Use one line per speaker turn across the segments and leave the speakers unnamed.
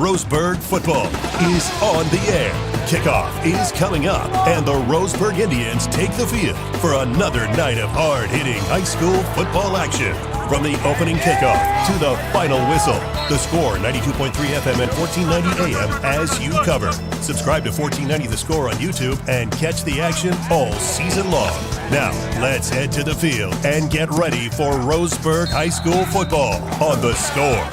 Roseburg football is on the air. Kickoff is coming up, and the Roseburg Indians take the field for another night of hard-hitting high school football action. From the opening kickoff to the final whistle, the Score 92.3 FM and 1490 AM as you cover. Subscribe to 1490 The Score on YouTube and catch the action all season long. Now, let's head to the field and get ready for Roseburg High School football on The Score.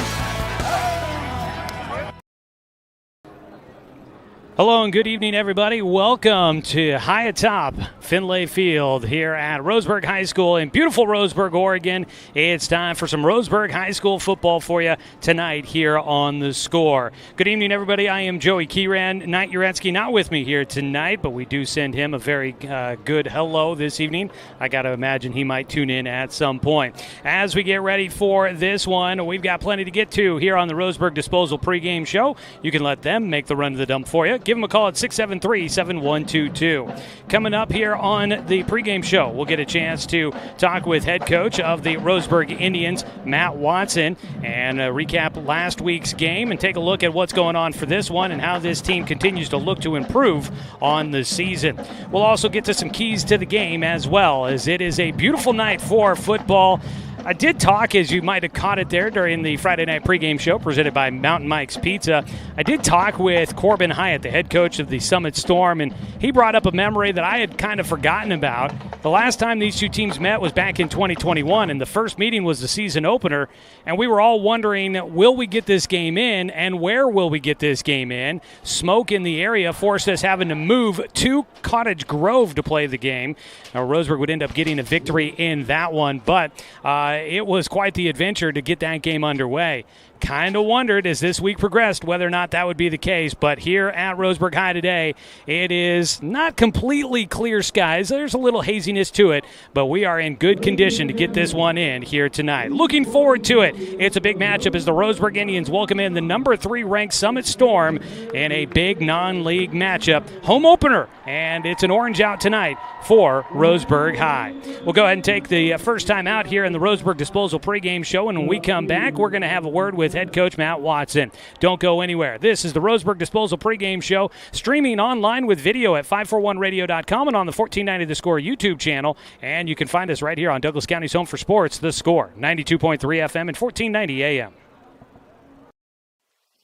Hello and good evening, everybody. Welcome to High Atop Finlay Field here at Roseburg High School in beautiful Roseburg, Oregon. It's time for some Roseburg High School football for you tonight here on The Score. Good evening, everybody. I am Joey Keeran. Knight Uretsky not with me here tonight, but we do send him a very good hello this evening. I got to imagine he might tune in at some point. As we get ready for this one, we've got plenty to get to here on the Roseburg Disposal pregame show. You can let them make the run to the dump for you. Give them a call at 673-7122. Coming up here on the pregame show, we'll get a chance to talk with head coach of the Roseburg Indians, Matt Watson, and recap last week's game and take a look at what's going on for this one and how this team continues to look to improve on the season. We'll also get to some keys to the game as well, as it is a beautiful night for football. I did talk, as you might have caught it there during the Friday night pregame show presented by Mountain Mike's Pizza. I did talk with Corbin Hyatt, the head coach of the Summit Storm, and he brought up a memory that I had kind of forgotten about. The last time these two teams met was back in 2021, and the first meeting was the season opener, and we were all wondering, will we get this game in, and where will we get this game in? Smoke in the area forced us having to move to Cottage Grove to play the game. Now, Roseburg would end up getting a victory in that one, but it was quite the adventure to get that game underway. Kind of wondered as this week progressed whether or not that would be the case, but here at Roseburg High today, it is not completely clear skies. There's a little haziness to it, but we are in good condition to get this one in here tonight. Looking forward to it. It's a big matchup as the Roseburg Indians welcome in the number 3 ranked Summit Storm in a big non-league matchup. Home opener, and it's an orange out tonight for Roseburg High. We'll go ahead and take the first time out here in the Roseburg Disposal pregame show, and when we come back, we're going to have a word with head coach Matt Watson. Don't go anywhere. This is the Roseburg Disposal pregame show, streaming online with video at 541radio.com and on the 1490 The Score YouTube channel, and you can find us right here on Douglas County's home for sports, The Score, 92.3 FM and 1490 AM.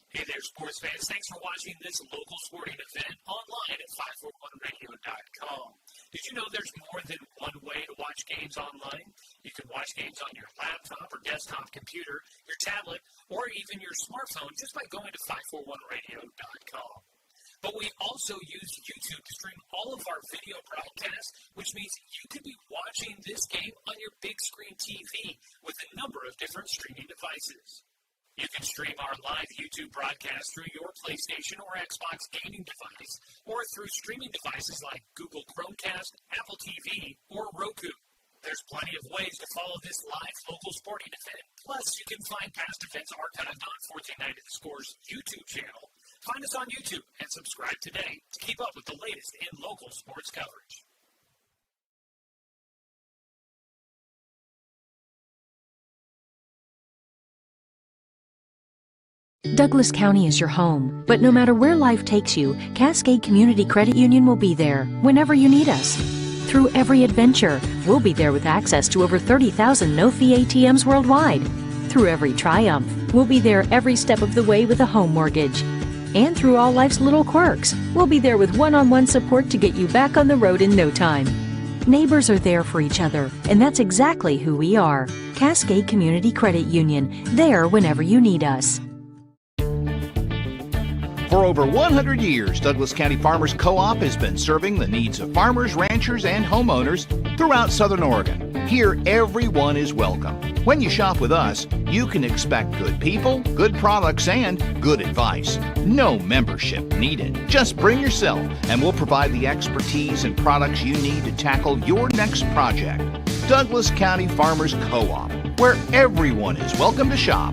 Hey there, sports fans. Thanks for watching this local sporting event online at 541radio.com. Did you know there's more than one way to watch games online? You can watch games on your laptop or desktop computer, your tablet, or even your smartphone just by going to 541radio.com. But we also use YouTube to stream all of our video broadcasts, which means you could be watching this game on your big screen TV with a number of different streaming devices. You can stream our live YouTube broadcast through your PlayStation or Xbox gaming device, or through streaming devices like Google Chromecast, Apple TV, or Roku. There's plenty of ways to follow this live local sporting event. Plus, you can find past events archived on 1490 The Score's YouTube channel. Find us on YouTube and subscribe today to keep up with the latest in local sports coverage.
Douglas County is your home, but no matter where life takes you, Cascade Community Credit Union will be there whenever you need us. Through every adventure, we'll be there with access to over 30,000 no-fee ATMs worldwide. Through every triumph, we'll be there every step of the way with a home mortgage. And through all life's little quirks, we'll be there with one-on-one support to get you back on the road in no time. Neighbors are there for each other, and that's exactly who we are. Cascade Community Credit Union, there whenever you need us.
For over 100 years, Douglas County Farmers Co-op has been serving the needs of farmers, ranchers, and homeowners throughout Southern Oregon. Here, everyone is welcome. When you shop with us, you can expect good people, good products, and good advice. No membership needed. Just bring yourself, and we'll provide the expertise and products you need to tackle your next project. Douglas County Farmers Co-op, where everyone is welcome to shop.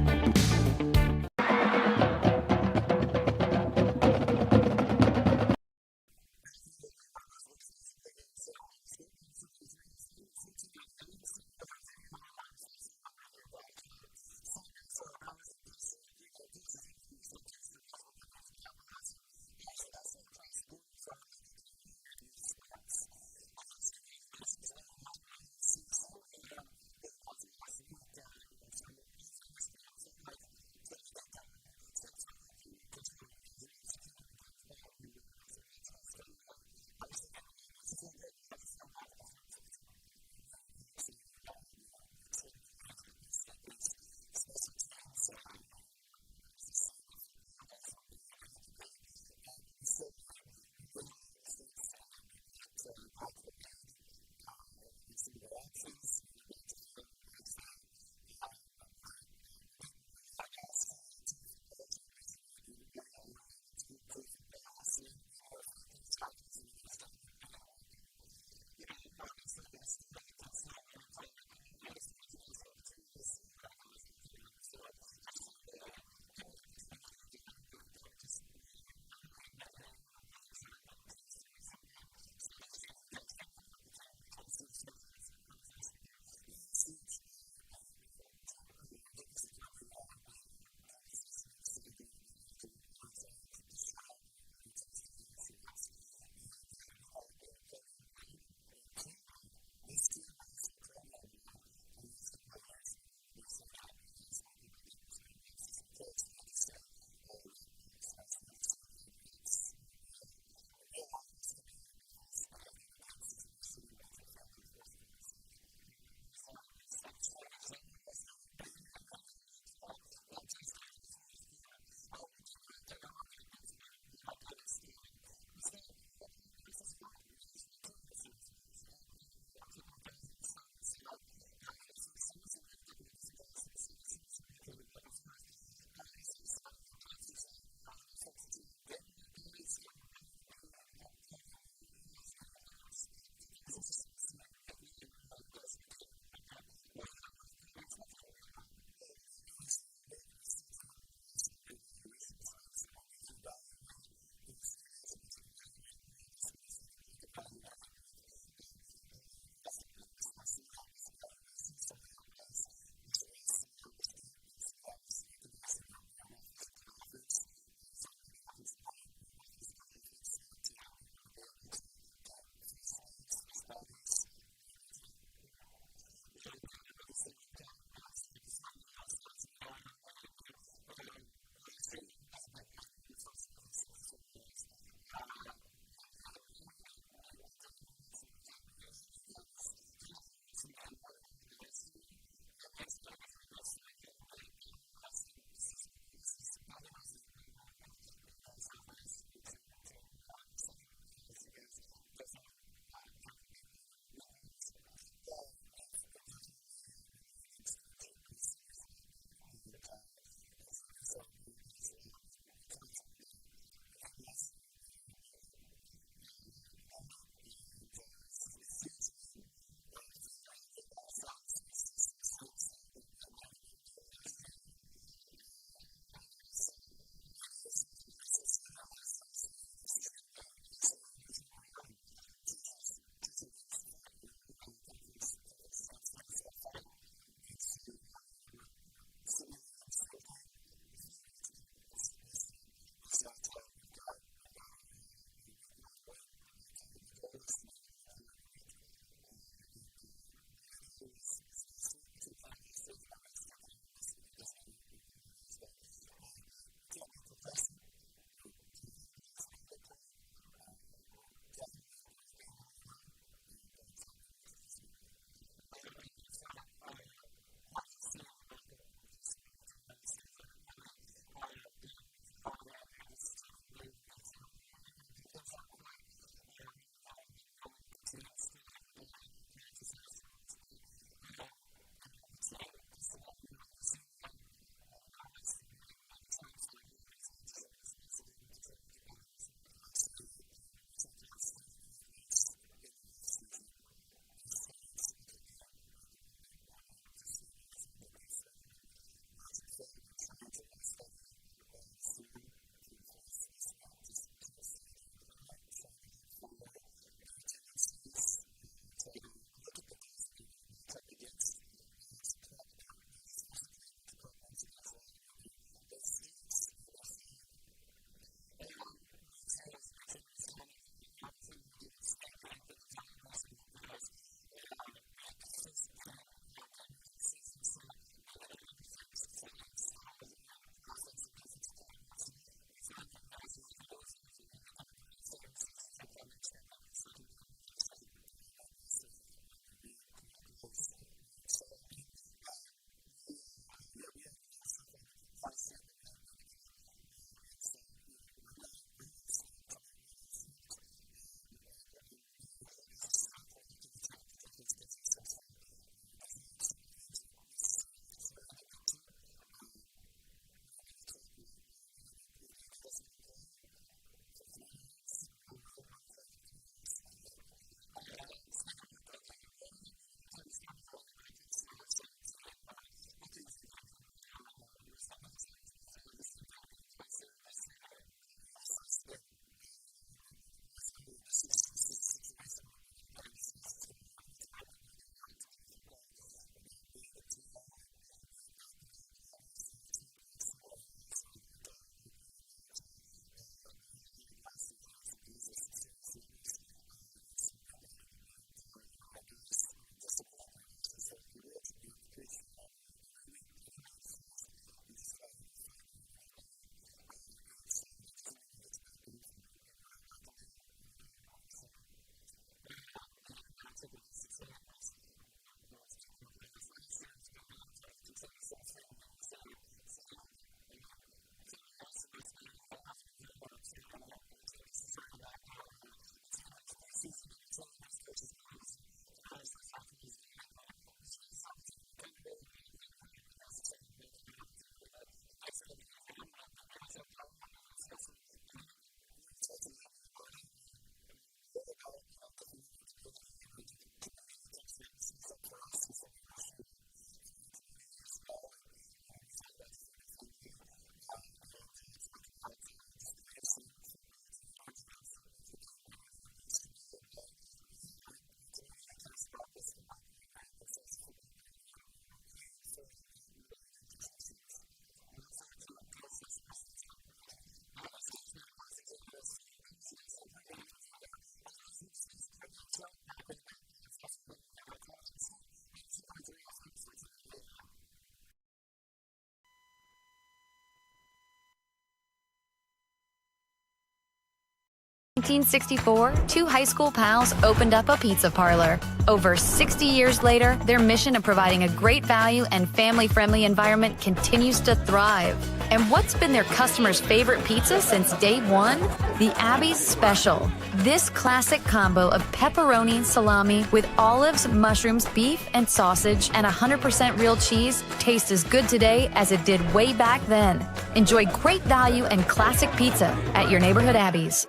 1964, two high school pals opened up a pizza parlor. Over 60 years later, their mission of providing a great value and family-friendly environment continues to thrive. And what's been their customers' favorite pizza since day one? The Abbey's Special. This classic combo of pepperoni, salami with olives, mushrooms, beef, and sausage, and 100% real cheese tastes as good today as it did way back then. Enjoy great value and classic pizza at your neighborhood Abbey's.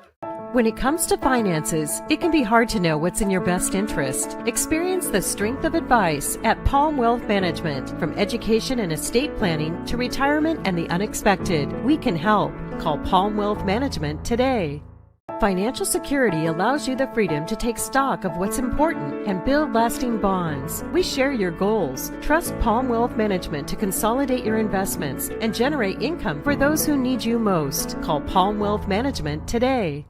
When it comes to finances, it can be hard to know what's in your best interest. Experience the strength of advice at Palm Wealth Management. From education and estate planning to retirement and the unexpected, we can help. Call Palm Wealth Management today. Financial security allows you the freedom to take stock of what's important and build lasting bonds. We share your goals. Trust Palm Wealth Management to consolidate your investments and generate income for those who need you most. Call Palm Wealth Management today.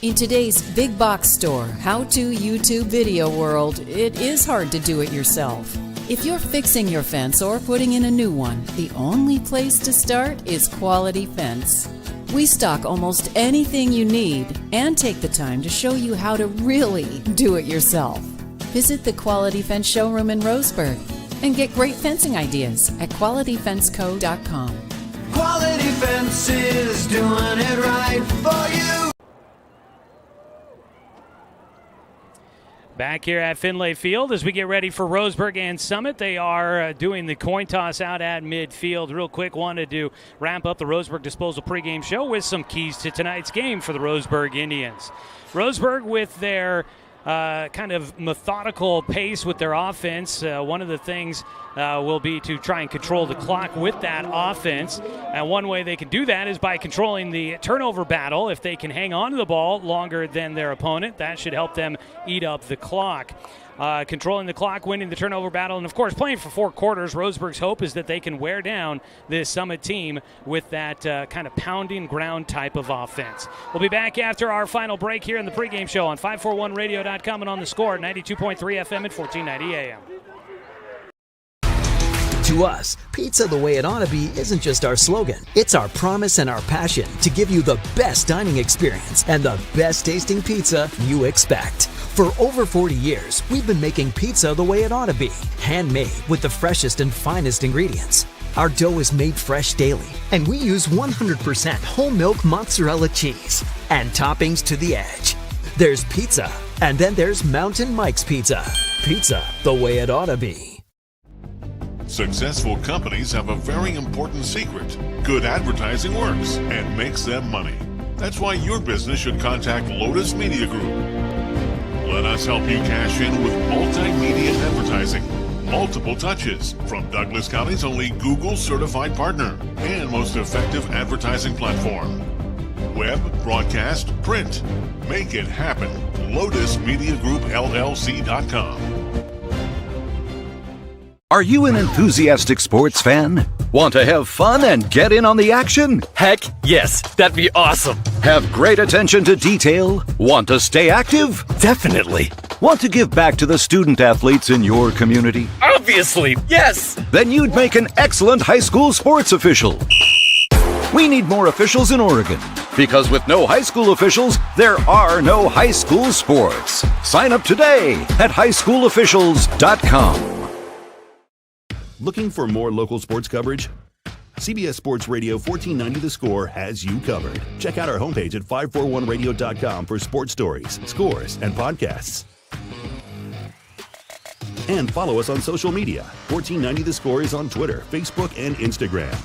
In today's big box store, how-to YouTube video world, it is hard to do it yourself. If you're fixing your fence or putting in a new one, the only place to start is Quality Fence. We stock almost anything you need and take the time to show you how to really do it yourself. Visit the Quality Fence showroom in Roseburg and get great fencing ideas at QualityFenceCo.com.
Quality Fence is doing it right for you.
Back here at Finlay Field as we get ready for Roseburg and Summit. They are doing the coin toss out at midfield. Real quick, wanted to wrap up the Roseburg Disposal pregame show with some keys to tonight's game for the Roseburg Indians. Roseburg with their kind of methodical pace with their offense. One of the things will be to try and control the clock with that offense. And one way they can do that is by controlling the turnover battle. If they can hang on to the ball longer than their opponent, that should help them eat up the clock. Controlling the clock, winning the turnover battle, and of course playing for 4 quarters. Roseburg's hope is that they can wear down this Summit team with that kind of pounding ground type of offense. We'll be back after our final break here in the pregame show on 541radio.com and on the Score, 92.3 FM and 1490 AM.
To us, pizza the way it ought to be isn't just our slogan. It's our promise and our passion to give you the best dining experience and the best tasting pizza you expect. For over 40 years, we've been making pizza the way it ought to be. Handmade with the freshest and finest ingredients. Our dough is made fresh daily, and we use 100% whole milk mozzarella cheese and toppings to the edge. There's pizza, and then there's Mountain Mike's Pizza. Pizza the way it ought to be.
Successful companies have a very important secret. Good advertising works and makes them money. That's why your business should contact Lotus Media Group. Let us help you cash in with multimedia advertising. Multiple touches from Douglas County's only Google certified partner and most effective advertising platform. Web, broadcast, print. Make it happen. LotusMediaGroupLLC.com.
Are you an enthusiastic sports fan? Want to have fun and get in on the action?
Heck, yes, that'd be awesome.
Have great attention to detail? Want to stay active?
Definitely.
Want to give back to the student athletes in your community?
Obviously, yes.
Then you'd make an excellent high school sports official. We need more officials in Oregon, because with no high school officials, there are no high school sports. Sign up today at highschoolofficials.com.
Looking for more local sports coverage? CBS Sports Radio 1490 The Score has you covered. Check out our homepage at 541radio.com for sports stories, scores, and podcasts. And follow us on social media. 1490 The Score is on Twitter, Facebook, and Instagram.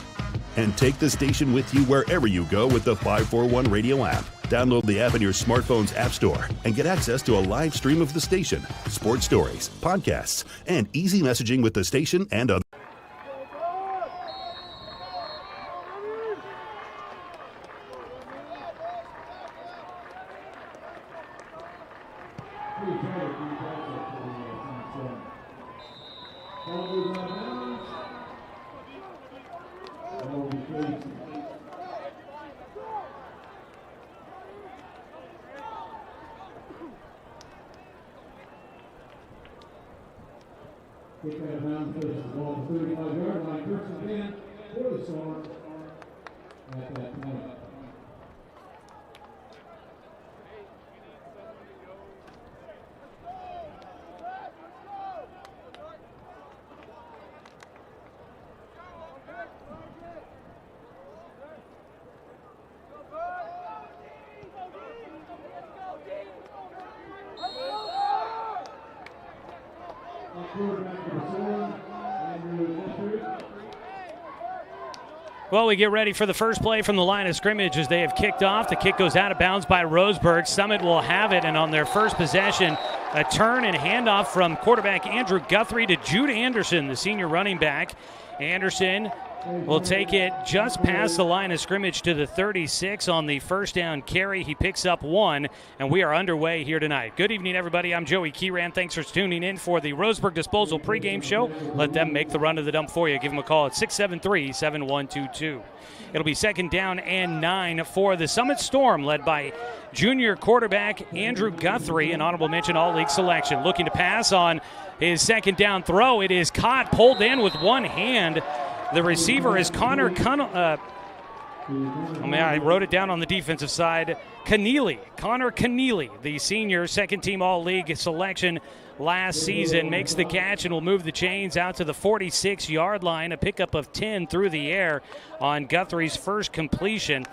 And take the station with you wherever you go with the 541 Radio app. Download the app in your smartphone's app store and get access to a live stream of the station, sports stories, podcasts, and easy messaging with the station and other.
Kick out of bounds, places the ball at the 35-yard line. First and 10 for the Storm at that point.
Well, we get ready for the first play from the line of scrimmage as they have kicked off. The kick goes out of bounds by Roseburg. Summit will have it, and on their first possession, a turn and handoff from quarterback Andrew Guthrie to Jude Anderson, the senior running back. Anderson will take it just past the line of scrimmage to the 36 on the first down carry. He picks up one, and we are underway here tonight. Good evening, everybody. I'm Joey Keeran. Thanks for tuning in for the Roseburg Disposal pregame show. Let them make the run to the dump for you. Give them a call at 673-7122. It'll be second down and 9 for the Summit Storm, led by junior quarterback Andrew Guthrie, an honorable mention all-league selection. Looking to pass on his second down throw. It is caught, pulled in with one hand. The receiver is I wrote it down on the defensive side. Connor Keneally, the senior second-team all-league selection last season, makes the catch and will move the chains out to the 46-yard line. A pickup of 10 through the air on Guthrie's first completion.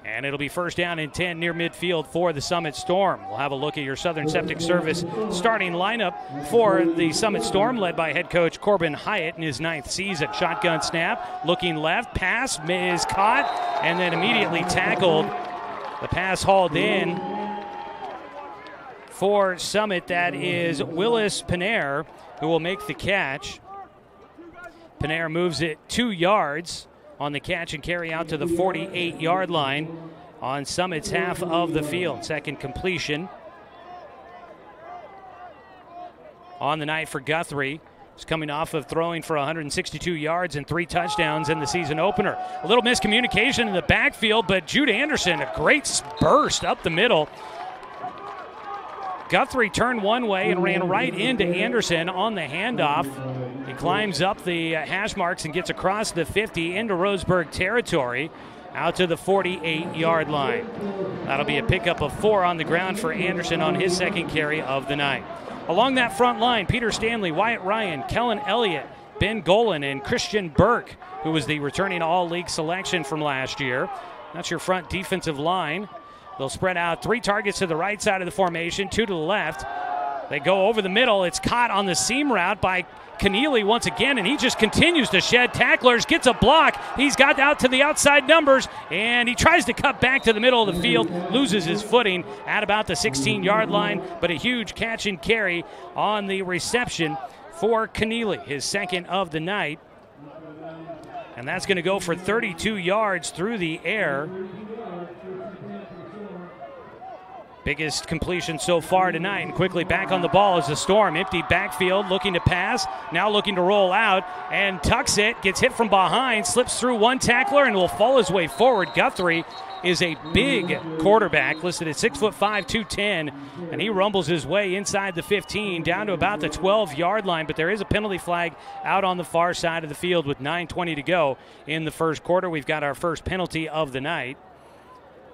And it'll be first down and 10 near midfield for the Summit Storm. We'll have a look at your Southern Septic Service starting lineup for the Summit Storm, led by head coach Corbin Hyatt in his 9th season. Shotgun snap, looking left, pass is caught, and then immediately tackled. The pass hauled in for Summit. That is Willis Panair, who will make the catch. Panair moves it 2 yards on the catch and carry out to the 48-yard line on Summit's half of the field. Second completion on the night for Guthrie. He's coming off of throwing for 162 yards and 3 touchdowns in the season opener. A little miscommunication in the backfield, but Jude Anderson, a great burst up the middle. Guthrie turned one way and ran right into Anderson on the handoff. He climbs up the hash marks and gets across the 50 into Roseburg territory, out to the 48-yard line. That'll be a pickup of 4 on the ground for Anderson on his second carry of the night. Along that front line, Peter Stanley, Wyatt Ryan, Kellen Elliott, Ben Golan, and Christian Burke, who was the returning all-league selection from last year. That's your front defensive line. They'll spread out 3 targets to the right side of the formation, 2 to the left. They go over the middle. It's caught on the seam route by Keneally once again, and he just continues to shed tacklers, gets a block. He's got out to the outside numbers, and he tries to cut back to the middle of the field, loses his footing at about the 16-yard line, but a huge catch and carry on the reception for Keneally, his second of the night. And that's going to go for 32 yards through the air. Biggest completion so far tonight, and quickly back on the ball as the Storm. Empty backfield, looking to pass, now looking to roll out, and tucks it, gets hit from behind, slips through one tackler, and will fall his way forward. Guthrie is a big quarterback, listed at 6'5", 210, and he rumbles his way inside the 15, down to about the 12-yard line, but there is a penalty flag out on the far side of the field with 9:20 to go in the first quarter. We've got our first penalty of the night.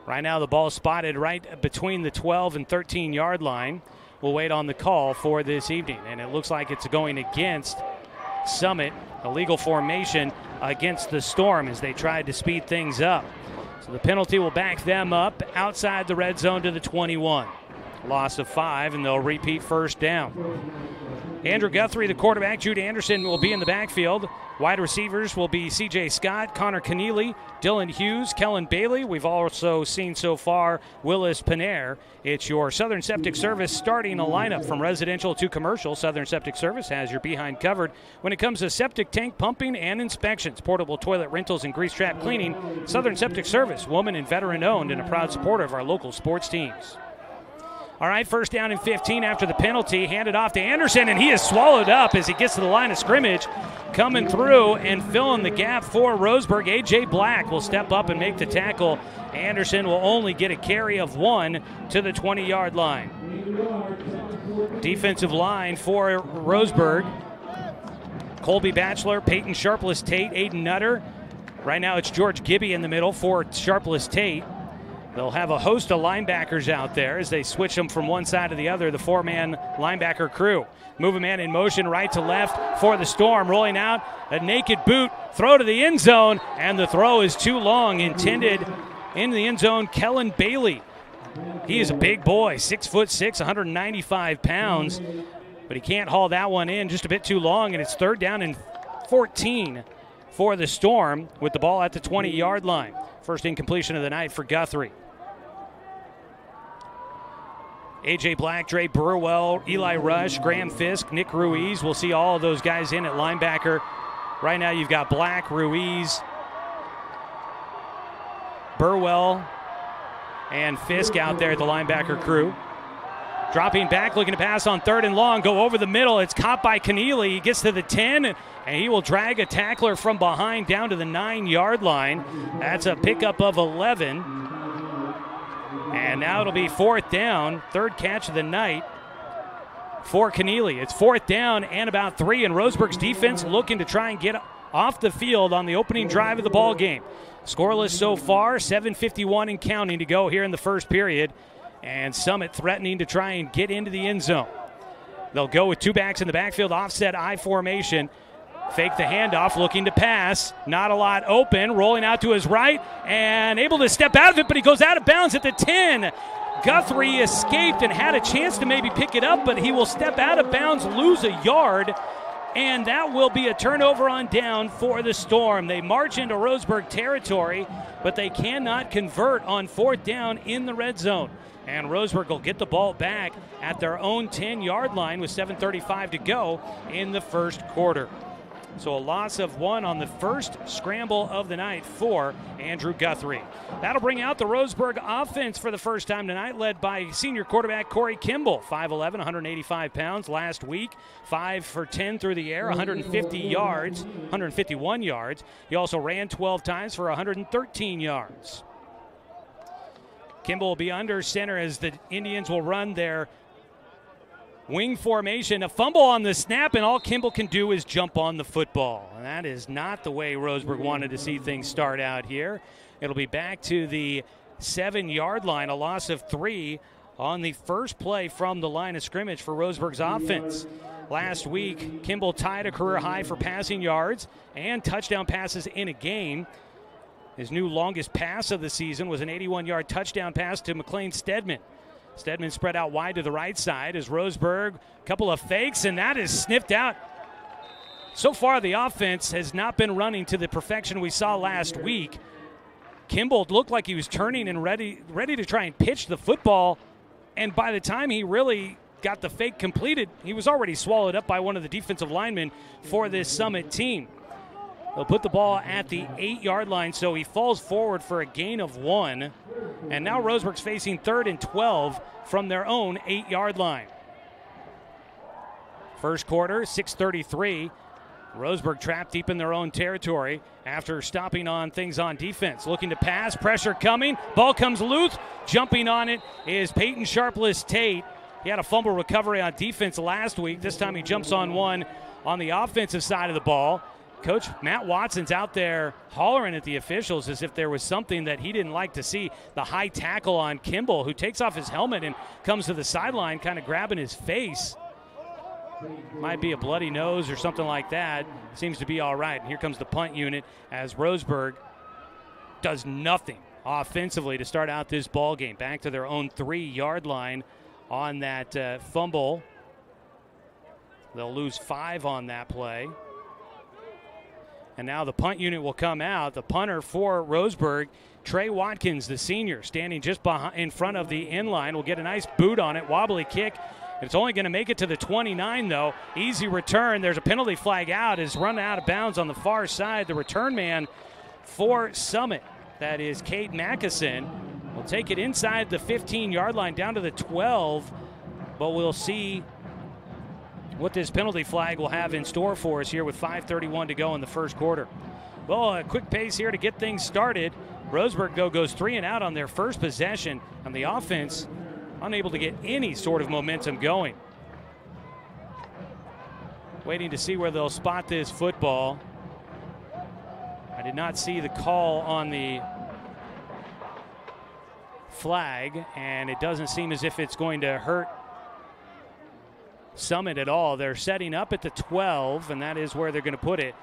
Right now the ball spotted right between the 12 and 13-yard line. We'll wait on the call for this evening, and it looks like it's going against Summit, a legal formation against the Storm as they tried to speed things up. So the penalty will back them up outside the red zone to the 21. Loss of 5, and they'll repeat first down. Andrew Guthrie, the quarterback. Jude Anderson will be in the backfield. Wide receivers will be C.J. Scott, Connor Keneally, Dylan Hughes, Kellen Bailey. We've also seen so far Willis Panair. It's your Southern Septic Service starting a lineup from residential to commercial. Southern Septic Service has your behind covered when it comes to septic tank pumping and inspections, portable toilet rentals, and grease trap cleaning. Southern Septic Service, woman and veteran owned, and a proud supporter of our local sports teams. All right, first down and 15 after the penalty. Handed off to Anderson, and he is swallowed up as he gets to the line of scrimmage. Coming through and filling the gap for Roseburg. A.J. Black will step up and make the tackle. Anderson will only get a carry of 1 to the 20-yard line. Defensive line for Roseburg. Colby Batchelor, Peyton Sharpless Tate, Aiden Nutter. Right now it's George Gibby in the middle for Sharpless Tate. They'll have a host of linebackers out there as they switch them from one side to the other, the four-man linebacker crew. Move a man in motion right to left for the Storm. Rolling out, a naked boot, throw to the end zone, and the throw is too long. Intended in the end zone, Kellen Bailey. He is a big boy, 6'6", 195 pounds, but he can't haul that one in, just a bit too long, and it's third down and 14 for the Storm with the ball at the 20-yard line. First incompletion of the night for Guthrie. A.J. Black, Dre Burwell, Eli Rush, Graham Fisk, Nick Ruiz. We'll see all of those guys in at linebacker. Right now you've got Black, Ruiz, Burwell, and Fisk out there at the linebacker crew. Dropping back, looking to pass on third and long, go over the middle. It's caught by Keneally. He gets to the 10, and he will drag a tackler from behind down to the 9-yard line. That's a pickup of 11. And now it'll be fourth down, third catch of the night for Keneally. It's fourth down and about 3, and Roseburg's defense looking to try and get off the field on the opening drive of the ball game. Scoreless so far, 7:51 and counting to go here in the first period, and Summit threatening to try and get into the end zone. They'll go with two backs in the backfield, offset I formation. Fake the handoff, looking to pass. Not a lot open, rolling out to his right, and able to step out of it, but he goes out of bounds at the 10. Guthrie escaped and had a chance to maybe pick it up, but he will step out of bounds, lose a yard, and that will be a turnover on down for the Storm. They march into Roseburg territory, but they cannot convert on fourth down in the red zone. And Roseburg will get the ball back at their own 10-yard line with 7:35 to go in the first quarter. So a loss of 1 on the first scramble of the night for Andrew Guthrie. That'll bring out the Roseburg offense for the first time tonight, led by senior quarterback Corey Kimball, 5'11", 185 pounds. Last week, 5 for 10 through the air, 151 yards. He also ran 12 times for 113 yards. Kimball will be under center as the Indians will run their wing formation. A fumble on the snap, and all Kimball can do is jump on the football. And that is not the way Roseburg wanted to see things start out here. It'll be back to the 7-yard line, a loss of 3 on the first play from the line of scrimmage for Roseburg's offense. Last week, Kimball tied a career high for passing yards and touchdown passes in a game. His new longest pass of the season was an 81-yard touchdown pass to McLean Stedman. Stedman spread out wide to the right side as Roseburg, a couple of fakes, and that is sniffed out. So far, the offense has not been running to the perfection we saw last week. Kimball looked like he was turning and ready to try and pitch the football, and by the time he really got the fake completed, he was already swallowed up by one of the defensive linemen for this Summit team. They'll put the ball at the 8-yard line, so he falls forward for a gain of 1. And now Roseburg's facing 3rd and 12 from their own 8-yard line. First quarter, 6:33. Roseburg trapped deep in their own territory after stopping on things on defense. Looking to pass, pressure coming. Ball comes loose. Jumping on it is Peyton Sharpless Tate. He had a fumble recovery on defense last week. This time he jumps on one on the offensive side of the ball. Coach Matt Watson's out there hollering at the officials as if there was something that he didn't like to see. The high tackle on Kimball, who takes off his helmet and comes to the sideline kind of grabbing his face. Might be a bloody nose or something like that. Seems to be all right. Here comes the punt unit as Roseburg does nothing offensively to start out this ball game. Back to their own 3-yard line on that fumble. They'll lose 5 on that play. And now the punt unit will come out. The punter for Roseburg, Trey Watkins, the senior, standing just in front of the end line, will get a nice boot on it. Wobbly kick. It's only going to make it to the 29, though. Easy return. There's a penalty flag out. Is run out of bounds on the far side. The return man for Summit, that is Cade Mackison, will We'll take it inside the 15-yard line down to the 12, but we'll see what this penalty flag will have in store for us here with 5:31 to go in the first quarter. Well, a quick pace here to get things started. Roseburg, though, goes 3 and out on their first possession, and the offense unable to get any sort of momentum going. Waiting to see where they'll spot this football. I did not see the call on the flag, and it doesn't seem as if it's going to hurt Summit at all. They're setting up at the 12, and that is where they're going to put it.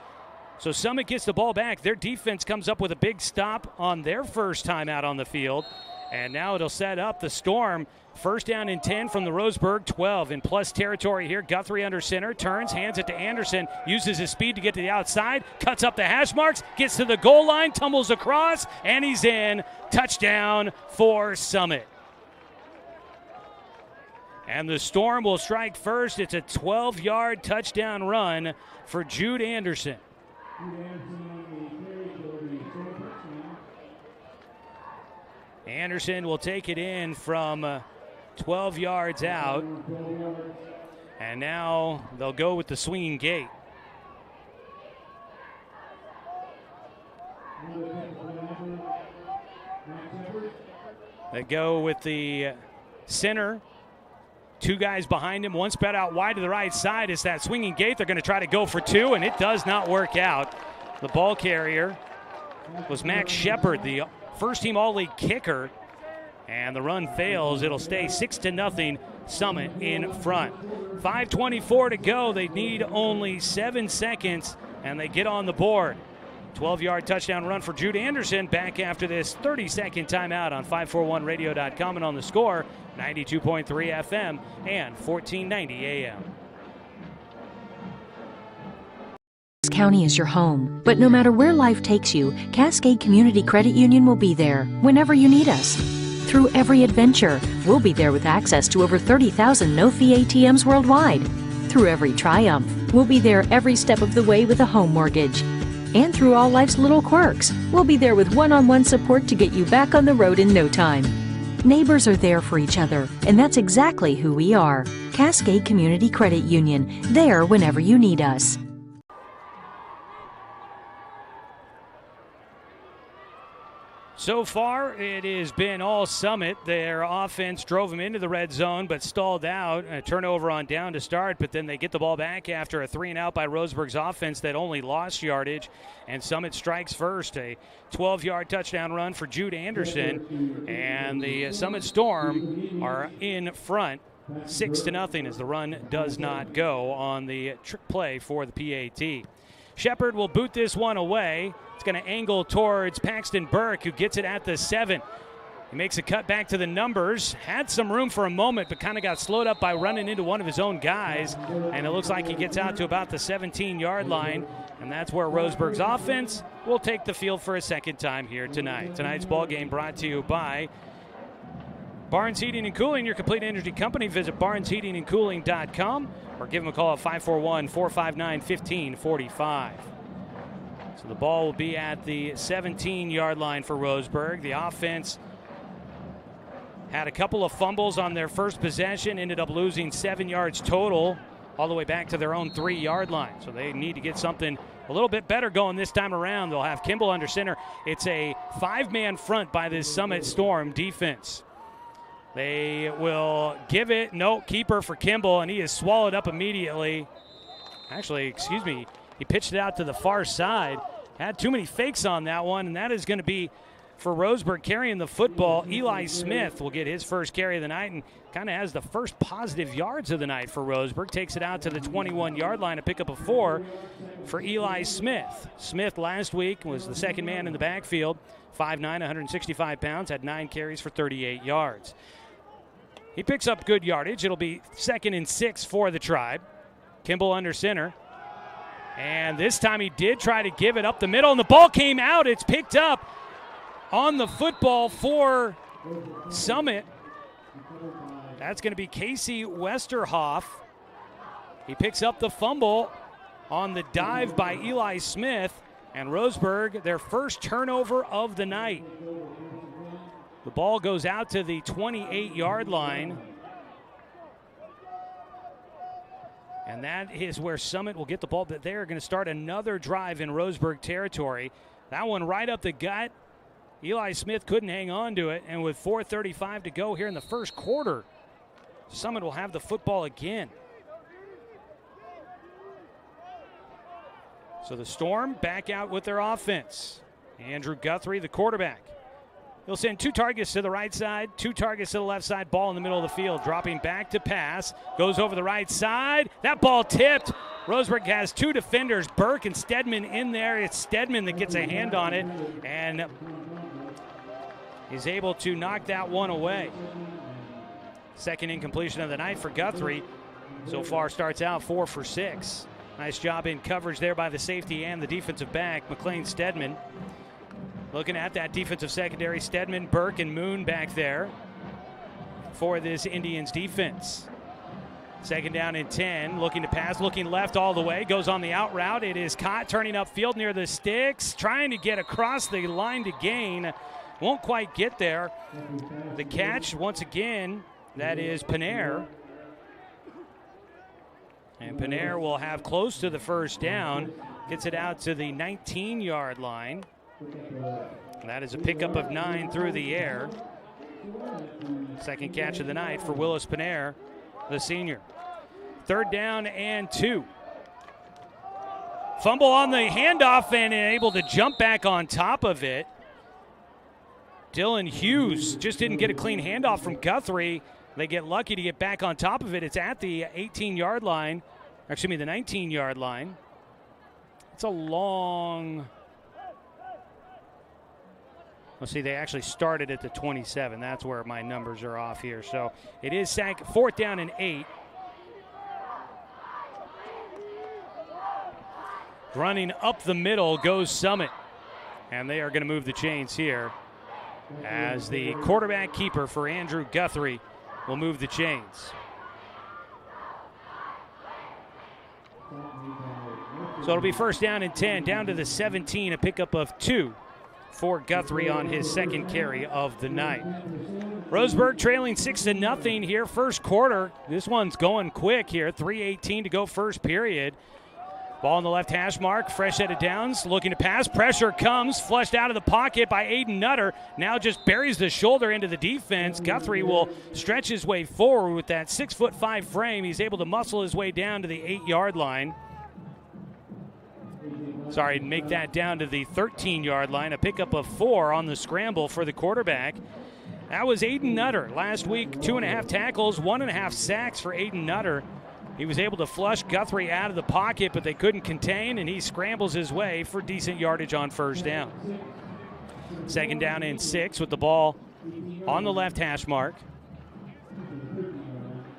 So Summit gets the ball back. Their defense comes up with a big stop on their first time out on the field, and now it'll set up the Storm. First down and 10 from the Roseburg 12 in plus territory here. Guthrie under center, turns, hands it to Anderson, uses his speed to get to the outside, cuts up the hash marks, gets to the goal line, tumbles across, and he's in. Touchdown for Summit. And the Storm will strike first. It's a 12-yard touchdown run for Jude Anderson. Anderson will take it in from 12 yards out. And now they'll go with the swinging gate. They go with the center. 2 guys behind him, one spread out wide to the right side. It's that swinging gate. They're going to try to go for 2, and it does not work out. The ball carrier was Max Shepard, the first-team All-League kicker, and the run fails. It'll stay 6-0, Summit in front. 5:24 to go. They need only 7 seconds, and they get on the board. 12-yard touchdown run for Jude Anderson back after this 30-second timeout on 541radio.com and on the Score, 92.3 FM and 1490 AM.
County is your home, but no matter where life takes you, Cascade Community Credit Union will be there whenever you need us. Through every adventure, we'll be there with access to over 30,000 no-fee ATMs worldwide. Through every triumph, we'll be there every step of the way with a home mortgage. And through all life's little quirks, we'll be there with one-on-one support to get you back on the road in no time. Neighbors are there for each other, and that's exactly who we are. Cascade Community Credit Union, there whenever you need us.
So far, it has been all Summit. Their offense drove them into the red zone, but stalled out. A turnover on down to start, but then they get the ball back after a 3-and-out by Roseburg's offense that only lost yardage, and Summit strikes first. A 12-yard touchdown run for Jude Anderson, and the Summit Storm are in front 6-0 as the run does not go on the trick play for the PAT. Shepard will boot this one away. It's going to angle towards Paxton Burke, who gets it at the 7. He makes a cut back to the numbers. Had some room for a moment, but kind of got slowed up by running into one of his own guys. And it looks like he gets out to about the 17-yard line. And that's where Roseburg's offense will take the field for a second time here tonight. Tonight's ball game brought to you by Barnes Heating and Cooling, your complete energy company. Visit barnesheatingandcooling.com or give them a call at 541-459-1545. So the ball will be at the 17-yard line for Roseburg. The offense had a couple of fumbles on their first possession, ended up losing 7 yards total all the way back to their own 3-yard line. So they need to get something a little bit better going this time around. They'll have Kimball under center. It's a 5-man front by this Summit Storm defense. They will give it, no, keeper for Kimball, and he is swallowed up immediately. Actually, excuse me, he pitched it out to the far side. Had too many fakes on that one, and that is going to be for Roseburg carrying the football. Eli Smith will get his first carry of the night and kind of has the first positive yards of the night for Roseburg. Takes it out to the 21-yard line, a pickup of 4 for Eli Smith. Smith last week was the second man in the backfield, 5'9", 165 pounds, had 9 carries for 38 yards. He picks up good yardage. It'll be 2nd and 6 for the Tribe. Kimball under center. And this time he did try to give it up the middle, and the ball came out. It's picked up on the football for Summit. That's going to be Casey Westerhoff. He picks up the fumble on the dive by Eli Smith, and Roseburg, their first turnover of the night. The ball goes out to the 28-yard line. And that is where Summit will get the ball. But they're going to start another drive in Roseburg territory. That one right up the gut. Eli Smith couldn't hang on to it. And with 4:35 to go here in the first quarter, Summit will have the football again. So the Storm back out with their offense. Andrew Guthrie, the quarterback. He'll send 2 targets to the right side, 2 targets to the left side, ball in the middle of the field, dropping back to pass, goes over the right side. That ball tipped. Roseburg has 2 defenders, Burke and Stedman in there. It's Stedman that gets a hand on it and is able to knock that one away. Second incompletion of the night for Guthrie. So far starts out 4 for 6. Nice job in coverage there by the safety and the defensive back, McLean Stedman. Looking at that defensive secondary, Stedman, Burke, and Moon back there for this Indians defense. Second down and 10, looking to pass, looking left all the way, goes on the out route. It is caught, turning upfield near the sticks, trying to get across the line to gain. Won't quite get there. The catch, once again, that is Panare. And Panare will have close to the first down, gets it out to the 19-yard line. That is a pickup of 9 through the air. Second catch of the night for Willis Panare, the senior. Third down and 2. Fumble on the handoff and able to jump back on top of it. Dylan Hughes just didn't get a clean handoff from Guthrie. They get lucky to get back on top of it. It's at the 18-yard line, or excuse me, the 19-yard line. It's a long... Let's see, they actually started at the 27. That's where my numbers are off here. So it is fourth down and 8. Running up the middle goes Summit. And they are going to move the chains here as the quarterback keeper for Andrew Guthrie will move the chains. So it'll be first down and 10, down to the 17, a pickup of 2 for Guthrie on his second carry of the night. Roseburg trailing 6-0 here, first quarter. This one's going quick here, 3:18 to go first period. Ball on the left hash mark, fresh set of downs, looking to pass. Pressure comes, flushed out of the pocket by Aiden Nutter. Now just buries the shoulder into the defense. Guthrie will stretch his way forward with that 6'5" frame. He's able to muscle his way down to the 8-yard line. Sorry, make that down to the 13-yard line. A pickup of 4 on the scramble for the quarterback. That was Aiden Nutter. Last week, 2.5 tackles, 1.5 sacks for Aiden Nutter. He was able to flush Guthrie out of the pocket, but they couldn't contain, and he scrambles his way for decent yardage on first down. Second down and 6 with the ball on the left hash mark.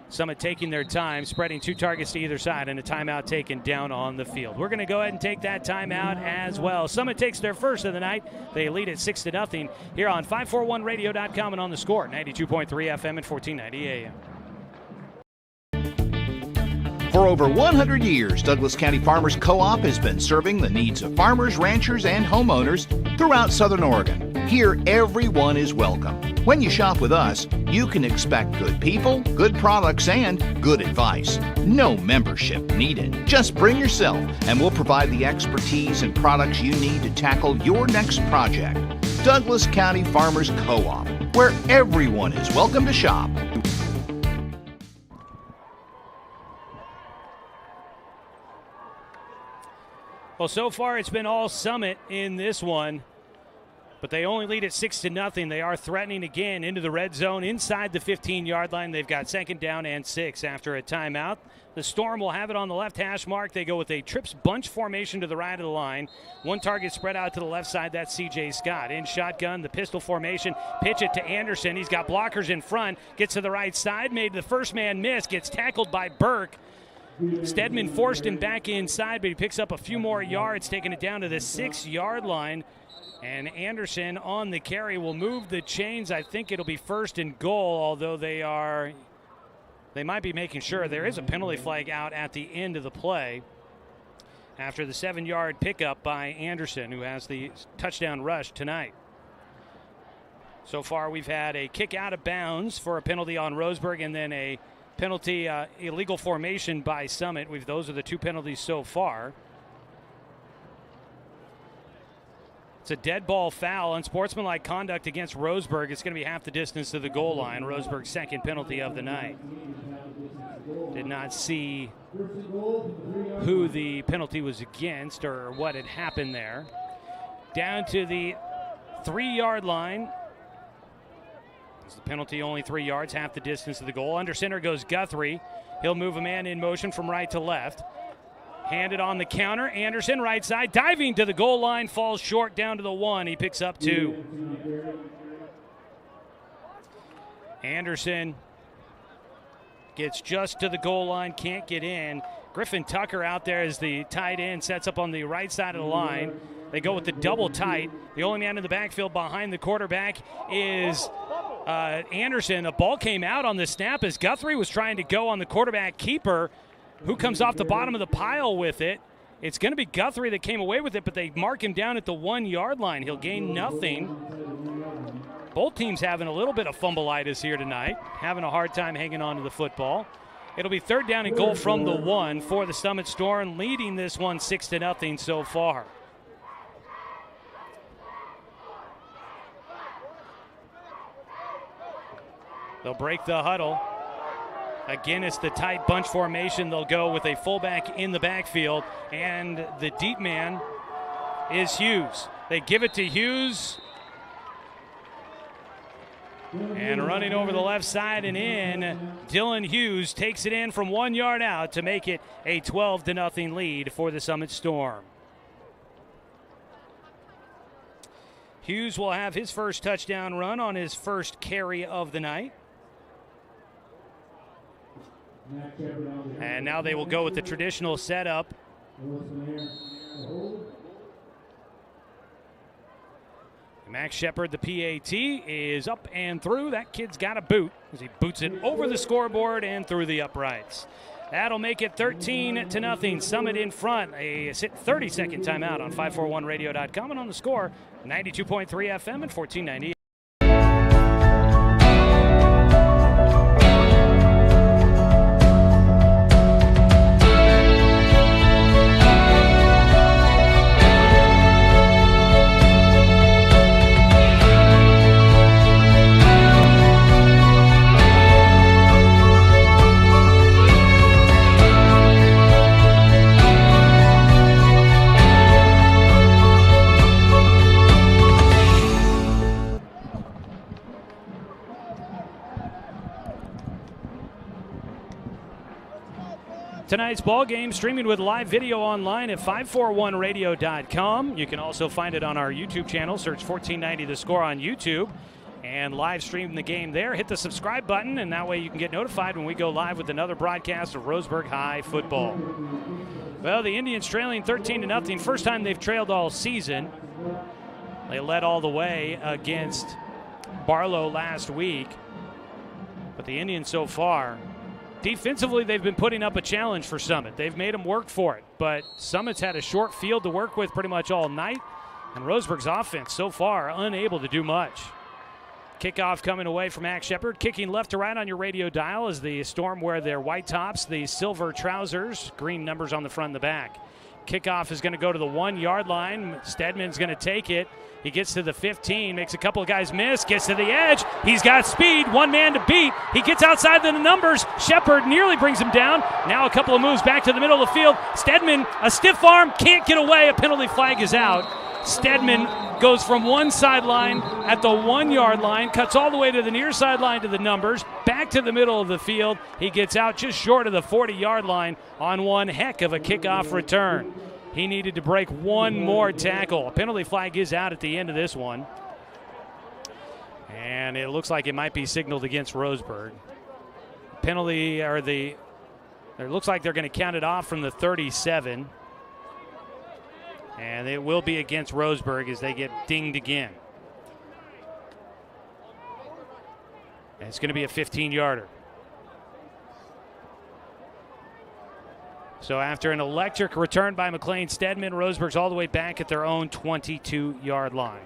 Summit taking their time, spreading 2 targets to either side, and a timeout taken down on the field. We're going to go ahead and take that timeout as well. Summit takes their first of the night. They lead at 6-0 here on 541radio.com and on the Score, 92.3 FM and 1490 AM.
For over 100 years, Douglas County Farmers Co-op has been serving the needs of farmers, ranchers, and homeowners throughout Southern Oregon. Here, everyone is welcome. When you shop with us, you can expect good people, good products, and good advice. No membership needed. Just bring yourself, and we'll provide the expertise and products you need to tackle your next project. Douglas County Farmers Co-op, where everyone is welcome to shop.
Well, so far it's been all Summit in this one, but they only lead at 6-0. They are threatening again into the red zone inside the 15-yard line. They've got second down and 6 after a timeout. The Storm will have it on the left hash mark. They go with a trips bunch formation to the right of the line. 1 target spread out to the left side. That's C.J. Scott. In shotgun, the pistol formation. Pitch it to Anderson. He's got blockers in front. Gets to the right side. Made the first man miss. Gets tackled by Burke. Stedman forced him back inside, but he picks up a few more yards, taking it down to the 6-yard line. And Anderson on the carry will move the chains. I think it'll be first and goal, although they might be making sure. There is a penalty flag out at the end of the play after the 7-yard pickup by Anderson, who has the touchdown rush tonight. So far, we've had a kick out of bounds for a penalty on Roseburg and then a penalty, illegal formation by Summit. Those are the 2 penalties so far. It's a dead ball foul, unsportsmanlike conduct against Roseburg. It's going to be half the distance to the goal line. Roseburg's second penalty of the night. Did not see who the penalty was against or what had happened there. Down to the 3-yard line. It's the penalty only 3 yards, half the distance to the goal. Under center goes Guthrie. He'll move a man in motion from right to left. Handed on the counter. Anderson, right side, diving to the goal line, falls short down to the 1. He picks up 2. Anderson gets just to the goal line, can't get in. Griffin Tucker out there as the tight end sets up on the right side of the line. They go with the double tight. The only man in the backfield behind the quarterback is Anderson. The ball came out on the snap as Guthrie was trying to go on the quarterback keeper, who comes off the bottom of the pile with it. It's going to be Guthrie that came away with it, but they mark him down at the 1-yard line. He'll gain nothing. Both teams having a little bit of fumbleitis here tonight, having a hard time hanging on to the football. It'll be 3rd down and goal from the 1 for the Summit Storm, leading this one 6-0 so far. They'll break the huddle. Again, it's the tight bunch formation. They'll go with a fullback in the backfield, and the deep man is Hughes. They give it to Hughes. And running over the left side and in, Dylan Hughes takes it in from 1 yard out to make it a 12-0 lead for the Summit Storm. Hughes will have his first touchdown run on his first carry of the night. And now they will go with the traditional setup. Max Shepard, the PAT, is up and through. That kid's got a boot as he boots it over the scoreboard and through the uprights. That'll make it 13-0. Summit in front. A 30-second timeout on 541radio.com and on the Score, 92.3 FM and 1490. Tonight's ball game streaming with live video online at 541radio.com. You can also find it on our YouTube channel. Search 1490 The Score on YouTube and live stream the game there. Hit the subscribe button, and that way you can get notified when we go live with another broadcast of Roseburg High football. Well, the Indians trailing 13-0. First time they've trailed all season. They led all the way against Barlow last week. But the Indians so far, defensively, they've been putting up a challenge for Summit. They've made them work for it, but Summit's had a short field to work with pretty much all night, and Roseburg's offense so far unable to do much. Kickoff coming away from Max Shepard, kicking left to right on your radio dial as the Storm wear their white tops, the silver trousers, green numbers on the front and the back. Kickoff is going to go to the 1 yard line. Stedman's going to take it. He gets to the 15, makes a couple of guys miss, gets to the edge. He's got speed, one man to beat. He gets outside the numbers. Shepard nearly brings him down. Now a couple of moves back to the middle of the field. Stedman, a stiff arm, can't get away. A penalty flag is out. Stedman goes from one sideline at the 1 yard line, cuts all the way to the near sideline to the numbers, back to the middle of the field. He gets out just short of the 40 yard line on one heck of a kickoff return. He needed to break one more tackle. A penalty flag is out at the end of this one. And it looks like it might be signaled against Roseburg. Penalty, or it looks like they're going to count it off from the 37. And it will be against Roseburg as they get dinged again. And it's going to be a 15-yarder. So after an electric return by McLean Stedman, Roseburg's all the way back at their own 22-yard line.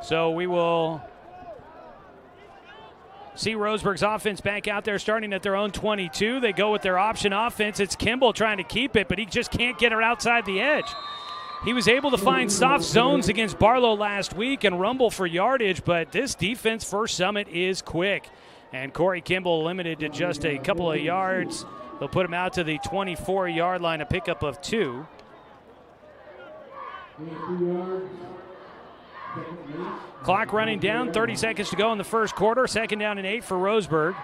So we will see Roseburg's offense back out there starting at their own 22. They go with their option offense. It's Kimball trying to keep it, but he just can't get her outside the edge. He was able to find soft zones against Barlow last week and rumble for yardage, but this defense for Summit is quick. And Corey Kimball limited to just a couple of yards. They'll put him out to the 24-yard line, a pickup of 2. Clock running down, 30 seconds to go in the first quarter. 2nd down and 8 for Roseburg.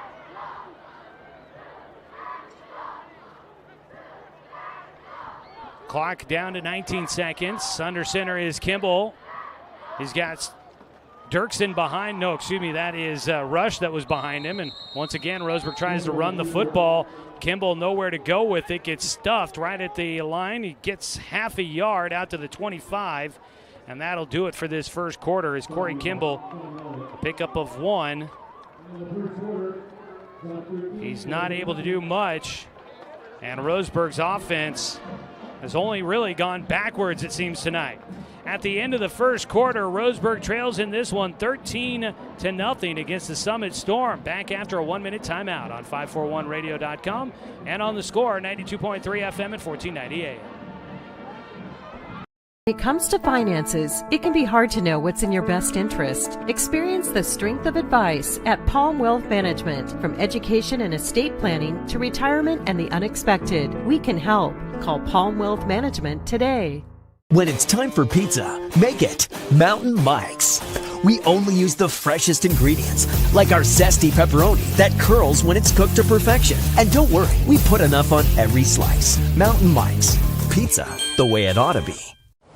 Clock down to 19 seconds. Under center is Kimball. He's got Dirksen behind. No, excuse me, that is Rush that was behind him. And once again, Roseburg tries to run the football. Kimball nowhere to go with it. Gets stuffed right at the line. He gets half a yard out to the 25. And that'll do it for this first quarter as Corey Kimball, a pickup of 1. He's not able to do much. And Roseburg's offense has only really gone backwards, it seems, tonight. At the end of the first quarter, Roseburg trails in this one 13-0 against the Summit Storm. Back after a 1-minute timeout on 541radio.com and on the Score, 92.3 FM at 1490 AM.
When it comes to finances, it can be hard to know what's in your best interest. Experience the strength of advice at Palm Wealth Management. From education and estate planning to retirement and the unexpected, we can help. Call Palm Wealth Management today.
When it's time for pizza, make it Mountain Mike's. We only use the freshest ingredients, like our zesty pepperoni that curls when it's cooked to perfection. And don't worry, we put enough on every slice. Mountain Mike's. Pizza the way it ought to be.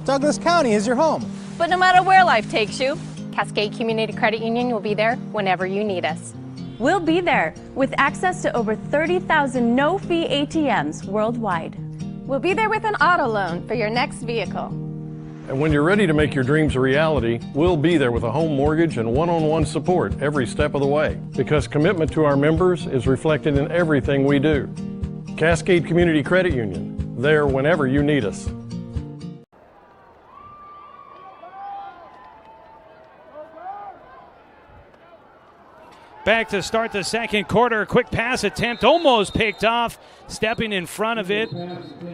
Douglas County is your home.
But no matter where life takes you, Cascade Community Credit Union will be there whenever you need us.
We'll be there with access to over 30,000 no-fee ATMs worldwide.
We'll be there with an auto loan for your next vehicle.
And when you're ready to make your dreams a reality, we'll be there with a home mortgage and one-on-one support every step of the way. Because commitment to our members is reflected in everything we do. Cascade Community Credit Union, there whenever you need us.
Back to start the second quarter. Quick pass attempt, almost picked off. Stepping in front of it.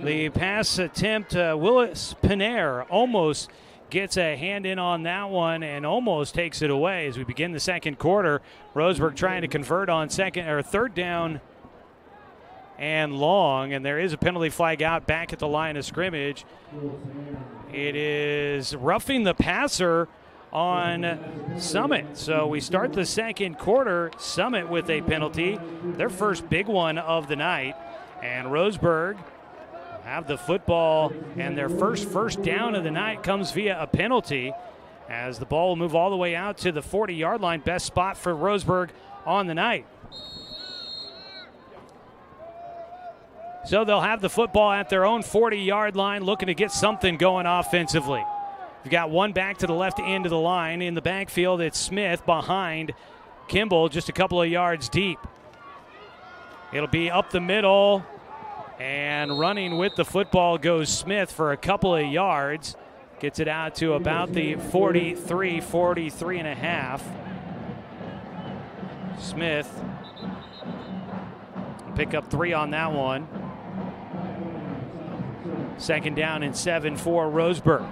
The pass attempt, Willis Pinair almost gets a hand in on that one and almost takes it away as we begin the second quarter. Roseburg trying to convert on 3rd down and long, and there is a penalty flag out back at the line of scrimmage. It is roughing the passer on Summit. So we start the second quarter, Summit with a penalty, their first big one of the night. And Roseburg have the football, and their first down of the night comes via a penalty as the ball will move all the way out to the 40-yard line. Best spot for Roseburg on the night. So they'll have the football at their own 40-yard line, looking to get something going offensively. We've got one back to the left end of the line. In the backfield, it's Smith behind Kimball, just a couple of yards deep. It'll be up the middle, and running with the football goes Smith for a couple of yards. Gets it out to about the 43 and a half. Smith pick up 3 on that one. 2nd down and 7 for Roseburg.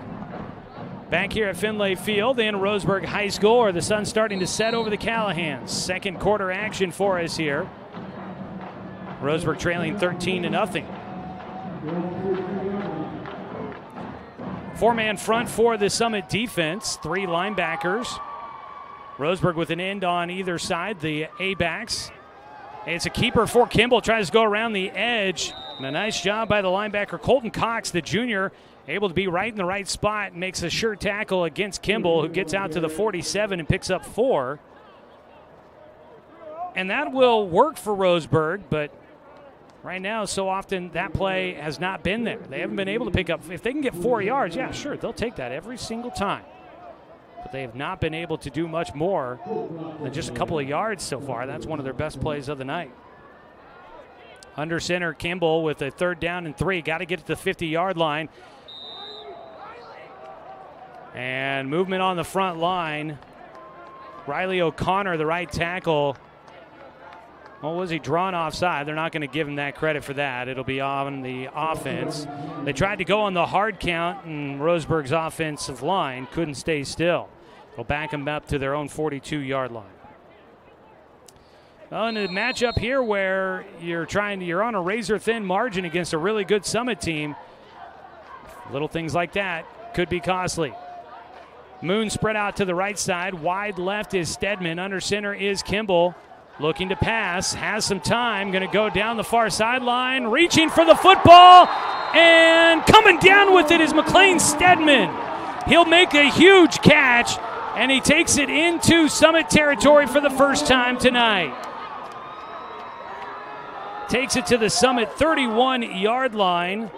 Back here at Finlay Field in Roseburg High School, or the sun's starting to set over the Callahans. Second quarter action for us here. Roseburg trailing 13-0. 4-man front for the Summit defense. 3 linebackers. Roseburg with an end on either side, the A-backs. It's a keeper for Kimball. Tries to go around the edge. And a nice job by the linebacker, Colton Cox, the junior, able to be right in the right spot and makes a sure tackle against Kimball, who gets out to the 47 and picks up 4. And that will work for Roseburg, but right now, so often that play has not been there. They haven't been able to pick up. If they can get 4 yards, yeah, sure, they'll take that every single time. But they have not been able to do much more than just a couple of yards so far. That's one of their best plays of the night. Under center, Kimball with a 3rd down and 3. Got to get to the 50-yard line. And movement on the front line. Riley O'Connor, the right tackle. Well, was he drawn offside? They're not going to give him that credit for that. It'll be on the offense. They tried to go on the hard count, and Roseburg's offensive line couldn't stay still. They'll back them up to their own 42-yard line. Well, in a matchup here where you're on a razor-thin margin against a really good Summit team, little things like that could be costly. Moon spread out to the right side. Wide left is Stedman. Under center is Kimball. Looking to pass. Has some time. Going to go down the far sideline. Reaching for the football. And coming down with it is McLean Stedman. He'll make a huge catch. And he takes it into Summit territory for the first time tonight. Takes it to the Summit 31-yard line.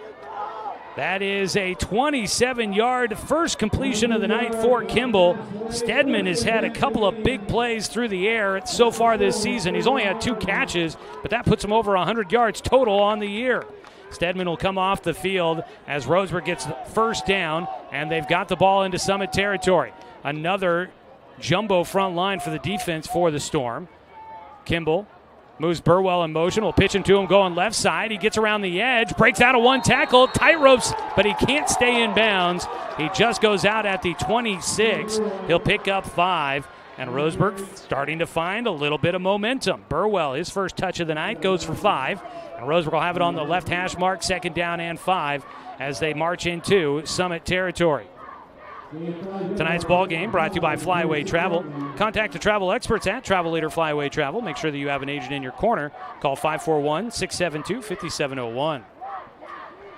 That is a 27-yard first completion of the night for Kimball. Stedman has had a couple of big plays through the air so far this season. He's only had 2 catches, but that puts him over 100 yards total on the year. Stedman will come off the field as Roseburg gets the 1st down, and they've got the ball into Summit territory. Another jumbo front line for the defense for the Storm. Kimball moves Burwell in motion. We'll pitch him to him going left side. He gets around the edge, breaks out of 1 tackle, tight ropes, but he can't stay in bounds. He just goes out at the 26. He'll pick up 5, and Roseburg starting to find a little bit of momentum. Burwell, his first touch of the night, goes for 5, and Roseburg will have it on the left hash mark, 2nd down and 5, as they march into Summit territory. Tonight's ball game brought to you by Flyway Travel. Contact the travel experts at Travel Leader Flyway Travel. Make sure that you have an agent in your corner. Call 541-672-5701.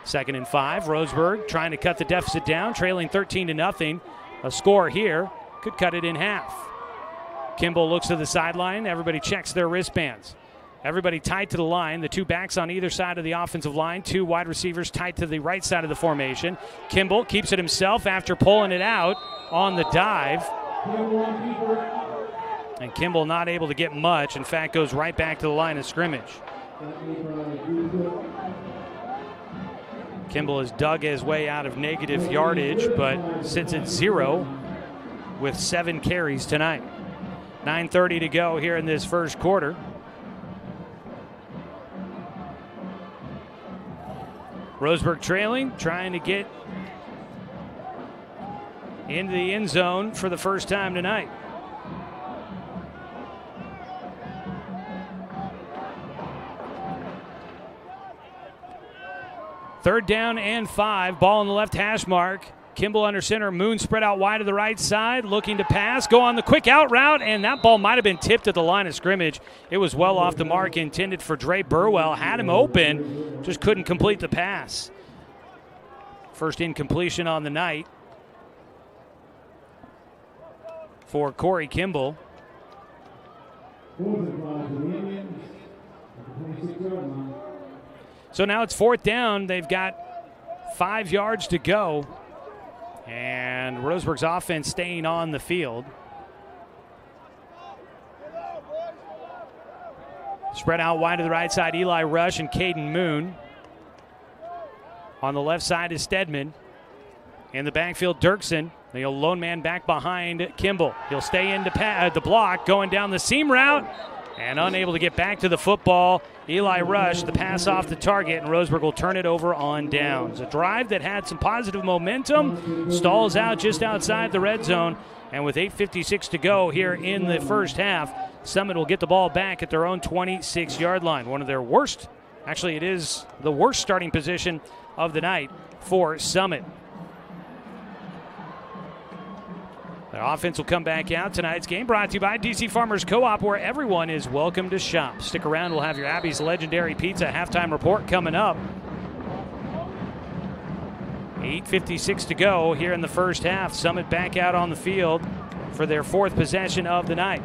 2nd and 5. Roseburg trying to cut the deficit down, trailing 13-0. A score here could cut it in half. Kimball looks to the sideline. Everybody checks their wristbands. Everybody tied to the line. The 2 backs on either side of the offensive line. 2 wide receivers tied to the right side of the formation. Kimball keeps it himself after pulling it out on the dive. And Kimball not able to get much. In fact, goes right back to the line of scrimmage. Kimball has dug his way out of negative yardage, but sits at 0 with 7 carries tonight. 9:30 to go here in this first quarter. Roseburg trailing, trying to get into the end zone for the first time tonight. Third down and 5. Ball on the left hash mark. Kimball under center. Moon spread out wide to the right side. Looking to pass. Go on the quick out route. And that ball might have been tipped at the line of scrimmage. It was well off the mark. Intended for Dre Burwell. Had him open. Just couldn't complete the pass. First incompletion on the night for Corey Kimball. So now it's 4th down. They've got 5 yards to go. And Roseburg's offense staying on the field. Spread out wide to the right side, Eli Rush and Caden Moon. On the left side is Stedman. In the backfield, Dirksen. The lone man back behind Kimball. He'll stay into the block, going down the seam route. And unable to get back to the football. Eli Rush, the pass off the target, and Roseburg will turn it over on downs. A drive that had some positive momentum, stalls out just outside the red zone, and with 8:56 to go here in the first half, Summit will get the ball back at their own 26-yard line. One of their worst, actually it is the worst starting position of the night for Summit. The offense will come back out. Tonight's game brought to you by DC Farmers Co-op, where everyone is welcome to shop. Stick around. We'll have your Abby's Legendary Pizza halftime report coming up. 8:56 to go here in the first half. Summit back out on the field for their 4th possession of the night.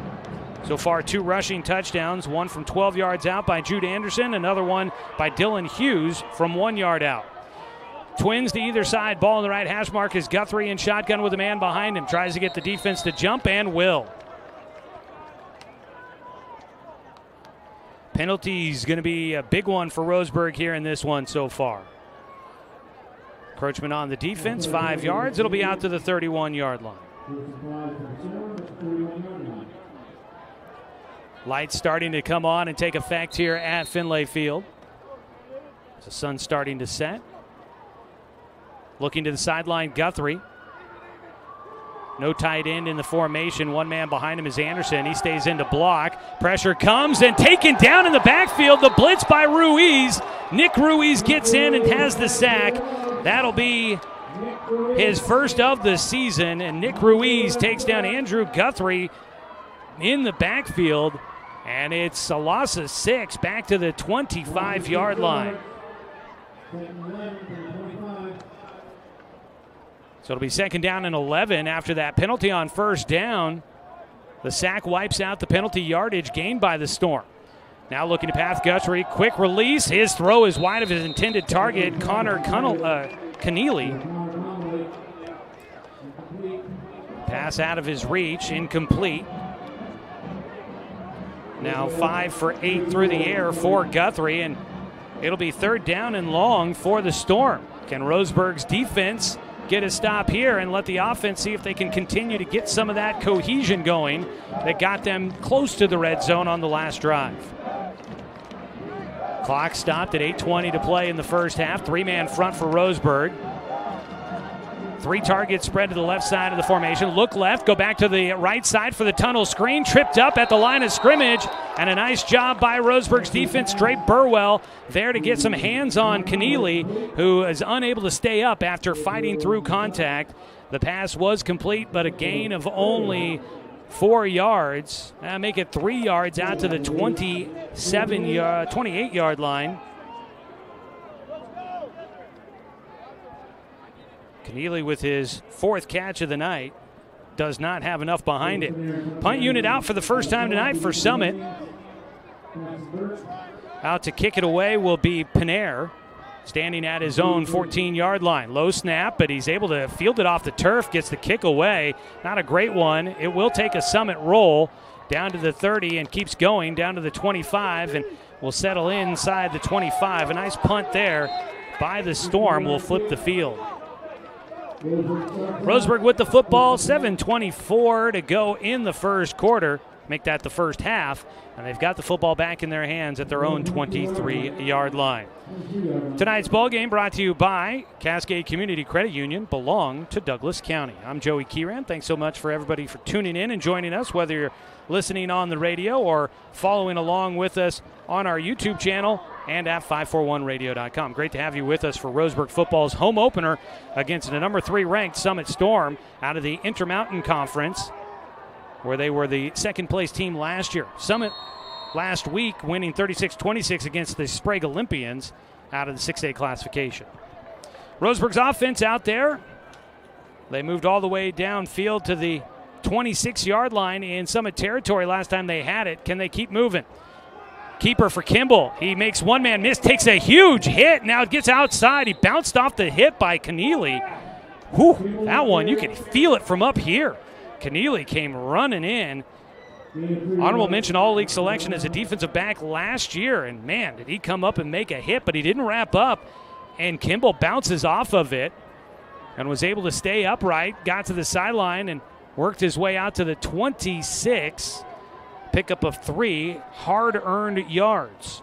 So far, 2 rushing touchdowns, one from 12 yards out by Jude Anderson, another one by Dylan Hughes from 1 yard out. Twins to either side. Ball on the right hash mark is Guthrie in shotgun with a man behind him. Tries to get the defense to jump and will. Penalty's going to be a big one for Roseburg here in this one so far. Encroachment on the defense, 5 yards. It'll be out to the 31-yard line. Lights starting to come on and take effect here at Finlay Field. The sun's starting to set. Looking to the sideline, Guthrie. No tight end in the formation. One man behind him is Anderson. He stays in to block. Pressure comes and taken down in the backfield. The blitz by Ruiz. Nick Ruiz gets in and has the sack. That'll be his first of the season. And Nick Ruiz takes down Andrew Guthrie in the backfield. And it's a loss of 6 back to the 25-yard line. So it'll be 2nd down and 11 after that penalty on 1st down. The sack wipes out the penalty yardage gained by the Storm. Now looking to pass Guthrie. Quick release. His throw is wide of his intended target, Connor Keneally. Pass out of his reach, incomplete. Now 5 for 8 through the air for Guthrie, and it'll be 3rd down and long for the Storm. Can Roseburg's defense get a stop here and let the offense see if they can continue to get some of that cohesion going that got them close to the red zone on the last drive? Clock stopped at 8:20 to play in the first half. 3-man front for Roseburg. 3 targets spread to the left side of the formation. Look left, go back to the right side for the tunnel screen. Tripped up at the line of scrimmage. And a nice job by Roseburg's defense. Drake Burwell there to get some hands on Keneally, who is unable to stay up after fighting through contact. The pass was complete, but a gain of only 4 yards. Make it 3 yards out to the 28-yard line. Keneally with his 4th catch of the night does not have enough behind it. Punt unit out for the first time tonight for Summit. Out to kick it away will be Panair, standing at his own 14-yard line. Low snap, but he's able to field it off the turf, gets the kick away. Not a great one. It will take a Summit roll down to the 30 and keeps going down to the 25 and will settle inside the 25. A nice punt there by the Storm will flip the field. Roseburg with the football, 7:24 to go in the first quarter. Make that the first half, and they've got the football back in their hands at their own 23-yard line. Tonight's ball game brought to you by Cascade Community Credit Union, belong to Douglas County. I'm Joey Keeran. Thanks so much for everybody for tuning in and joining us, whether you're listening on the radio or following along with us on our YouTube channel and at 541radio.com. Great to have you with us for Roseburg football's home opener against the number 3 ranked Summit Storm out of the Intermountain Conference, where they were the 2nd place team last year. Summit last week winning 36-26 against the Sprague Olympians out of the 6A classification. Roseburg's offense out there. They moved all the way downfield to the 26-yard line in Summit territory last time they had it. Can they keep moving? Keeper for Kimball. He makes one man miss, takes a huge hit. Now it gets outside. He bounced off the hit by Keneally. Whew, that one, you can feel it from up here. Keneally came running in. Honorable mention All-League selection as a defensive back last year. And, man, did he come up and make a hit, but he didn't wrap up. And Kimball bounces off of it and was able to stay upright, got to the sideline, and worked his way out to the 26. Pickup of 3 hard-earned yards.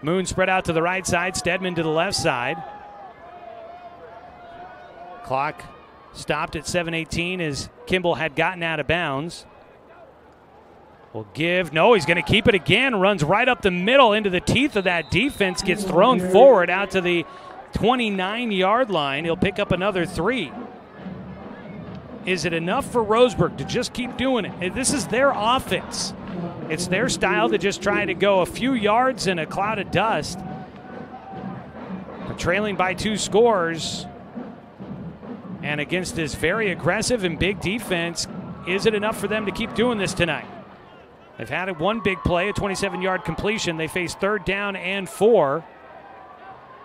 Moon spread out to the right side, Stedman to the left side. Clock stopped at 7:18 as Kimball had gotten out of bounds. Will give, no, he's going to keep it again, runs right up the middle into the teeth of that defense, gets thrown forward out to the 29-yard line. He'll pick up another 3. Is it enough for Roseburg to just keep doing it? This is their offense. It's their style to just try to go a few yards in a cloud of dust. They're trailing by 2 scores. And against this very aggressive and big defense, is it enough for them to keep doing this tonight? They've had one big play, a 27-yard completion. They face 3rd down and 4.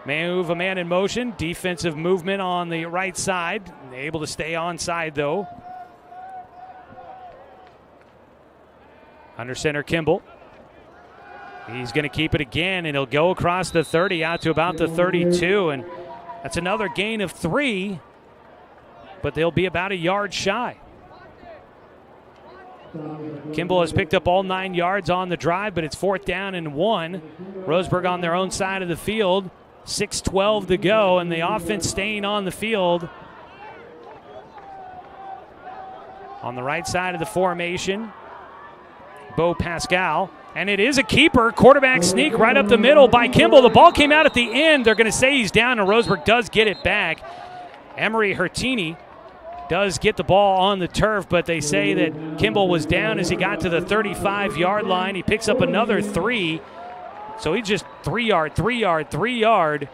Move a man in motion, defensive movement on the right side. Able to stay onside, though. Under center, Kimball. He's going to keep it again, and he'll go across the 30 out to about the 32, and that's another gain of 3, but they'll be about a yard shy. Kimball has picked up all 9 yards on the drive, but it's 4th down and 1. Roseburg on their own side of the field. 6:12 to go, and the offense staying on the field. On the right side of the formation, Bo Pascal. And it is a keeper. Quarterback sneak right up the middle by Kimball. The ball came out at the end. They're going to say he's down, and Roseburg does get it back. Emery Hertini does get the ball on the turf, but they say that Kimball was down as he got to the 35-yard line. He picks up another 3. So he's just 3-yard, 3-yard, 3-yard.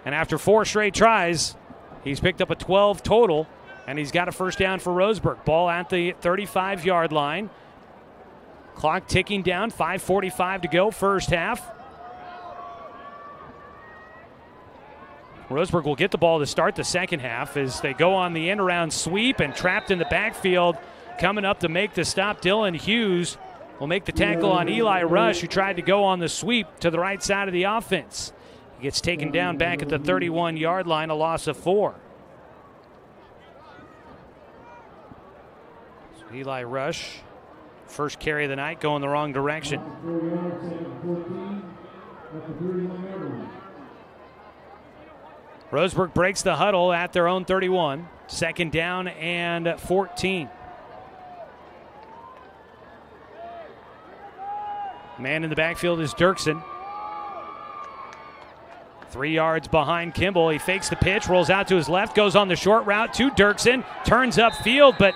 And after 4 straight tries, he's picked up a 12 total, and he's got a first down for Roseburg. Ball at the 35-yard line. Clock ticking down, 5:45 to go, first half. Roseburg will get the ball to start the second half as they go on the end-around sweep, and trapped in the backfield. Coming up to make the stop, Dylan Hughes will make the tackle on Eli Rush, who tried to go on the sweep to the right side of the offense. He gets taken down back at the 31-yard line, a loss of 4. So Eli Rush, first carry of the night, going the wrong direction. Roseburg breaks the huddle at their own 31. 2nd down and 14. Man in the backfield is Dirksen. 3 yards behind Kimball. He fakes the pitch, rolls out to his left, goes on the short route to Dirksen, turns upfield, but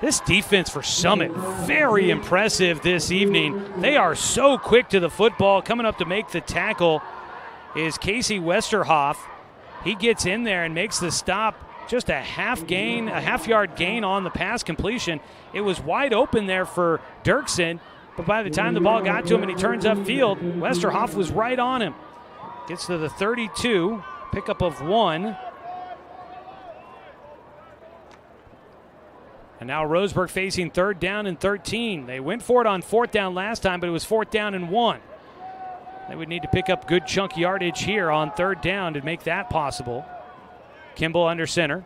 this defense for Summit, very impressive this evening. They are so quick to the football. Coming up to make the tackle is Casey Westerhoff. He gets in there and makes the stop. Just a half-yard gain on the pass completion. It was wide open there for Dirksen, but by the time the ball got to him and he turns upfield, Westerhoff was right on him. Gets to the 32, pickup of 1. And now Roseburg facing 3rd down and 13. They went for it on 4th down last time, but it was 4th down and 1. They would need to pick up good chunk yardage here on 3rd down to make that possible. Kimball under center,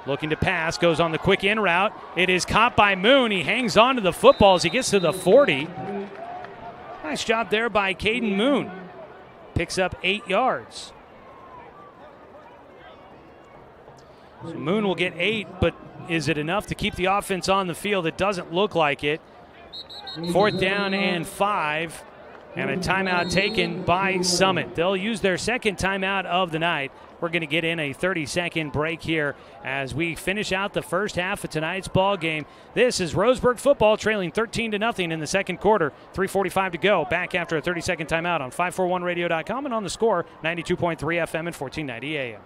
looking to pass, goes on the quick in route. It is caught by Moon. He hangs on to the football as he gets to the 40. Nice job there by Caden Moon. Picks up 8 yards. So Moon will get 8, but is it enough to keep the offense on the field? It doesn't look like it. 4th down and 5, and a timeout taken by Summit. They'll use their second timeout of the night. We're going to get in a 30-second break here as we finish out the first half of tonight's ball game. This is Roseburg football trailing 13-0 in the second quarter. 3:45 to go. Back after a 30-second timeout on 541radio.com and on the Score, 92.3 FM and 1490 AM.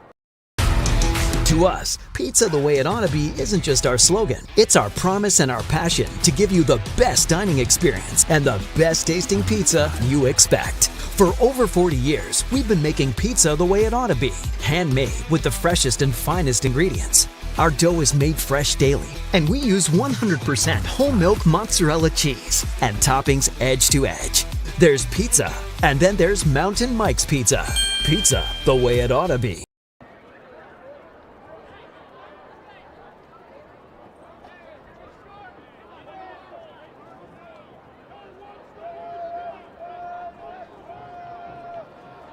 To us, pizza the way it ought to be isn't just our slogan. It's our promise and our passion to give you the best dining experience and the best tasting pizza you expect. For over 40 years, we've been making pizza the way it ought to be. Handmade with the freshest and finest ingredients. Our dough is made fresh daily, and we use 100% whole milk mozzarella cheese and toppings edge to edge. There's pizza, and then there's Mountain Mike's Pizza. Pizza the way it ought to be.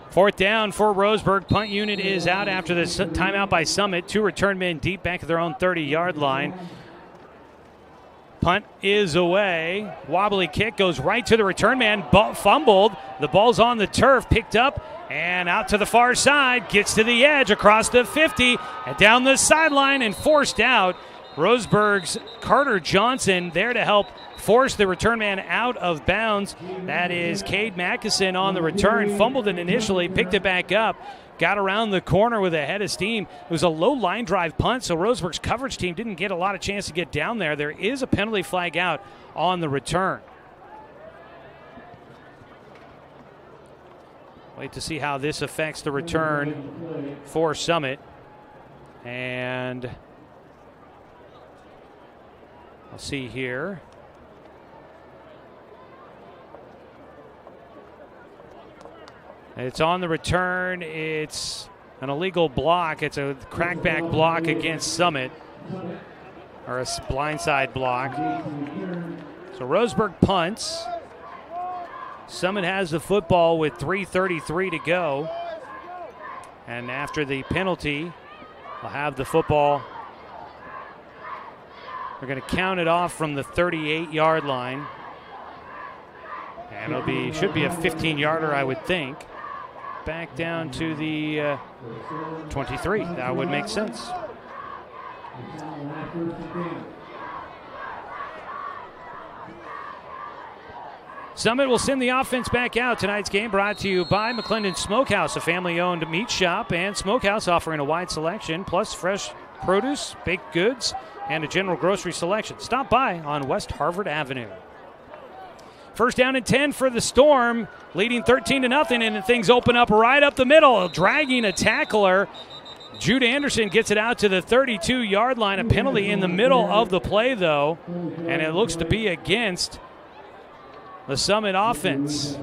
Fourth down for Roseburg. Punt unit is out after the timeout by Summit. 2 return men deep back at their own 30-yard line. Punt is away. Wobbly kick goes right to the return man. Fumbled. The ball's on the turf. Picked up and out to the far side. Gets to the edge across the 50 and down the sideline and forced out. Roseburg's Carter Johnson there to help force the return man out of bounds. That is Cade Mackison on the return. Fumbled it initially, picked it back up, got around the corner with a head of steam. It was a low line drive punt, so Roseburg's coverage team didn't get a lot of chance to get down there. There is a penalty flag out on the return. Wait to see how this affects the return for Summit. And I'll see here. It's on the return. It's an illegal block. It's a crackback block against Summit, or a blindside block. So Roseburg punts. Summit has the football with 3:33 to go. And after the penalty, they'll have the football. They're going to count it off from the 38-yard line. And should be a 15-yarder, I would think. Back down to the 23. That would make sense. Summit will send the offense back out. Tonight's game brought to you by McClendon Smokehouse, a family-owned meat shop and smokehouse offering a wide selection, plus fresh produce, baked goods, and a general grocery selection. Stop by on West Harvard Avenue. First down and 10 for the Storm, leading 13-0, and things open up right up the middle, dragging a tackler. Jude Anderson gets it out to the 32-yard line. A penalty in the middle of the play, though, and it looks to be against the Summit offense.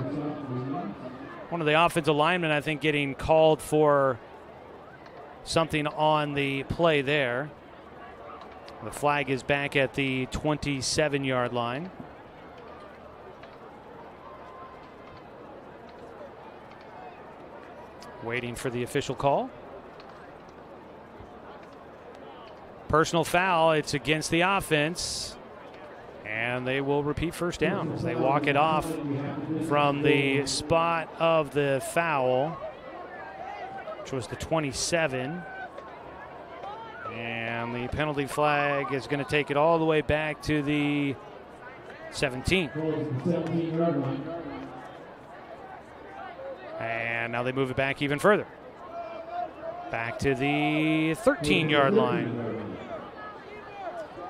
One of the offensive linemen, I think, getting called for something on the play there. The flag is back at the 27-yard line. Waiting for the official call. Personal foul, it's against the offense. And they will repeat first down as they walk it off from the spot of the foul, which was the 27. And the penalty flag is going to take it all the way back to the 17. And now they move it back even further. Back to the 13-yard line.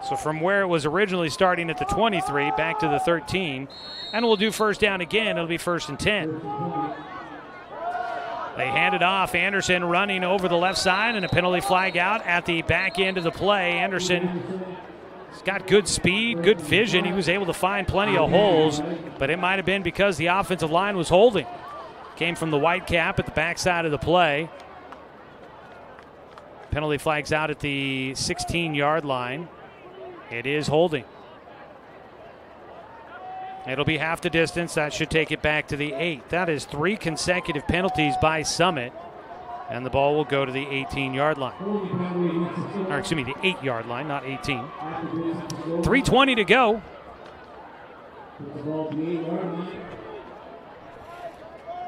So from where it was originally starting at the 23, back to the 13. And we'll do first down again. It'll be 1st and 10. They hand it off. Anderson running over the left side, and a penalty flag out at the back end of the play. Anderson has got good speed, good vision. He was able to find plenty of holes, but it might have been because the offensive line was holding. Came from the white cap at the backside of the play. Penalty flags out at the 16-yard line. It is holding. It'll be half the distance. That should take it back to the 8. That is 3 consecutive penalties by Summit. And the ball will go to the 18-yard line. Or excuse me, the 8-yard line, not 18. 3:20 to go.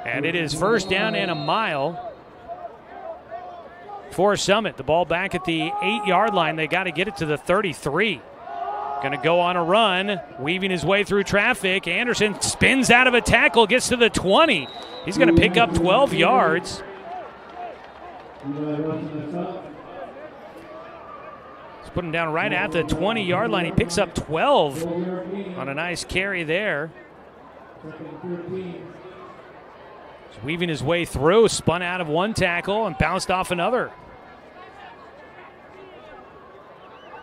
And it is first down and a mile for Summit. The ball back at the 8-yard line. They got to get it to the 33. Going to go on a run, weaving his way through traffic. Anderson spins out of a tackle, gets to the 20. He's going to pick up 12 yards. He's putting down right at the 20-yard line. He picks up 12 on a nice carry there. He's weaving his way through, spun out of one tackle and bounced off another.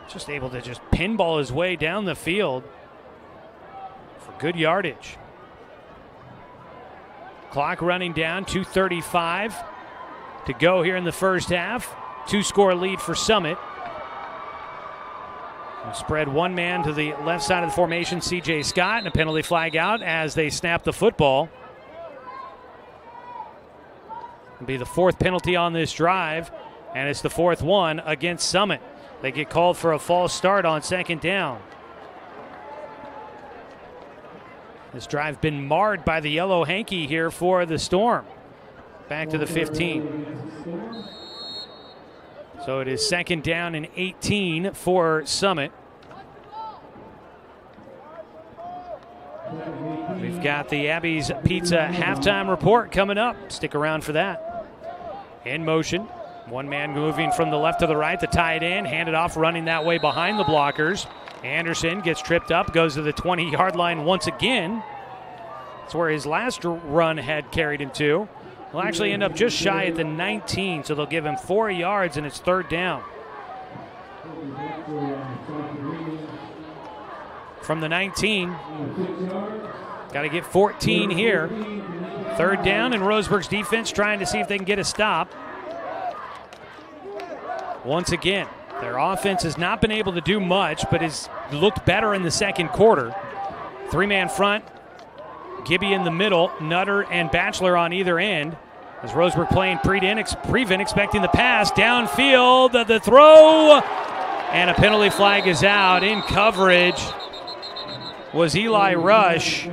Just able to just pinball his way down the field for good yardage. Clock running down, 2:35 to go here in the first half. 2-score lead for Summit. We'll spread one man to the left side of the formation, C.J. Scott, and a penalty flag out as they snap the football. It'll be the 4th penalty on this drive, and it's the 4th one against Summit. They get called for a false start on 2nd down. This drive been marred by the yellow hanky here for the Storm. Back to the 15. So it is 2nd down and 18 for Summit. We've got the Abby's Pizza halftime report coming up. Stick around for that. In motion. One man moving from the left to the right, the tight end, handed off, running that way behind the blockers. Anderson gets tripped up, goes to the 20-yard line once again. That's where his last run had carried him to. He'll actually end up just shy at the 19, so they'll give him 4 yards, and it's 3rd down. From the 19, got to get 14 here. Third down, and Roseburg's defense trying to see if they can get a stop. Once again, their offense has not been able to do much, but has looked better in the second quarter. Three-man front, Gibby in the middle, Nutter and Batchelor on either end. As Roseburg playing prevent, expecting the pass. Downfield, the throw, and a penalty flag is out. In coverage was Eli Rush,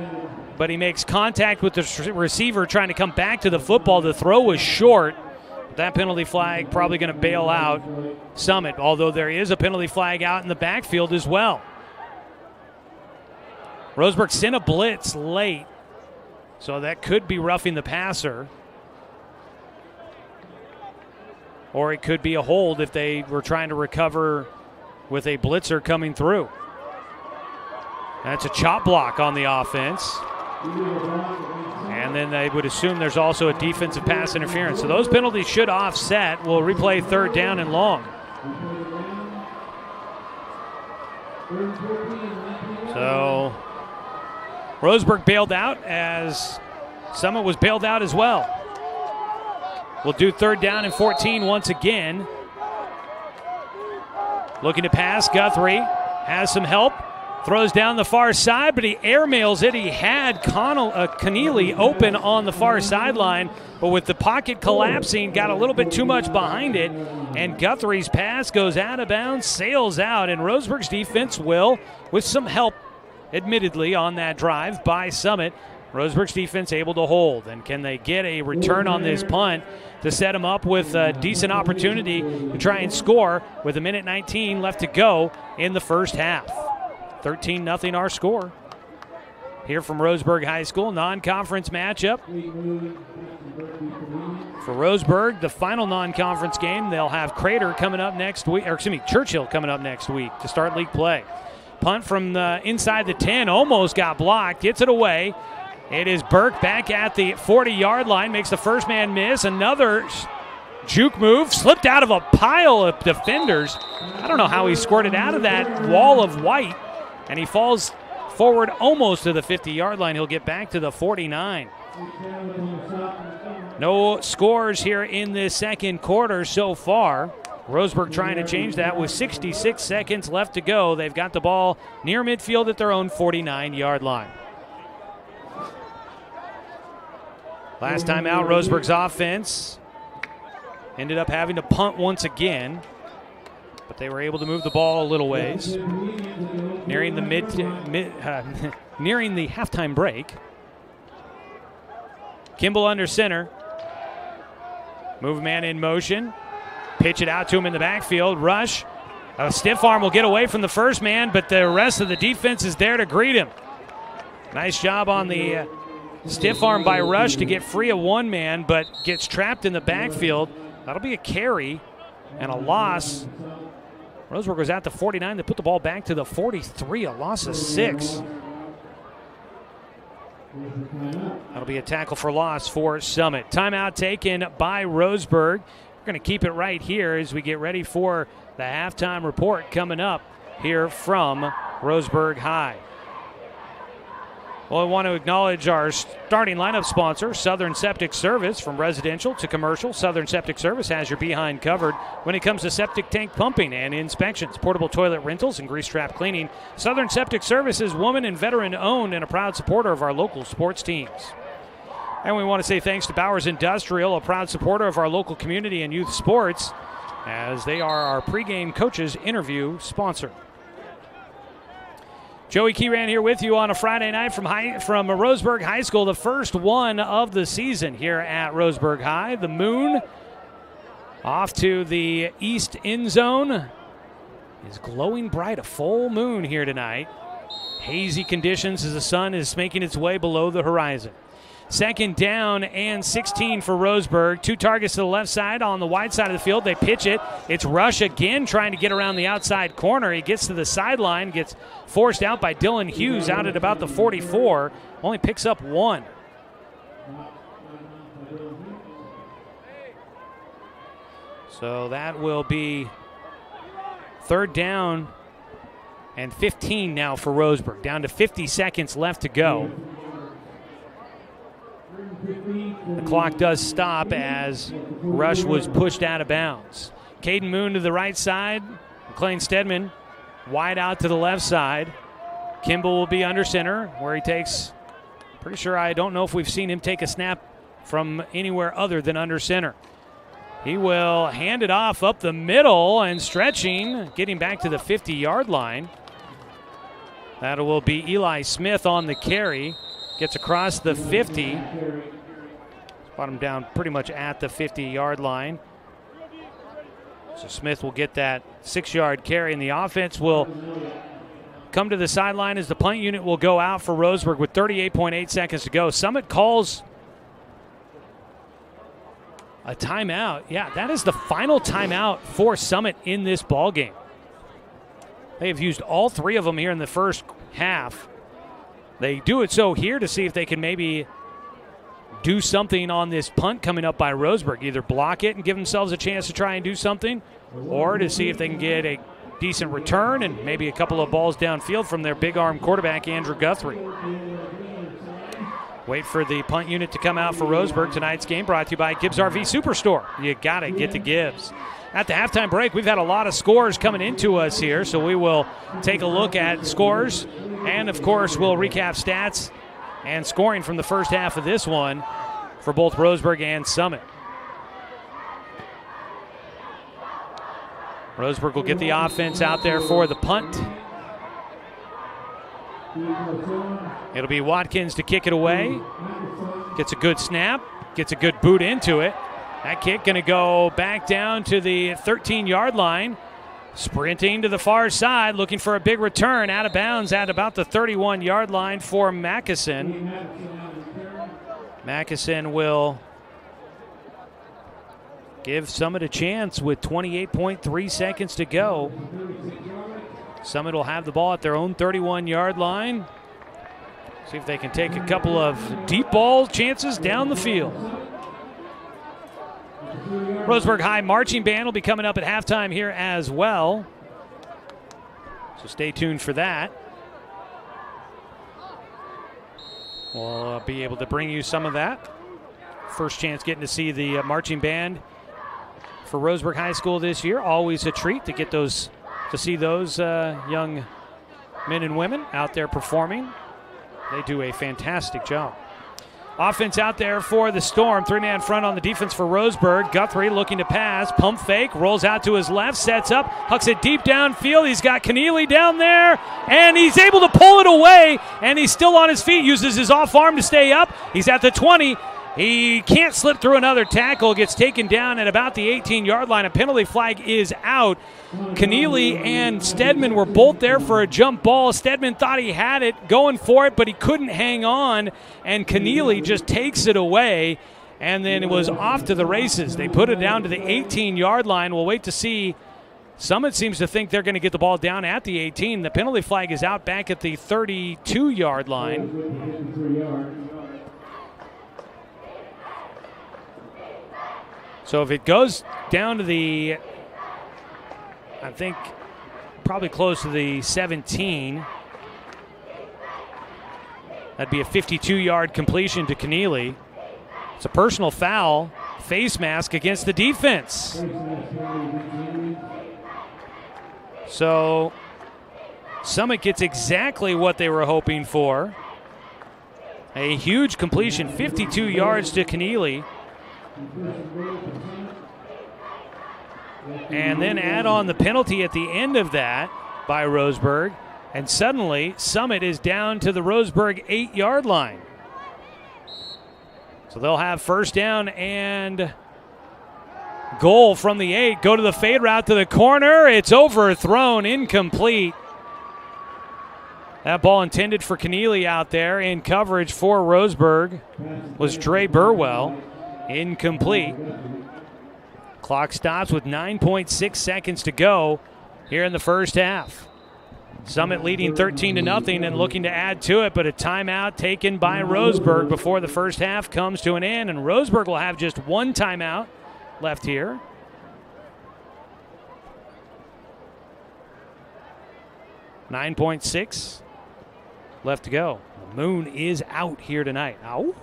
but he makes contact with the receiver trying to come back to the football. The throw was short. That penalty flag probably going to bail out Summit, although there is a penalty flag out in the backfield as well. Roseburg sent a blitz late, so that could be roughing the passer. Or it could be a hold if they were trying to recover with a blitzer coming through. That's a chop block on the offense. And then they would assume there's also a defensive pass interference. So those penalties should offset. We'll replay third down and long. So Roseburg bailed out as Summit was bailed out as well. We'll do third down and 14 once again. Looking to pass, Guthrie has some help. Throws down the far side, but he airmails it. He had Keneally open on the far sideline, but with the pocket collapsing, got a little bit too much behind it, and Guthrie's pass goes out of bounds, sails out, and Roseburg's defense will, with some help, admittedly, on that drive by Summit, Roseburg's defense able to hold. And can they get a return on this punt to set them up with a decent opportunity to try and score with 1:19 left to go in the first half? 13-0 our score. Here from Roseburg High School, non-conference matchup. For Roseburg, the final non-conference game, they'll have Crater coming up next week, Churchill coming up next week to start league play. Punt from inside the 10, almost got blocked, gets it away. It is Burke back at the 40-yard line, makes the first man miss. Another juke move, slipped out of a pile of defenders. I don't know how he squirted out of that wall of white, and he falls forward almost to the 50-yard line. He'll get back to the 49. No scores here in this second quarter so far. Roseburg trying to change that with 66 seconds left to go. They've got the ball near midfield at their own 49-yard line. Last time out, Roseburg's offense ended up having to punt once again, but they were able to move the ball a little ways. Nearing the nearing the halftime break. Kimball under center. Move a man in motion. Pitch it out to him in the backfield. Rush. A stiff arm will get away from the first man, but the rest of the defense is there to greet him. Nice job on the stiff arm by Rush to get free of one man, but gets trapped in the backfield. That'll be a carry and a loss. Roseburg was at the 49. They put the ball back to the 43, a loss of 6. That'll be a tackle for loss for Summit. Timeout taken by Roseburg. We're going to keep it right here as we get ready for the halftime report coming up here from Roseburg High. Well, I want to acknowledge our starting lineup sponsor, Southern Septic Service. From residential to commercial, Southern Septic Service has your behind covered when it comes to septic tank pumping and inspections, portable toilet rentals, and grease trap cleaning. Southern Septic Service is woman and veteran owned and a proud supporter of our local sports teams. And we want to say thanks to Bowers Industrial, a proud supporter of our local community and youth sports, as they are our pregame coaches interview sponsor. Joey Keeran here with you on a Friday night from Roseburg High School, the first one of the season here at Roseburg High. The moon off to the east end zone is glowing bright, a full moon here tonight. Hazy conditions as the sun is making its way below the horizon. Second down and 16 for Roseburg. 2 targets to the left side on the wide side of the field. They pitch it. It's Rush again trying to get around the outside corner. He gets to the sideline, gets forced out by Dylan Hughes out at about the 44. Only picks up 1. So that will be third down and 15 now for Roseburg. Down to 50 seconds left to go. The clock does stop as Rush was pushed out of bounds. Caden Moon to the right side. McLean Stedman wide out to the left side. Kimball will be under center where he takes, pretty sure I don't know if we've seen him take a snap from anywhere other than under center. He will hand it off up the middle and stretching, getting back to the 50-yard line. That will be Eli Smith on the carry. Gets across the 50. Brought him down pretty much at the 50-yard line. So Smith will get that 6-yard carry, and the offense will come to the sideline as the punt unit will go out for Roseburg with 38.8 seconds to go. Summit calls a timeout. Yeah, that is the final timeout for Summit in this ball game. They have used all 3 of them here in the first half. They do it so here to see if they can maybe do something on this punt coming up by Roseburg. Either block it and give themselves a chance to try and do something, or to see if they can get a decent return and maybe a couple of balls downfield from their big arm quarterback, Andrew Guthrie. Wait for the punt unit to come out for Roseburg. Tonight's game brought to you by Gibbs RV Superstore. You got to get to Gibbs. At the halftime break, we've had a lot of scores coming into us here, so we will take a look at scores, and of course we'll recap stats and scoring from the first half of this one for both Roseburg and Summit. Roseburg will get the offense out there for the punt. It'll be Watkins to kick it away. Gets a good snap, gets a good boot into it. That kick going to go back down to the 13-yard line. Sprinting to the far side, looking for a big return. Out of bounds at about the 31-yard line for Mackeson. Mackeson will give Summit a chance with 28.3 seconds to go. Summit will have the ball at their own 31-yard line. See if they can take a couple of deep ball chances down the field. Roseburg High Marching Band will be coming up at halftime here as well. So stay tuned for that. We'll be able to bring you some of that. First chance getting to see the marching band for Roseburg High School this year. Always a treat to get those, to see those young men and women out there performing. They do a fantastic job. Offense out there for the Storm. 3-man front on the defense for Roseburg. Guthrie looking to pass. Pump fake. Rolls out to his left. Sets up. Hucks it deep downfield. He's got Keneally down there. And he's able to pull it away. And he's still on his feet. Uses his off arm to stay up. He's at the 20. He can't slip through another tackle. Gets taken down at about the 18-yard line. A penalty flag is out. Keneally and Stedman were both there for a jump ball. Stedman thought he had it going for it, but he couldn't hang on. And Keneally just takes it away. And then it was off to the races. They put it down to the 18-yard line. We'll wait to see. Summit seems to think they're going to get the ball down at the 18. The penalty flag is out back at the 32-yard line. So if it goes down to the, I think, probably close to the 17, that'd be a 52-yard completion to Keneally. It's a personal foul, face mask against the defense. So Summit gets exactly what they were hoping for. A huge completion, 52 yards to Keneally. And then add on the penalty at the end of that by Roseburg. And suddenly, Summit is down to the Roseburg 8-yard line. So they'll have first down and goal from the 8. Go to the fade route to the corner. It's overthrown, incomplete. That ball intended for Keneally out there in coverage for Roseburg was Dre Burwell. Incomplete. Clock stops with 9.6 seconds to go here in the first half. Summit leading 13-0 and looking to add to it, but a timeout taken by Roseburg before the first half comes to an end, and Roseburg will have just one timeout left here. .6 left to go. Moon is out here tonight. Ow.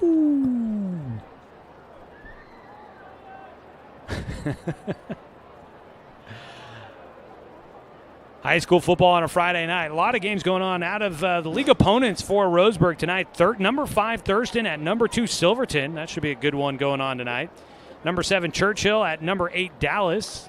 High school football on a Friday night. A lot of games going on out of the league opponents for Roseburg tonight. Number 5 Thurston at number 2 Silverton. That should be a good one going on tonight. Number 7 Churchill at number 8 Dallas.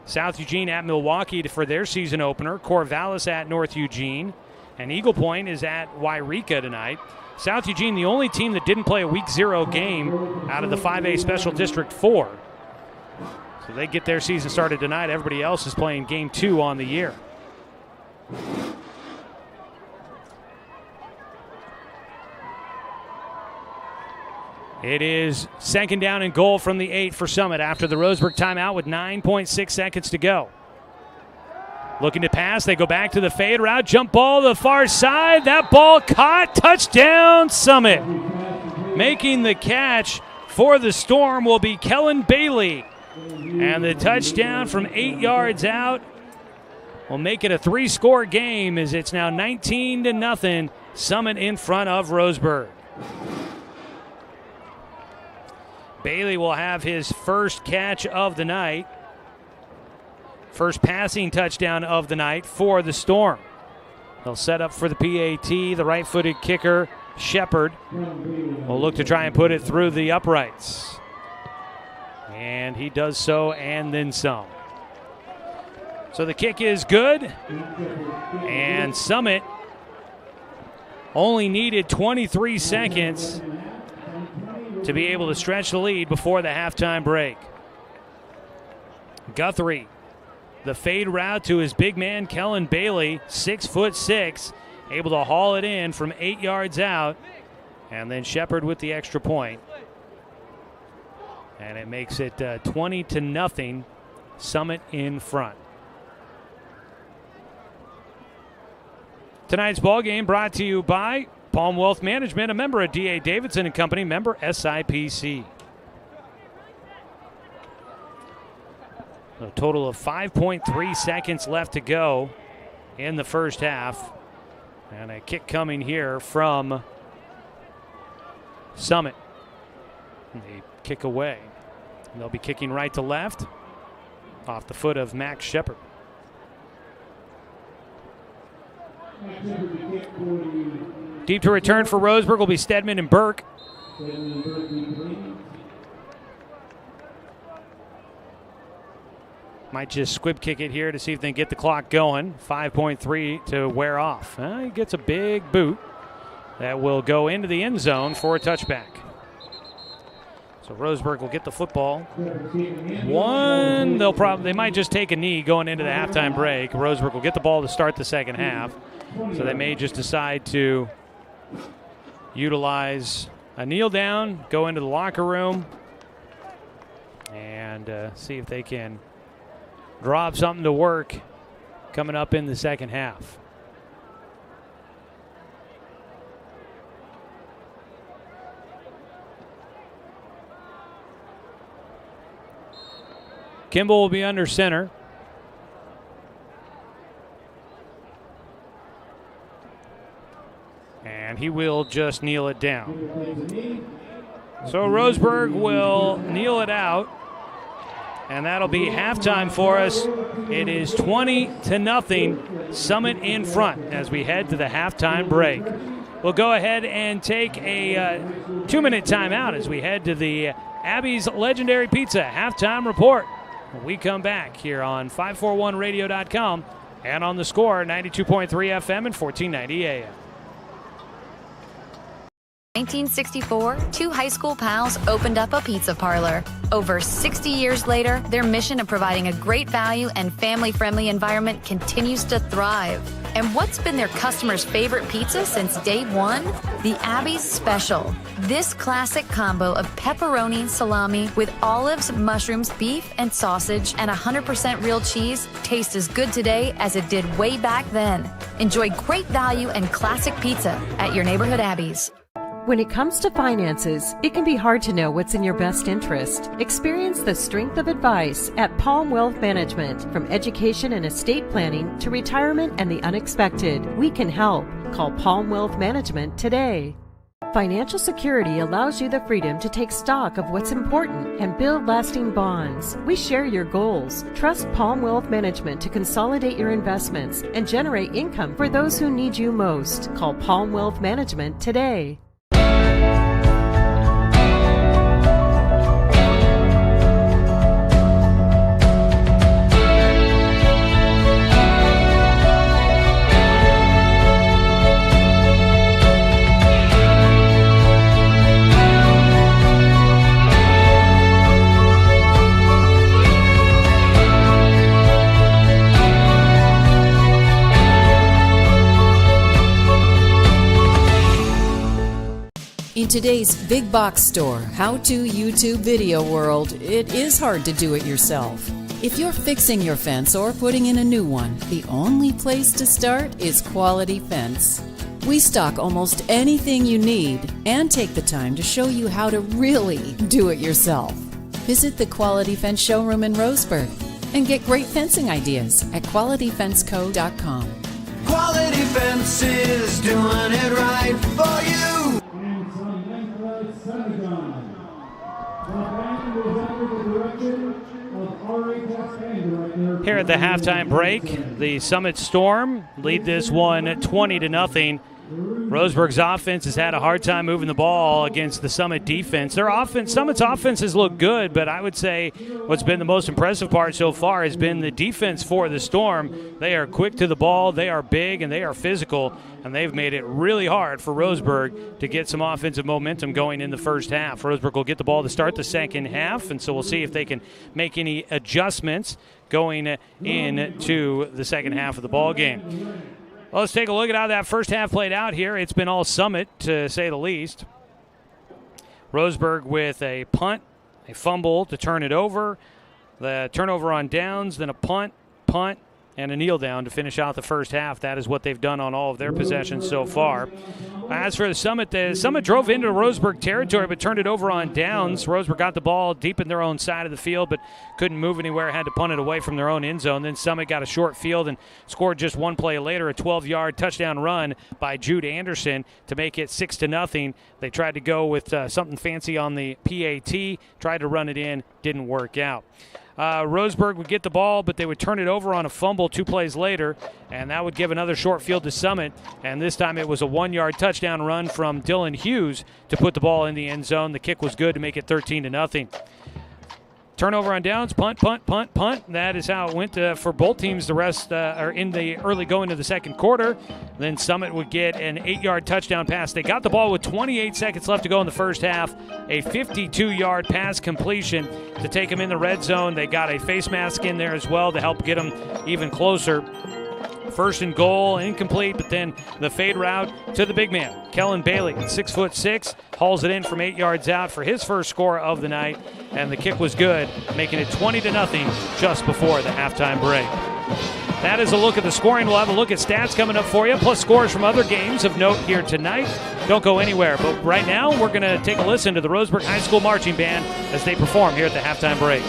South Eugene at Milwaukee for their season opener. Corvallis at North Eugene. And Eagle Point is at Wairika tonight. South Eugene, the only team that didn't play a Week 0 game out of the 5A Special District 4. So they get their season started tonight. Everybody else is playing Game 2 on the year. It is second down and goal from the 8 for Summit after the Roseburg timeout with 9.6 seconds to go. Looking to pass, they go back to the fade route, jump ball to the far side. That ball caught, touchdown Summit. Making the catch for the Storm will be Kellen Bailey. And the touchdown from 8 yards out will make it a 3-score game as it's now 19-0. Summit in front of Roseburg. Bailey will have his first catch of the night. First passing touchdown of the night for the Storm. They'll set up for the PAT. The right-footed kicker, Shepard, will look to try and put it through the uprights. And he does so and then some. So the kick is good. And Summit only needed 23 seconds to be able to stretch the lead before the halftime break. Guthrie, the fade route to his big man, Kellen Bailey, 6'6", able to haul it in from 8 yards out. And then Shepard with the extra point. And it makes it 20-0, Summit in front. Tonight's ball game brought to you by Palm Wealth Management, a member of D.A. Davidson & Company, member SIPC. A total of 5.3 seconds left to go in the first half. And a kick coming here from Summit. They kick away. And they'll be kicking right to left off the foot of Max Shepard. Deep to return for Roseburg will be Stedman and Burke. Might just squib kick it here to see if they can get the clock going. 5.3 to wear off. He gets a big boot that will go into the end zone for a touchback. So Roseburg will get the football. They might just take a knee going into the halftime break. Roseburg will get the ball to start the second half. So they may just decide to utilize a kneel down, go into the locker room, and see if they can draw up something to work coming up in the second half. Kimball will be under center. And he will just kneel it down. So Roseburg will kneel it out. And that'll be halftime for us. It is 20-0, Summit in front as we head to the halftime break. We'll go ahead and take a 2-minute timeout as we head to the Abby's Legendary Pizza halftime report. When we come back here on 541radio.com and on the Score, 92.3 FM and 1490 AM.
1964, two high school pals opened up a pizza parlor. Over 60 years later, their mission of providing a great value and family-friendly environment continues to thrive. And what's been their customers' favorite pizza since day one? The Abby's Special. This classic combo of pepperoni, salami with olives, mushrooms, beef, and sausage, and 100% real cheese tastes as good today as it did way back then. Enjoy great value and classic pizza at your neighborhood Abby's.
When it comes to finances, it can be hard to know what's in your best interest. Experience the strength of advice at Palm Wealth Management. From education and estate planning to retirement and the unexpected, we can help. Call Palm Wealth Management today. Financial security allows you the freedom to take stock of what's important and build lasting bonds. We share your goals. Trust Palm Wealth Management to consolidate your investments and generate income for those who need you most. Call Palm Wealth Management today.
In today's big box store, how-to YouTube video world, it is hard to do it yourself. If you're fixing your fence or putting in a new one, the only place to start is Quality Fence. We stock almost anything you need and take the time to show you how to really do it yourself. Visit the Quality Fence showroom in Roseburg and get great fencing ideas at qualityfenceco.com.
Quality Fences, doing it right for you.
Here at the halftime break, the Summit Storm lead this one 20-0. Roseburg's offense has had a hard time moving the ball against the Summit defense. Summit's offenses look good, but I would say what's been the most impressive part so far has been the defense for the Storm. They are quick to the ball, they are big, and they are physical, and they've made it really hard for Roseburg to get some offensive momentum going in the first half. Roseburg will get the ball to start the second half, and so we'll see if they can make any adjustments going into the second half of the ball game. Well, let's take a look at how that first half played out here. It's been all Summit, to say the least. Roseburg with a punt, a fumble to turn it over, the turnover on downs, then a punt, and a kneel down to finish out the first half. That is what they've done on all of their possessions so far. As for the Summit drove into Roseburg territory but turned it over on downs. Roseburg got the ball deep in their own side of the field but couldn't move anywhere, had to punt it away from their own end zone. Then Summit got a short field and scored just one play later, a 12-yard touchdown run by Jude Anderson to make it 6-0. They tried to go with something fancy on the PAT, tried to run it in, didn't work out. Roseburg would get the ball, but they would turn it over on a fumble 2 plays later, and that would give another short field to Summit. And this time it was a 1-yard touchdown run from Dylan Hughes to put the ball in the end zone. The kick was good to make it 13-0. Turnover on downs, punt. That is how it went for both teams. The rest are in the early going to the second quarter. Then Summit would get an 8-yard touchdown pass. They got the ball with 28 seconds left to go in the first half. A 52-yard pass completion to take them in the red zone. They got a face mask in there as well to help get them even closer. First and goal, incomplete, but then the fade route to the big man, Kellen Bailey, 6'6", hauls it in from 8 yards out for his first score of the night, and the kick was good, making it 20-0 just before the halftime break. That is a look at the scoring. We'll have a look at stats coming up for you, plus scores from other games of note here tonight. Don't go anywhere, but right now we're going to take a listen to the Roseburg High School Marching Band as they perform here at the halftime break.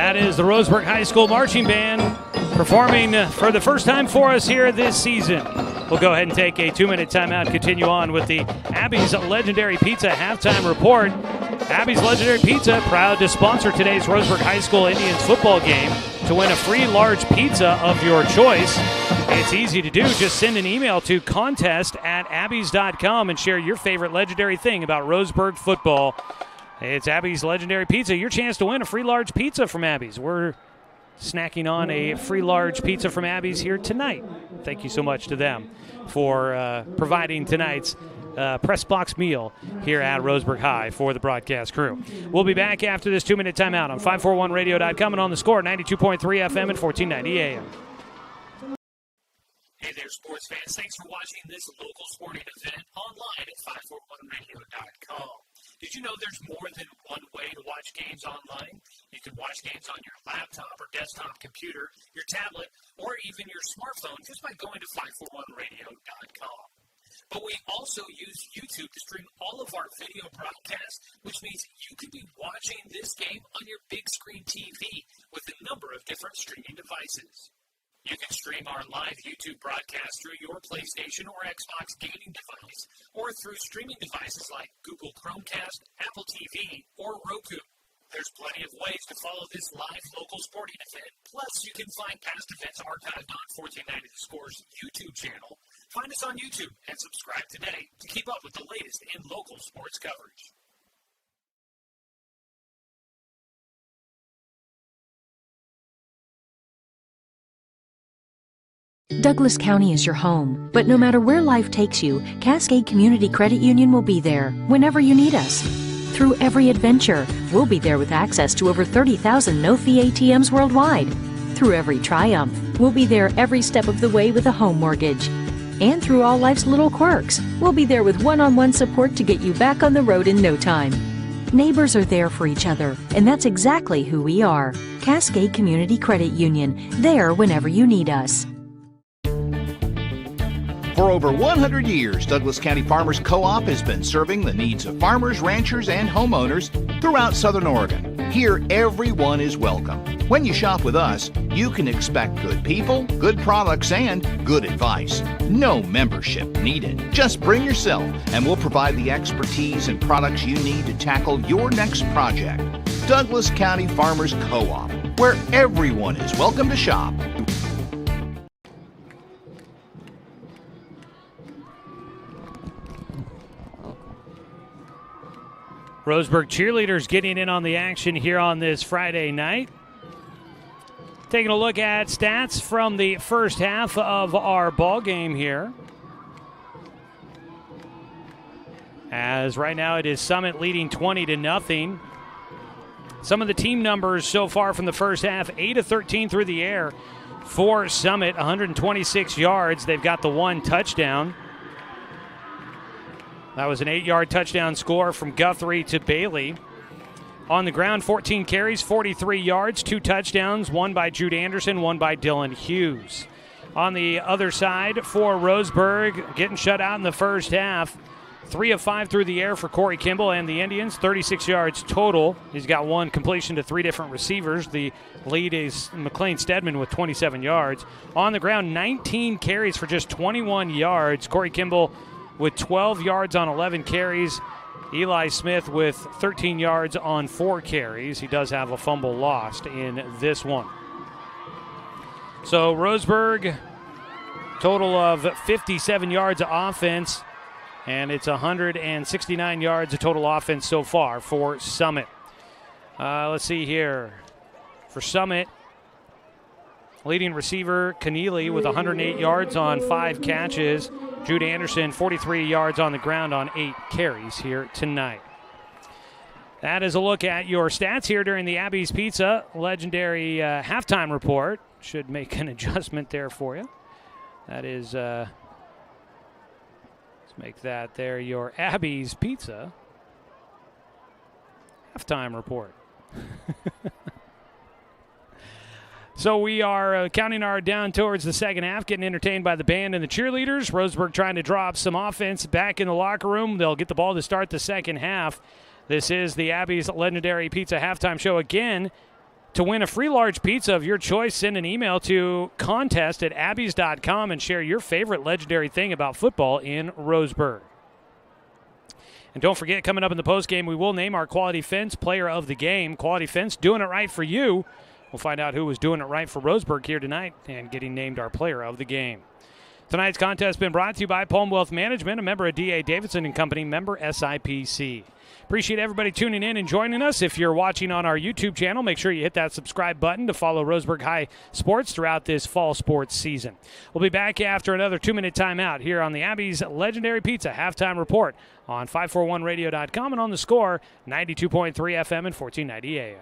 That is the Roseburg High School Marching Band performing for the first time for us here this season. We'll go ahead and take a 2-minute timeout, continue on with the Abby's Legendary Pizza halftime report. Abby's Legendary Pizza, proud to sponsor today's Roseburg High School Indians football game. To win a free large pizza of your choice, it's easy to do. Just send an email to contest@abbeys.com and share your favorite legendary thing about Roseburg football. It's Abby's Legendary Pizza, your chance to win a free large pizza from Abby's. We're snacking on a free large pizza from Abby's here tonight. Thank you so much to them for providing tonight's press box meal here at Roseburg High for the broadcast crew. We'll be back after this 2-minute timeout on 541radio.com and on the Score, 92.3 FM and 1490 AM.
Hey there, sports fans. Thanks for watching this local sporting event online at 541radio.com. Did you know there's more than one way to watch games online? You can watch games on your laptop or desktop computer, your tablet, or even your smartphone just by going to 541radio.com. But we also use YouTube to stream all of our video broadcasts, which means you could be watching this game on your big screen TV with a number of different streaming devices. You can stream our live YouTube broadcast through your PlayStation or Xbox gaming device, or through streaming devices like Google Chromecast, Apple TV, or Roku. There's plenty of ways to follow this live local sporting event. Plus, you can find past events archived on 1490 The Score's YouTube channel. Find us on YouTube and subscribe today to keep up with the latest in local sports coverage.
Douglas County is your home, but no matter where life takes you, Cascade Community Credit Union will be there whenever you need us. Through every adventure, we'll be there with access to over 30,000 no-fee ATMs worldwide. Through every triumph, we'll be there every step of the way with a home mortgage. And through all life's little quirks, we'll be there with one-on-one support to get you back on the road in no time. Neighbors are there for each other, and that's exactly who we are. Cascade Community Credit Union, there whenever you need us.
For over 100 years, Douglas County Farmers Co-op has been serving the needs of farmers, ranchers, and homeowners throughout Southern Oregon. Here, everyone is welcome. When you shop with us, you can expect good people, good products, and good advice. No membership needed. Just bring yourself, and we'll provide the expertise and products you need to tackle your next project. Douglas County Farmers Co-op, where everyone is welcome to shop.
Roseburg cheerleaders getting in on the action here on this Friday night. Taking a look at stats from the first half of our ball game here. As right now it is Summit leading 20-0. Some of the team numbers so far from the first half, 8 of 13 through the air for Summit, 126 yards. They've got the one touchdown. That was an 8-yard touchdown score from Guthrie to Bailey. On the ground, 14 carries, 43 yards, 2 touchdowns, one by Jude Anderson, one by Dylan Hughes. On the other side for Roseburg, getting shut out in the first half, 3 of 5 through the air for Corey Kimball and the Indians, 36 yards total. He's got one completion to 3 different receivers. The lead is McLean Stedman with 27 yards. On the ground, 19 carries for just 21 yards. Corey Kimball with 12 yards on 11 carries. Eli Smith with 13 yards on 4 carries. He does have a fumble lost in this one. So Roseburg, total of 57 yards of offense, and it's 169 yards of total offense so far for Summit. Let's see here. For Summit, leading receiver Keneally with 108 yards on 5 catches. Jude Anderson, 43 yards on the ground on 8 carries here tonight. That is a look at your stats here during the Abby's Pizza Legendary halftime report. Should make an adjustment there for you. That is, let's make that there your Abby's Pizza halftime report. So we are counting our down towards the second half, getting entertained by the band and the cheerleaders. Roseburg trying to draw up some offense back in the locker room. They'll get the ball to start the second half. This is the Abby's Legendary Pizza halftime show again, To win a free large pizza of your choice, send an email to contest@abbeys.com and share your favorite legendary thing about football in Roseburg. And don't forget, coming up in the postgame, we will name our Quality Fence Player of the Game. Quality Fence doing it right for you. We'll find out who was doing it right for Roseburg here tonight and getting named our Player of the Game. Tonight's contest has been brought to you by Palm Wealth Management, a member of D.A. Davidson & Company, member SIPC. Appreciate everybody tuning in and joining us. If you're watching on our YouTube channel, make sure you hit that subscribe button to follow Roseburg High Sports throughout this fall sports season. We'll be back after another 2-minute timeout here on the Abbeys Legendary Pizza Halftime Report on 541radio.com and on the Score, 92.3 FM and 1490 AM.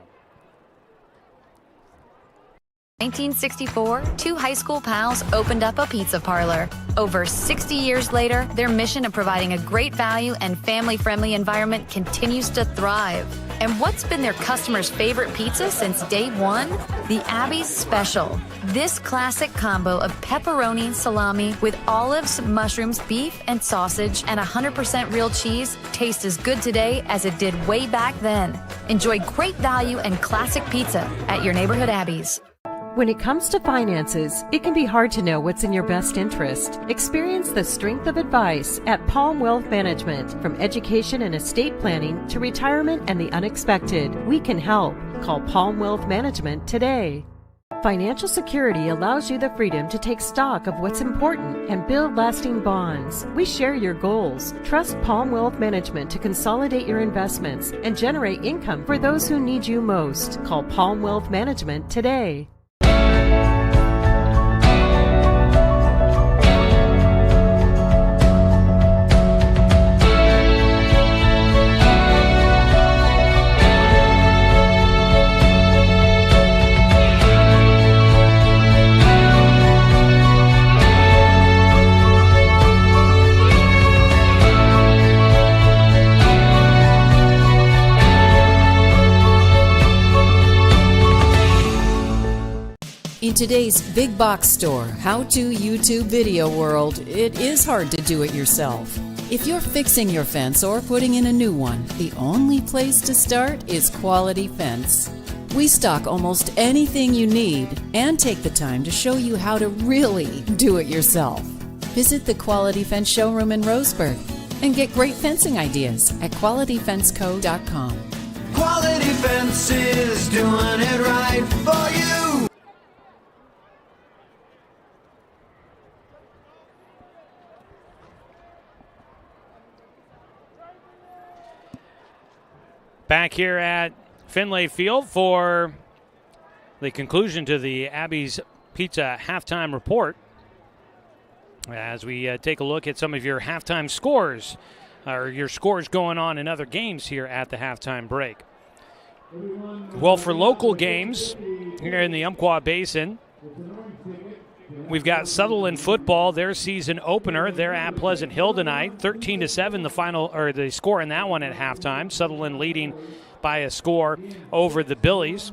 1964, two high school pals opened up a pizza parlor. Over 60 years later, their mission of providing a great value and family-friendly environment continues to thrive. And what's been their customers' favorite pizza since day one? The Abbeys Special. This classic combo of pepperoni, salami, with olives, mushrooms, beef, and sausage, and 100% real cheese tastes as good today as it did way back then. Enjoy great value and classic pizza at your neighborhood Abbeys.
When it comes to finances, it can be hard to know what's in your best interest. Experience the strength of advice at Palm Wealth Management. From education and estate planning to retirement and the unexpected, we can help. Call Palm Wealth Management today. Financial security allows you the freedom to take stock of what's important and build lasting bonds. We share your goals. Trust Palm Wealth Management to consolidate your investments and generate income for those who need you most. Call Palm Wealth Management today.
In today's big box store, how-to YouTube video world, it is hard to do it yourself. If you're fixing your fence or putting in a new one, the only place to start is Quality Fence. We stock almost anything you need and take the time to show you how to really do it yourself. Visit the Quality Fence showroom in Roseburg and get great fencing ideas at qualityfenceco.com.
Quality Fences, doing it right for you.
Back here at Finlay Field for the conclusion to the Abbeys Pizza halftime report as we take a look at some of your halftime scores, or your scores going on in other games here at the halftime break. Well, for local games here in the Umpqua Basin, we've got Sutherland football, their season opener. They're at Pleasant Hill tonight, 13-7 the final, or the score in that one at halftime. Sutherland leading by a score over the Billies.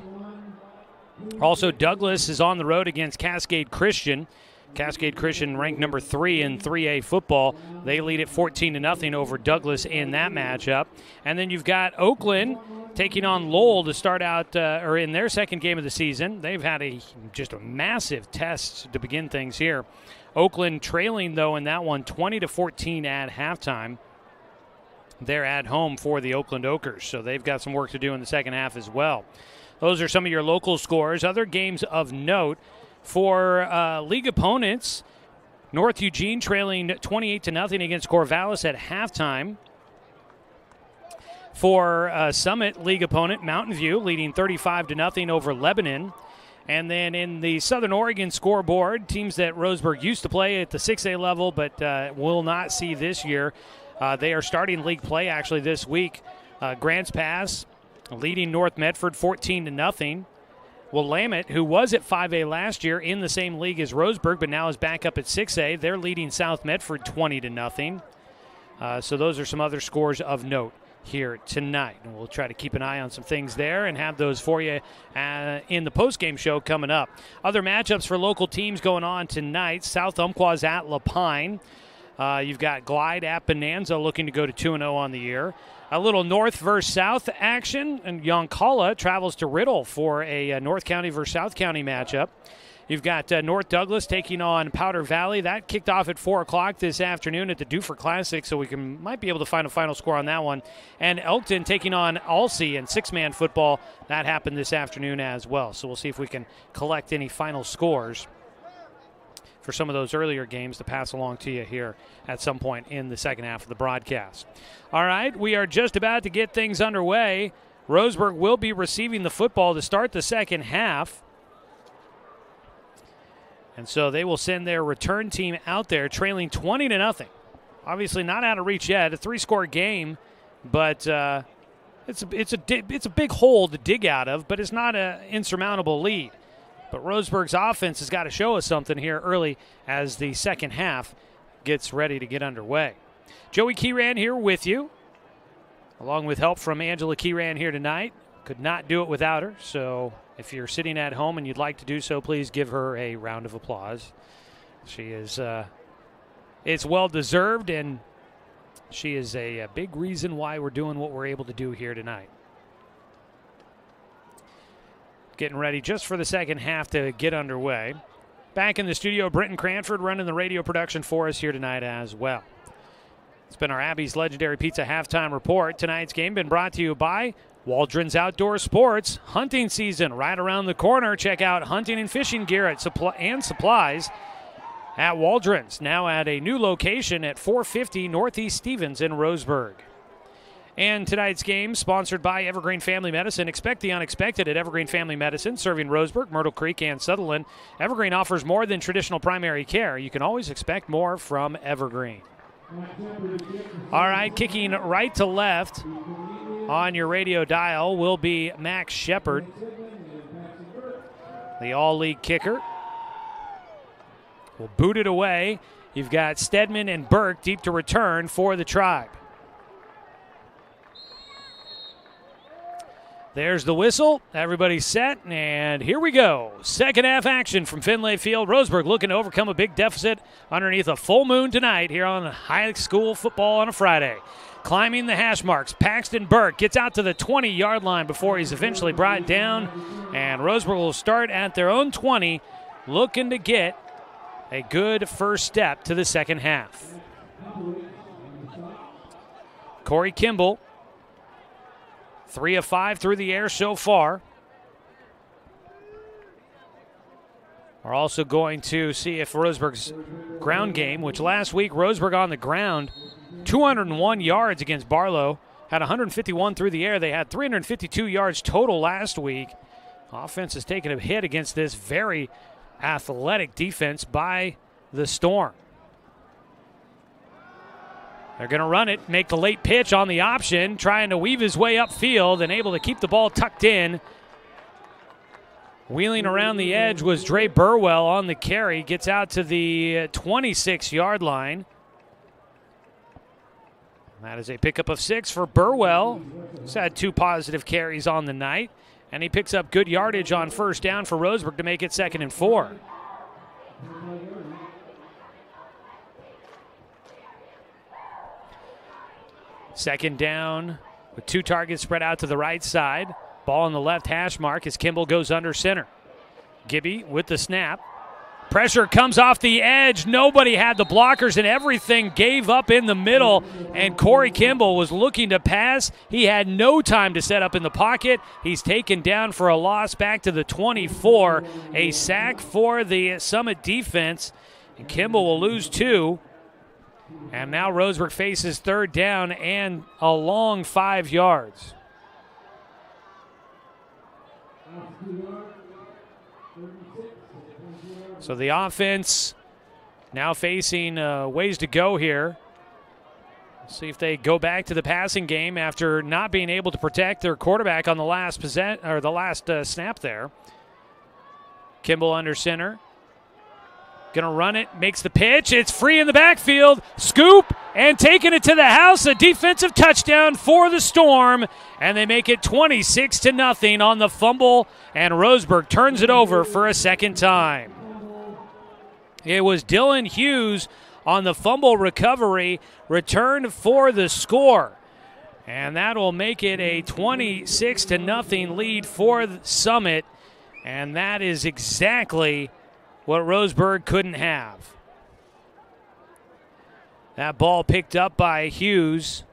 Also, Douglas is on the road against Cascade Christian. Cascade Christian ranked number 3 in 3A football. They lead it 14-0 over Douglas in that matchup. And then you've got Oakland taking on Lowell to start out, or in their second game of the season. They've had just a massive test to begin things here. Oakland trailing, though, in that one 20-14 at halftime. They're at home for the Oakland Okers, so they've got some work to do in the second half as well. Those are some of your local scores. Other games of note for league opponents, North Eugene trailing 28-0 against Corvallis at halftime. For Summit league opponent, Mountain View leading 35-0 over Lebanon. And then in the Southern Oregon scoreboard, teams that Roseburg used to play at the 6A level but will not see this year, they are starting league play actually this week. Grants Pass leading North Medford 14-0. Willamette, who was at 5A last year in the same league as Roseburg but now is back up at 6A, they're leading South Medford 20-0. So those are some other scores of note here tonight. And we'll try to keep an eye on some things there and have those for you in the postgame show coming up. Other matchups for local teams going on tonight. South Umpqua's at La Pine. You've got Glide at Bonanza looking to go to 2-0 on the year. A little north versus south action, and Yoncalla travels to Riddle for a North County versus South County matchup. You've got North Douglas taking on Powder Valley. That kicked off at 4 o'clock this afternoon at the Duffer Classic, so we might be able to find a final score on that one. And Elkton taking on Alsea in 6-man football. That happened this afternoon as well, so we'll see if we can collect any final scores for some of those earlier games to pass along to you here at some point in the second half of the broadcast. All right, we are just about to get things underway. Roseburg will be receiving the football to start the second half. And so they will send their return team out there trailing 20-0. Obviously not out of reach yet. A 3-score game, but it's a big hole to dig out of, but it's not an insurmountable lead. But Roseburg's offense has got to show us something here early as the second half gets ready to get underway. Joey Keeran here with you, along with help from Angela Keeran here tonight. Could not do it without her, so if you're sitting at home and you'd like to do so, please give her a round of applause. She is, it's well-deserved, and she is a big reason why we're doing what we're able to do here tonight. Getting ready just for the second half to get underway. Back in the studio, Brenton Cranford running the radio production for us here tonight as well. It's been our Abby's Legendary Pizza Halftime Report. Tonight's game been brought to you by Waldron's Outdoor Sports. Hunting season right around the corner. Check out hunting and fishing gear and supplies at Waldron's. Now at a new location at 450 Northeast Stevens in Roseburg. And tonight's game sponsored by Evergreen Family Medicine. Expect the unexpected at Evergreen Family Medicine, serving Roseburg, Myrtle Creek, and Sutherland. Evergreen offers more than traditional primary care. You can always expect more from Evergreen. All right, kicking right to left on your radio dial will be Max Shepard, the all-league kicker. Will boot it away. You've got Stedman and Burke deep to return for the Tribe. There's the whistle. Everybody's set, and here we go. Second half action from Finlay Field. Roseburg looking to overcome a big deficit underneath a full moon tonight here on high school football on a Friday. Climbing the hash marks, Paxton Burke gets out to the 20-yard line before he's eventually brought down, and Roseburg will start at their own 20, looking to get a good first step to the second half. Corey Kimball, 3 of 5 through the air so far. We're also going to see if Roseburg's ground game, which last week Roseburg on the ground, 201 yards against Barlow, had 151 through the air. They had 352 yards total last week. Offense has taken a hit against this very athletic defense by the Storm. They're going to run it, make the late pitch on the option, trying to weave his way upfield and able to keep the ball tucked in. Wheeling around the edge was Dre Burwell on the carry. Gets out to the 26-yard line. That is a pickup of 6 for Burwell. He's had 2 positive carries on the night. And he picks up good yardage on first down for Roseburg to make it 2nd and 4. Second down with 2 targets spread out to the right side. Ball on the left hash mark as Kimball goes under center. Gibby with the snap. Pressure comes off the edge. Nobody had the blockers and everything gave up in the middle. And Corey Kimball was looking to pass. He had no time to set up in the pocket. He's taken down for a loss back to the 24. A sack for the Summit defense. And Kimball will lose 2. And now Roseburg faces 3rd down and a long 5 yards. So the offense now facing ways to go here. See if they go back to the passing game after not being able to protect their quarterback on the last snap there. Kimball under center. Gonna run it, makes the pitch. It's free in the backfield. Scoop, and taking it to the house. A defensive touchdown for the Storm. And they make it 26-0 on the fumble. And Roseburg turns it over for a second time. It was Dylan Hughes on the fumble recovery, returned for the score. And that will make it a 26-0 lead for Summit. And that is exactly what Roseburg couldn't have. That ball picked up by Hughes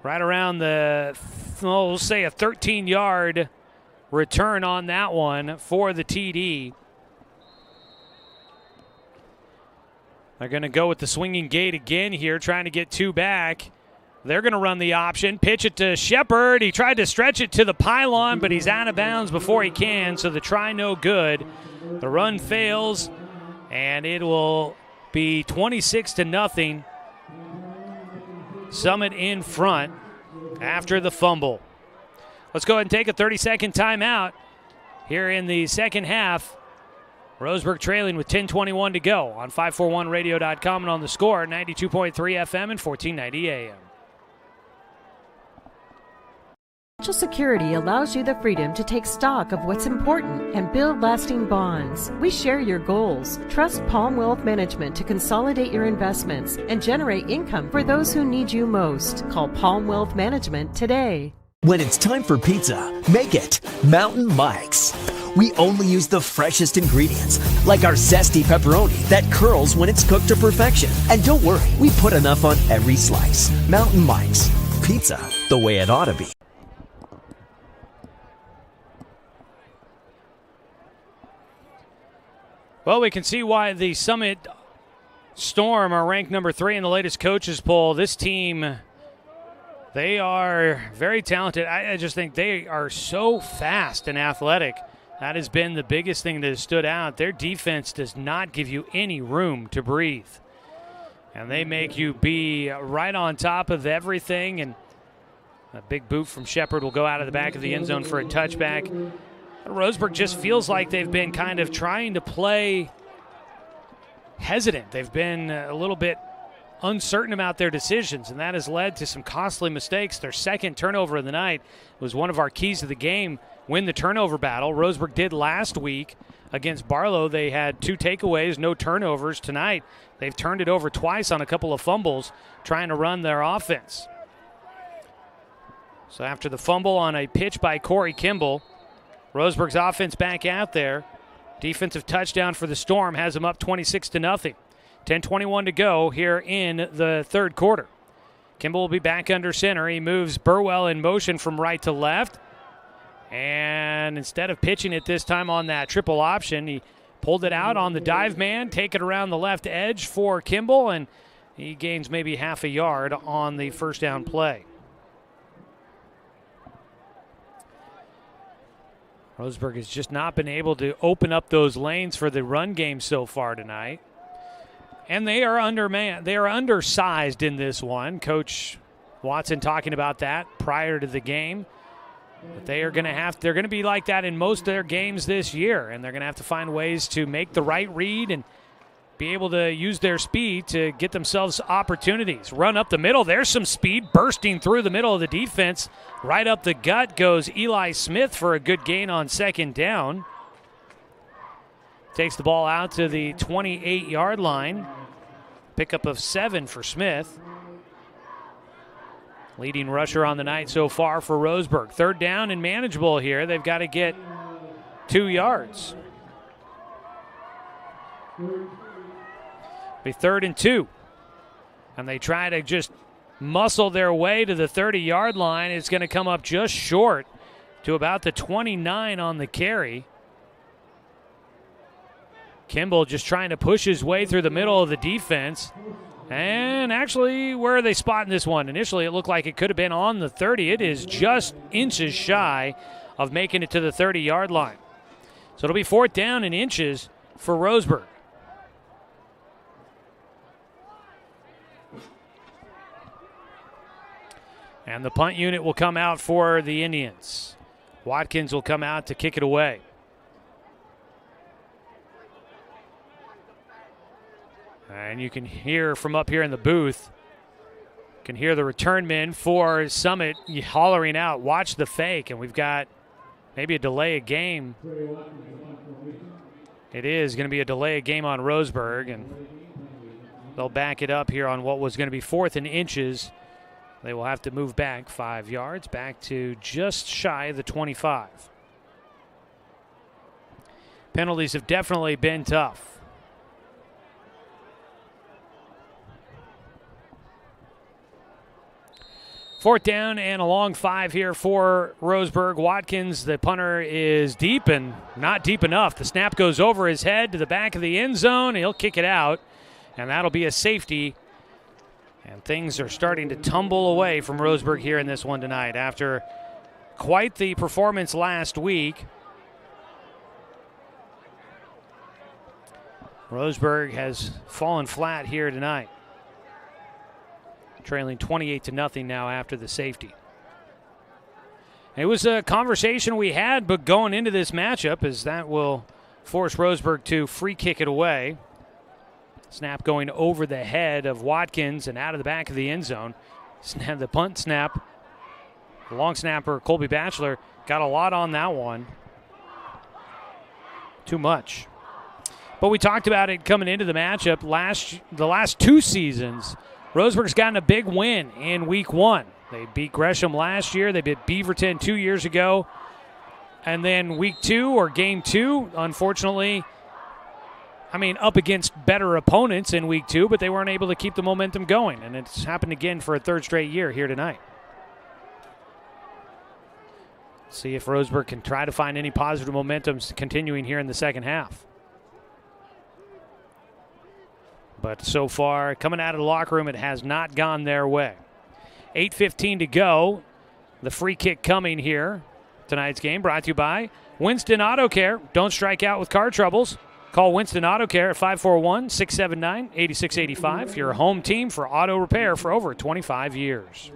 right around we'll say a 13-yard return on that one for the TD. They're going to go with the swinging gate again here, trying to get 2 back. They're going to run the option, pitch it to Shepard. He tried to stretch it to the pylon, but he's out of bounds before he can, so the try no good. The run fails, and it will be 26-0. Summit in front after the fumble. Let's go ahead and take a 30-second timeout here in the second half. Roseburg trailing with 10:21 to go on 541radio.com and on the score, 92.3 FM and 1490 AM.
Social Security allows you the freedom to take stock of what's important and build lasting bonds. We share your goals. Trust Palm Wealth Management to consolidate your investments and generate income for those who need you most. Call Palm Wealth Management today.
When it's time for pizza, make it Mountain Mike's. We only use the freshest ingredients, like our zesty pepperoni that curls when it's cooked to perfection. And don't worry, we put enough on every slice. Mountain Mike's. Pizza the way it ought to be.
Well, we can see why the Summit Storm are ranked number 3 in the latest coaches poll. This team, they are very talented. I just think they are so fast and athletic. That has been the biggest thing that has stood out. Their defense does not give you any room to breathe. And they make you be right on top of everything. And a big boot from Shepard will go out of the back of the end zone for a touchback. Roseburg just feels like they've been kind of trying to play hesitant. They've been a little bit uncertain about their decisions, and that has led to some costly mistakes. Their second turnover of the night was one of our keys to the game. Win the turnover battle. Roseburg did last week against Barlow. They had 2 takeaways, no turnovers. Tonight, they've turned it over twice on a couple of fumbles, trying to run their offense. So after the fumble on a pitch by Corey Kimball, Roseburg's offense back out there. Defensive touchdown for the Storm has them up 26-0. 10:21 to go here in the third quarter. Kimball will be back under center. He moves Burwell in motion from right to left. And instead of pitching it this time on that triple option, he pulled it out on the dive man, take it around the left edge for Kimball, and he gains maybe half a yard on the first down play. Roseburg has just not been able to open up those lanes for the run game so far tonight. And they are undermanned. They are undersized in this one. Coach Watson talking about that prior to the game. But they're going to be like that in most of their games this year, and they're going to have to find ways to make the right read and be able to use their speed to get themselves opportunities. Run up the middle. There's some speed bursting through the middle of the defense. Right up the gut goes Eli Smith for a good gain on second down. Takes the ball out to the 28-yard line. Pickup of 7 for Smith. Leading rusher on the night so far for Roseburg. Third down and manageable here. They've got to get 2 yards. Be 3rd and 2. And they try to just muscle their way to the 30-yard line. It's going to come up just short to about the 29 on the carry. Kimball just trying to push his way through the middle of the defense. And actually, where are they spotting this one? Initially, it looked like it could have been on the 30. It is just inches shy of making it to the 30-yard line. So it'll be 4th down and inches for Roseburg. And the punt unit will come out for the Indians. Watkins will come out to kick it away. And you can hear from up here in the booth, you can hear the return men for Summit hollering out, watch the fake, and we've got maybe a delay of game. It is going to be a delay of game on Roseburg, and They'll back it up here on what was going to be 4th and inches. They will have to move back 5 yards, back to just shy of the 25. Penalties have definitely been tough. Fourth down and a long 5 here for Roseburg. Watkins, the punter, is deep and not deep enough. The snap goes over his head to the back of the end zone. He'll kick it out, and that'll be a safety. And things are starting to tumble away from Roseburg here in this one tonight after quite the performance last week. Roseburg has fallen flat here tonight, trailing 28-0 now after the safety. It was a conversation we had, but going into this matchup, as that will force Roseburg to free kick it away. Snap going over the head of Watkins and out of the back of the end zone. The punt snap, the long snapper, Colby Batchelor, got a lot on that one. Too much. But we talked about it coming into the matchup. The last 2 seasons, Roseburg's gotten a big win in week 1. They beat Gresham last year. They beat Beaverton 2 years ago. And then week 2 or game 2, unfortunately, up against better opponents in week 2, but they weren't able to keep the momentum going. And it's happened again for a 3rd straight year here tonight. See if Roseburg can try to find any positive momentum continuing here in the second half. But so far, coming out of the locker room, it has not gone their way. 8:15 to go. The free kick coming here. Tonight's game brought to you by Winston Auto Care. Don't strike out with car troubles. Call Winston Auto Care at 541-679-8685. Your home team for auto repair for over 25 years.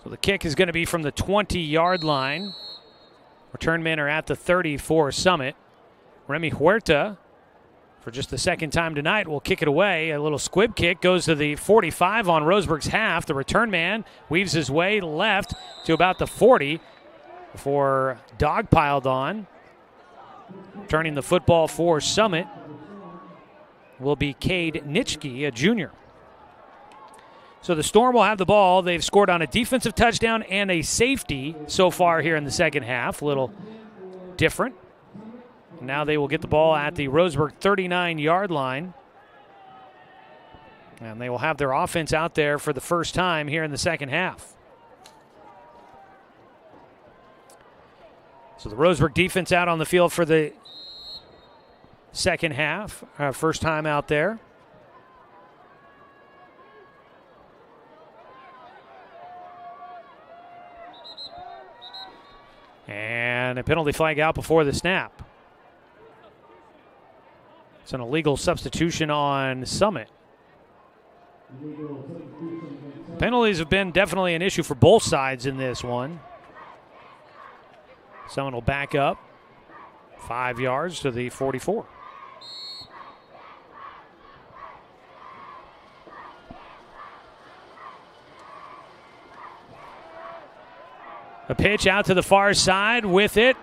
So the kick is going to be from the 20-yard line. Return men are at the 30 for Summit. Remy Huerta, for just the second time tonight, will kick it away. A little squib kick goes to the 45 on Roseburg's half. The return man weaves his way left to about the 40 before dogpiled on. Turning the football for Summit will be Cade Nitschke, a junior. So the Storm will have the ball. They've scored on a defensive touchdown and a safety so far here in the second half. A little different. Now they will get the ball at the Roseburg 39-yard line. And they will have their offense out there for the first time here in the second half. So the Roseburg defense out on the field for the second half. First time out there. And a penalty flag out before the snap. It's an illegal substitution on Summit. Penalties have been definitely an issue for both sides in this one. Summit will back up 5 yards to the 44. A pitch out to the far side with it.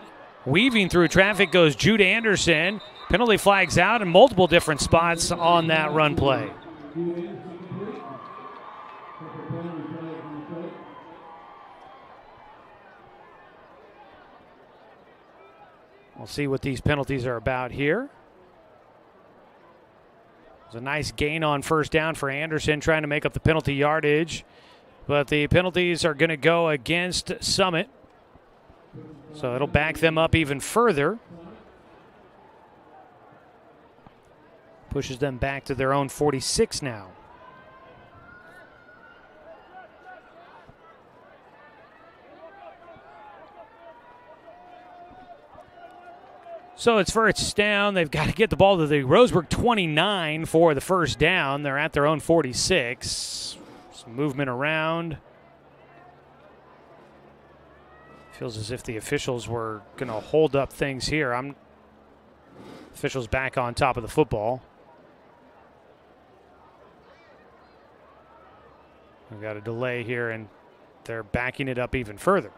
Weaving through traffic goes Jude Anderson. Penalty flags out in multiple different spots on that run play. We'll see what these penalties are about here. It's a nice gain on first down for Anderson, trying to make up the penalty yardage. But the penalties are going to go against Summit. So it'll back them up even further. Pushes them back to their own 46 now. So it's first down. They've got to get the ball to the Roseburg 29 for the first down. They're at their own 46. Some movement around. Feels as if the officials were going to hold up things here. Officials back on top of the football. We've got a delay here, and they're backing it up even further.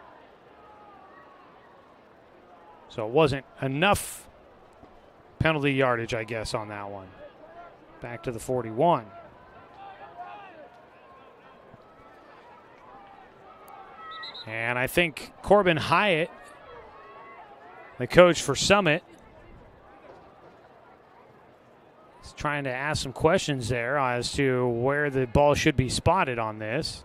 So it wasn't enough penalty yardage, I guess, on that one. back to the 41. And I think Corbin Hyatt, the coach for Summit, is trying to ask some questions there as to where the ball should be spotted on this.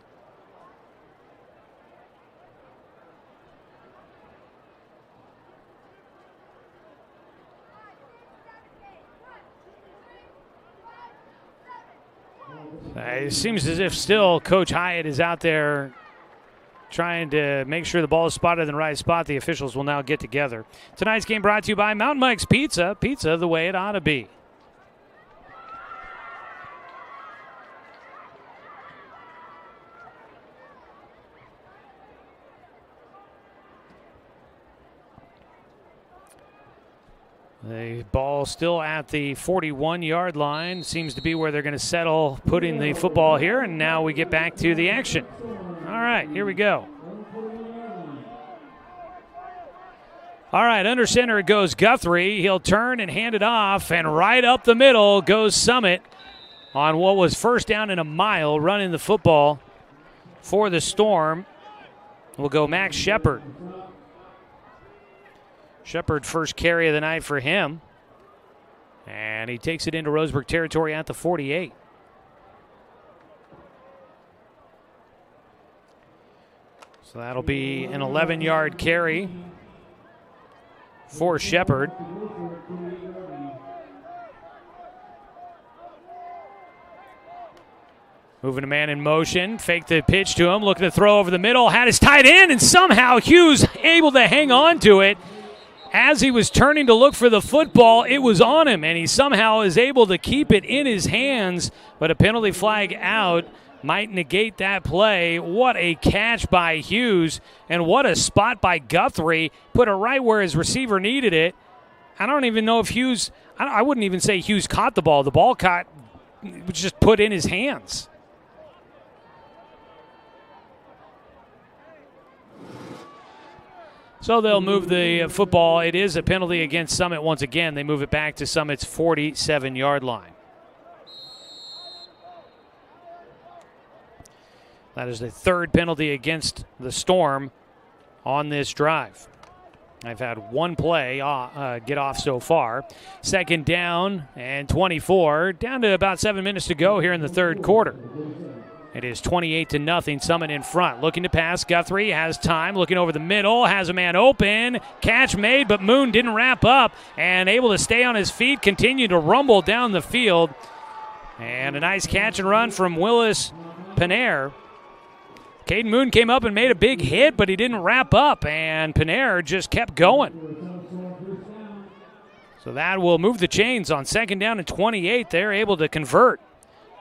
It seems as if still Coach Hyatt is out there trying to make sure the ball is spotted in the right spot. The officials will now get together. Tonight's game brought to you by Mountain Mike's Pizza. Pizza the way it ought to be. The ball still at the 41-yard line. Seems to be where they're going to settle putting the football here. And now we get back to the action. All right, here we go. All right, under center goes Guthrie. He'll turn and hand it off. And right up the middle goes Summit on what was first down and a mile, running the football for the Storm. Will go Max Shepard. Shepard, first carry of the night for him. And he takes it into Roseburg territory at the 48. So that'll be an 11-yard carry for Shepard. Moving a man in motion, fake the pitch to him, looking to throw over the middle, had his tight end, and somehow Hughes able to hang on to it. As he was turning to look for the football, it was on him, and he somehow is able to keep it in his hands, but a penalty flag out might negate that play. What a catch by Hughes, and what a spot by Guthrie. Put it right where his receiver needed it. I don't even know if Hughes, I wouldn't even say Hughes caught the ball. The ball was just put in his hands. So they'll move the football. It is a penalty against Summit once again. They move it back to Summit's 47-yard line. That is the third penalty against the Storm on this drive. I've had one play get off so far. Second down and 24. Down to about 7 minutes to go here in the third quarter. It is 28-0, Summit in front. Looking to pass, Guthrie has time, looking over the middle, has a man open. Catch made, but Moon didn't wrap up and able to stay on his feet, continue to rumble down the field. And a nice catch and run from Willis Panare. Caden Moon came up and made a big hit, but he didn't wrap up, and Panare just kept going. So that will move the chains on second down and 28. They're able to convert.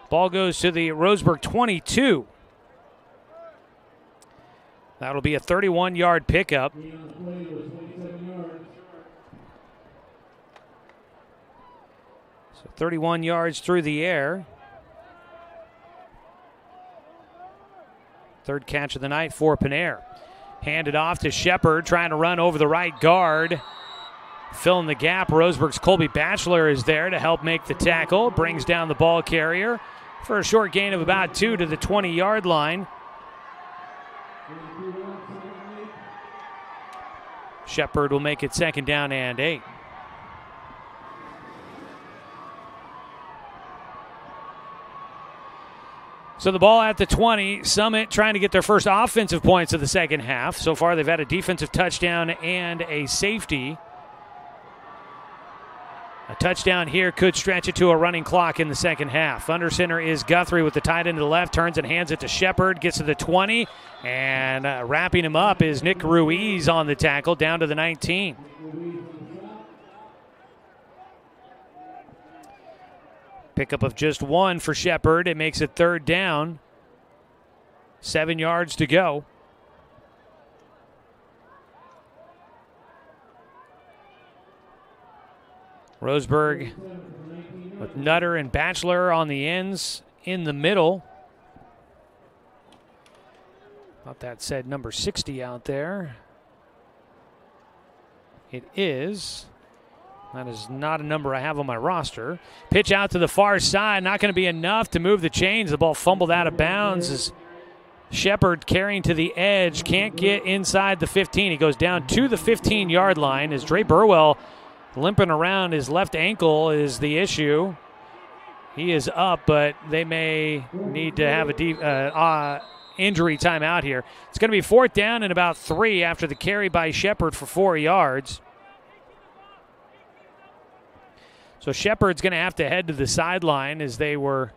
Ball goes to the Roseburg 22. That'll be a 31-yard pickup. So 31 yards through the air. Third catch of the night for Panare. Handed off to Shepard, trying to run over the right guard. Filling the gap, Roseburg's Colby Batchelor is there to help make the tackle. Brings down the ball carrier for a short gain of about 2 to the 20-yard line. Shepard will make it second down and 8. So the ball at the 20. Summit trying to get their first offensive points of the second half. So far they've had a defensive touchdown and a safety. A touchdown here could stretch it to a running clock in the second half. Under center is Guthrie with the tight end to the left, turns and hands it to Shepard, gets to the 20, and wrapping him up is Nick Ruiz on the tackle down to the 19. Pickup of just 1 for Shepard. It makes it third down. 7 yards to go. Roseburg with Nutter and Batchelor on the ends in the middle. Thought that said number 60 out there. It is That is not a number I have on my roster. Pitch out to the far side, not going to be enough to move the chains. The ball fumbled out of bounds as Shepard carrying to the edge, can't get inside the 15. He goes down to the 15-yard line as Dre Burwell limping around. His left ankle is the issue. He is up, but they may need to have a injury timeout here. It's going to be 4th down and about 3 after the carry by Shepard for 4 yards. So Shepard's going to have to head to the sideline as they were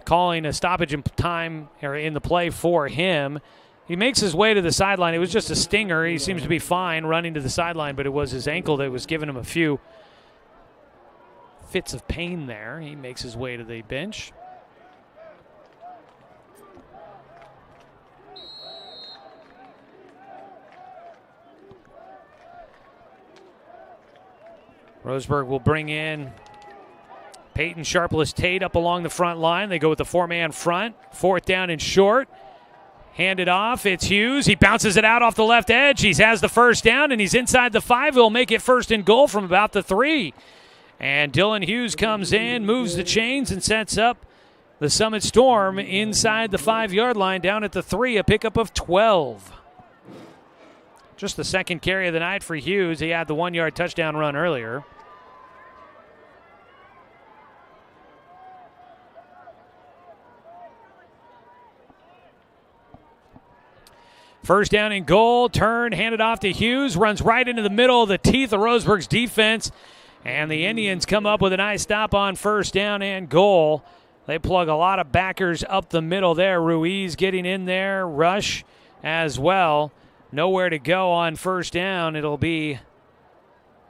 calling a stoppage in time or in the play for him. He makes his way to the sideline. It was just a stinger. He seems to be fine running to the sideline, but it was his ankle that was giving him a few fits of pain there. He makes his way to the bench. Roseburg will bring in Peyton Sharpless Tate up along the front line. They go with the 4-man front. 4th down and short. Hand it off. It's Hughes. He bounces it out off the left edge. He has the 1st down, and he's inside the 5. He'll make it 1st and goal from about the 3. And Dylan Hughes comes in, moves the chains, and sets up the Summit Storm inside the 5-yard line down at the 3, a pickup of 12. Just the 2nd carry of the night for Hughes. He had the 1-yard touchdown run earlier. First down and goal, turn, handed off to Hughes, runs right into the middle of the teeth of Roseburg's defense, and the Indians come up with a nice stop on 1st down and goal. They plug a lot of backers up the middle there. Ruiz getting in there, Rush as well. Nowhere to go on 1st down. It'll be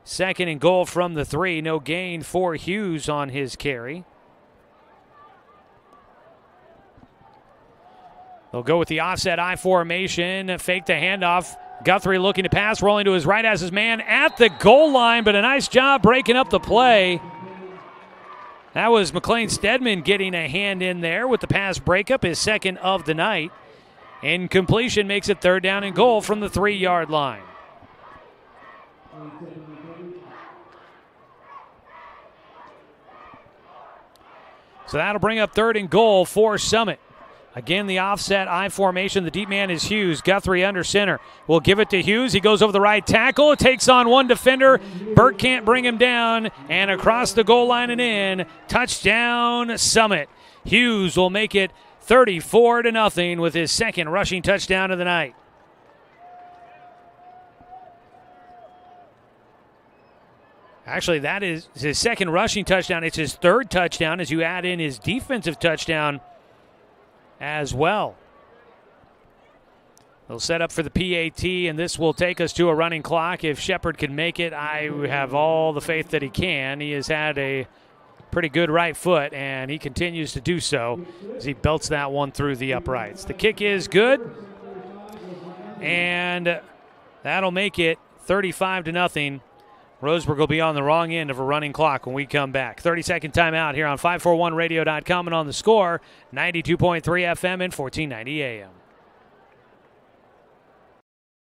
2nd and goal from the 3. No gain for Hughes on his carry. They'll go with the offset I formation, fake the handoff. Guthrie looking to pass, rolling to his right, has his man at the goal line, but a nice job breaking up the play. That was McLean Stedman getting a hand in there with the pass breakup, his 2nd of the night. Incompletion makes it 3rd down and goal from the 3-yard line. So that'll bring up 3rd and goal for Summit. Again, the offset I formation. The deep man is Hughes. Guthrie under center. We'll give it to Hughes. He goes over the right tackle. It takes on one defender. Burke can't bring him down. And across the goal line and in. Touchdown, Summit. Hughes will make it 34-0 with his 2nd rushing touchdown of the night. Actually, that is his 2nd rushing touchdown. It's his 3rd touchdown as you add in his defensive touchdown as well. They'll set up for the PAT, and this will take us to a running clock. If Shepard can make it, I have all the faith that he can. He has had a pretty good right foot, and he continues to do so as he belts that one through the uprights. The kick is good, and that'll make it 35-0. Roseburg will be on the wrong end of a running clock when we come back. 30-second timeout here on 541radio.com and on the Score, 92.3 FM and 1490 AM.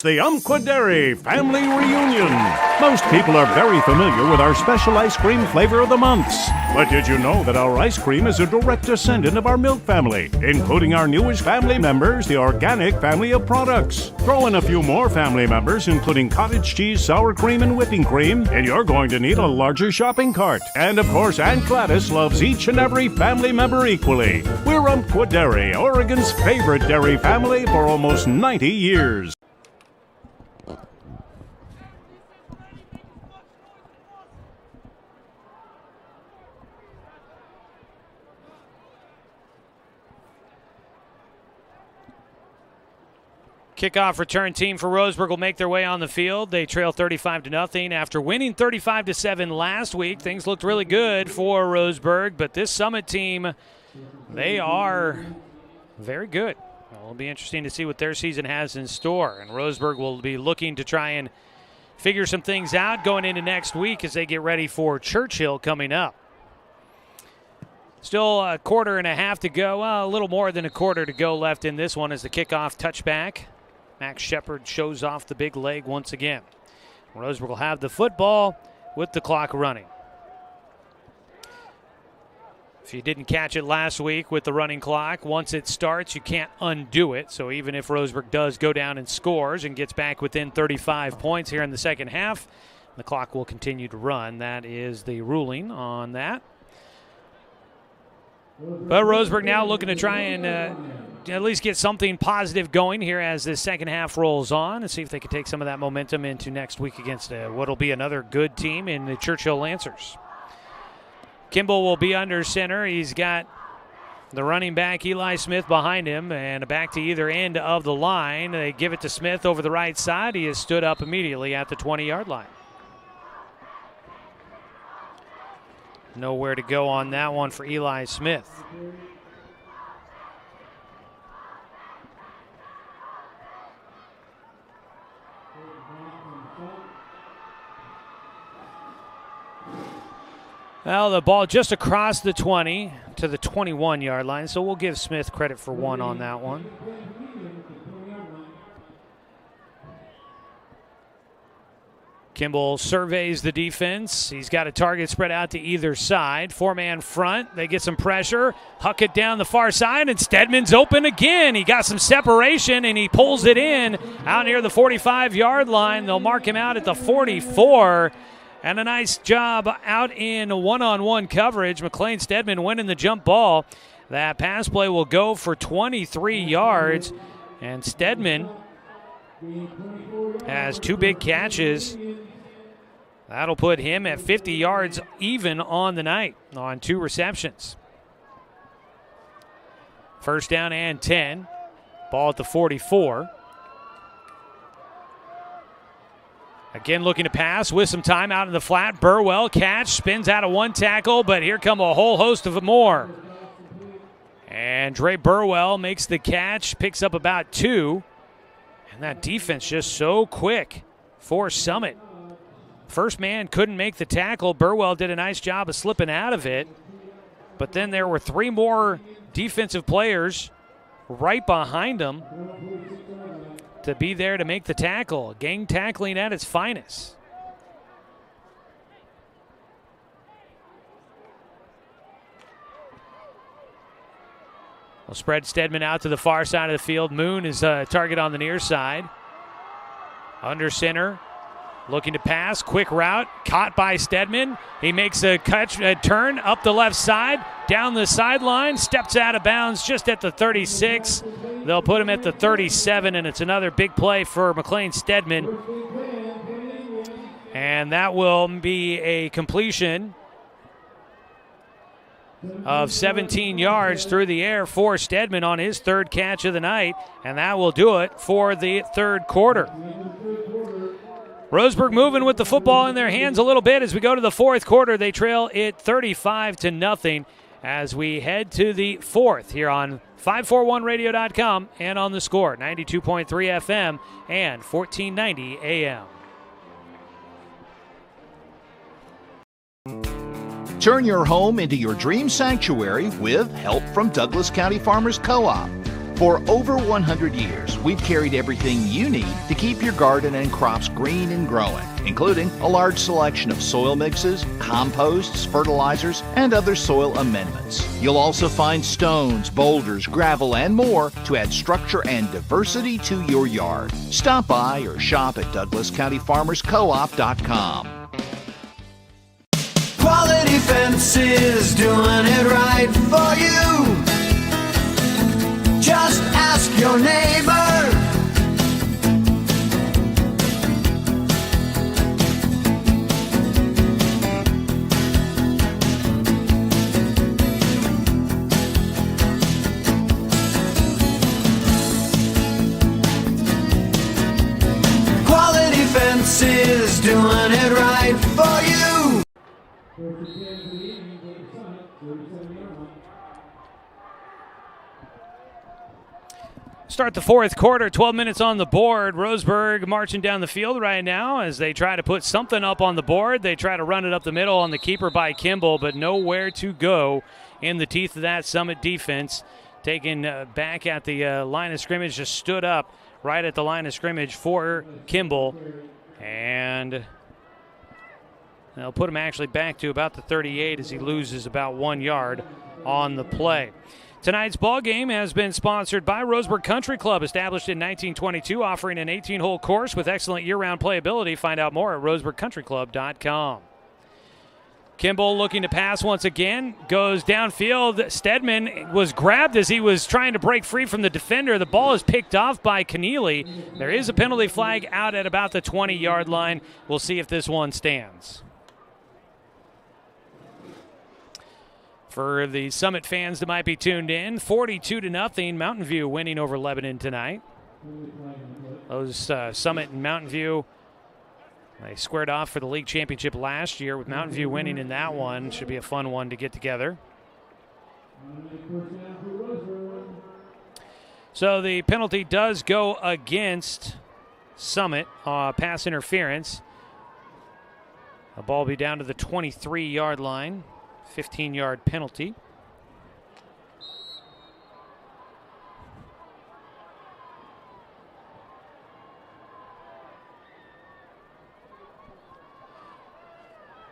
The Umpqua Dairy Family Reunion. Most people are very familiar with our special ice cream flavor of the months. But did you know that our ice cream is a direct descendant of our milk family, including our newest family members, the organic family of products? Throw in a few more family members, including cottage cheese, sour cream, and whipping cream, and you're going to need a larger shopping cart. And of course, Aunt Gladys loves each and every family member equally. We're Umpqua Dairy, Oregon's favorite dairy family for almost 90 years.
Kickoff return team for Roseburg will make their way on the field. They trail 35-0 after winning 35-7 last week. Things looked really good for Roseburg, but this Summit team, they are very good. It'll be interesting to see what their season has in store, and Roseburg will be looking to try and figure some things out going into next week as they get ready for Churchill coming up. Still a quarter and a half to go, a little more than a quarter to go left in this one as the kickoff touchback. Max Shepard shows off the big leg once again. Roseburg will have the football with the clock running. If you didn't catch it last week with the running clock, once it starts, you can't undo it. So even if Roseburg does go down and scores and gets back within 35 points here in the second half, the clock will continue to run. That is the ruling on that. But Roseburg now looking to try and at least get something positive going here as the second half rolls on and see if they can take some of that momentum into next week against what will be another good team in the Churchill Lancers. Kimball will be under center. He's got the running back Eli Smith behind him and back to either end of the line. They give it to Smith over the right side. He has stood up immediately at the 20-yard line. Nowhere to go on that one for Eli Smith. Well, the ball just across the 20 to the 21-yard line, so we'll give Smith credit for one on that one. Kimball surveys the defense. He's got a target spread out to either side. Four-man front. They get some pressure. Huck it down the far side, and Stedman's open again. He got some separation, and he pulls it in out near the 45-yard line. They'll mark him out at the 44. And a nice job out in one-on-one coverage. McLean Stedman winning the jump ball. That pass play will go for 23 yards. And Stedman has two big catches. That'll put him at 50 yards even on the night on two receptions. First down and 10. Ball at the 44. Again, looking to pass with some time out in the flat. Burwell catch, spins out of one tackle, but here come a whole host of more. And Dre Burwell makes the catch, picks up about two. And that defense just so quick for Summit. First man couldn't make the tackle. Burwell did a nice job of slipping out of it. But then there were three more defensive players right behind him to be there to make the tackle. Gang tackling at its finest. We'll spread Stedman out to the far side of the field. Moon is a target on the near side. Under center, looking to pass. Quick route, caught by Stedman. He makes a turn up the left side, down the sideline, steps out of bounds just at the 36. They'll put him at the 37, and it's another big play for McLean Stedman. And that will be a completion of 17 yards through the air for Stedman on his third catch of the night, and that will do it for the third quarter. Roseburg moving with the football in their hands a little bit as we go to the fourth quarter. They trail it 35-0 as we head to the fourth here on 541radio.com and on the Score, 92.3 FM and 1490 AM.
Turn your home into your dream sanctuary with help from Douglas County Farmers Co-op. For over 100 years, we've carried everything you need to keep your garden and crops green and growing, including a large selection of soil mixes, composts, fertilizers, and other soil amendments. You'll also find stones, boulders, gravel, and more to add structure and diversity to your yard. Stop by or shop at DouglasCountyFarmersCoop.com.
Quality Fences, doing it right for you. Just ask your neighbor. Quality Fences, doing it right for you.
Start the fourth quarter, 12 minutes on the board. Roseburg marching down the field right now as they try to put something up on the board. They try to run it up the middle on the keeper by Kimball, but nowhere to go in the teeth of that Summit defense. Taken back at the line of scrimmage, just stood up right at the line of scrimmage for Kimball. And They'll put him actually back to about the 38 as he loses about 1 yard on the play. Tonight's ball game has been sponsored by Roseburg Country Club, established in 1922, offering an 18-hole course with excellent year-round playability. Find out more at roseburgcountryclub.com. Kimball looking to pass once again, goes downfield. Stedman was grabbed as he was trying to break free from the defender. The ball is picked off by Keneally. There is a penalty flag out at about the 20-yard line. We'll see if this one stands. For the Summit fans that might be tuned in, 42-0, Mountain View winning over Lebanon tonight. Those Summit and Mountain View, they squared off for the league championship last year with Mountain View winning in that one. Should be a fun one to get together. So the penalty does go against Summit, pass interference. The ball will be down to the 23-yard line. 15-yard penalty.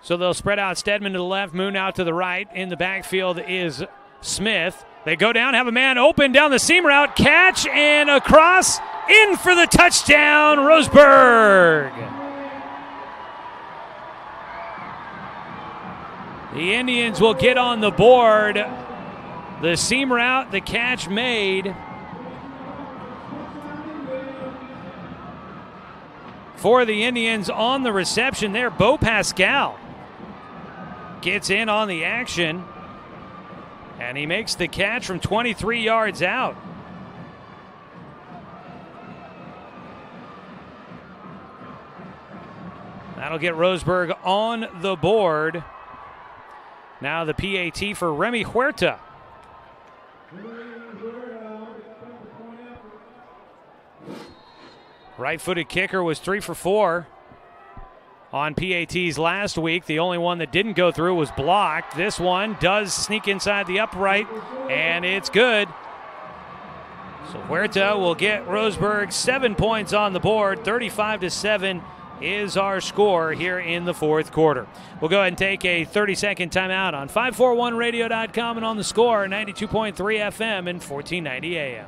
So they'll spread out Stedman to the left, Moon out to the right. In the backfield is Smith. They go down, have a man open down the seam route, catch, and across, in for the touchdown, Roseburg. The Indians will get on the board. The seam route, the catch made. For the Indians on the reception there, Bo Pascal gets in on the action, and he makes the catch from 23 yards out. That'll get Roseburg on the board. Now the PAT for Remy Huerta. Right-footed kicker was 3 for 4 on PATs last week. The only one that didn't go through was blocked. This one does sneak inside the upright, and it's good. So Huerta will get Roseburg 7 points on the board. 35-7 is our score here in the fourth quarter. We'll go ahead and take a 30-second timeout on 541radio.com and on the score, 92.3 FM and 1490 AM.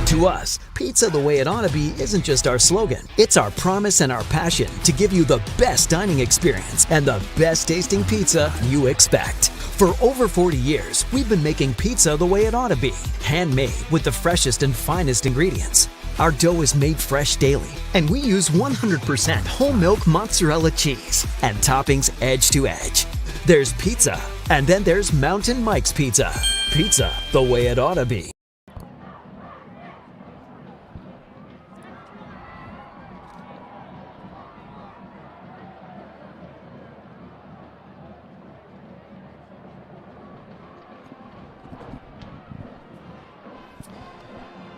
To us, pizza the way it ought to be isn't just our slogan. It's our promise and our passion to give you the best dining experience and the best tasting pizza you expect. For over 40 years, we've been making pizza the way it ought to be. Handmade with the freshest and finest ingredients. Our dough is made fresh daily, and we use 100% whole milk mozzarella cheese and toppings edge to edge. There's pizza, and then there's Mountain Mike's Pizza. Pizza the way it ought to be.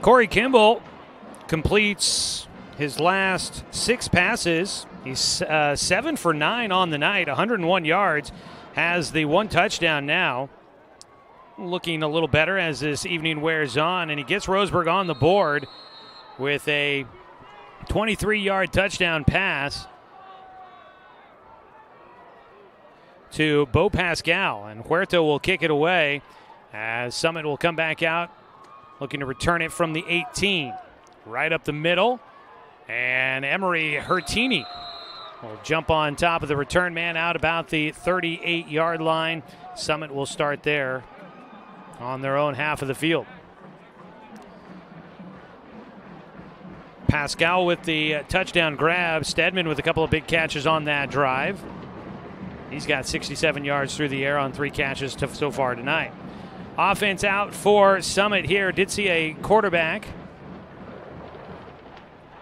Corey Kimball completes his last 6 passes. He's 7 for 9 on the night, 101 yards, has the 1 touchdown now. Looking a little better as this evening wears on, and he gets Roseburg on the board with a 23-yard touchdown pass to Bo Pascal, and Huerta will kick it away as Summit will come back out looking to return it from the 18. Right up the middle, and Emery Hertini will jump on top of the return man out about the 38-yard line. Summit will start there on their own half of the field. Pascal with the touchdown grab. Stedman with a couple of big catches on that drive. He's got 67 yards through the air on 3 catches so far tonight. Offense out for Summit here. Did see a quarterback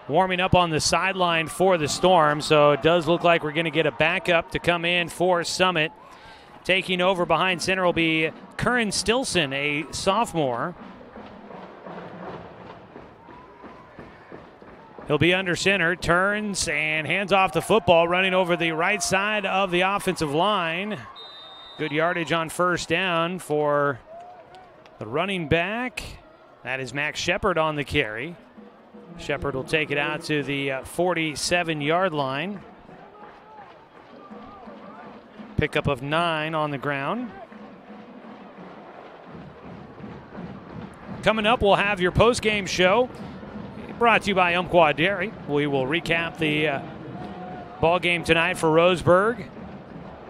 warming up on the sideline for the Storm, so it does look like we're going to get a backup to come in for Summit. Taking over behind center will be Keeran Stilson, a sophomore. He'll be under center, turns and hands off the football, running over the right side of the offensive line. Good yardage on first down for the running back. That is Max Shepard on the carry. Shepard will take it out to the 47-yard line. Pickup of 9 on the ground. Coming up, we'll have your post-game show brought to you by Umpqua Dairy. We will recap the ball game tonight for Roseburg.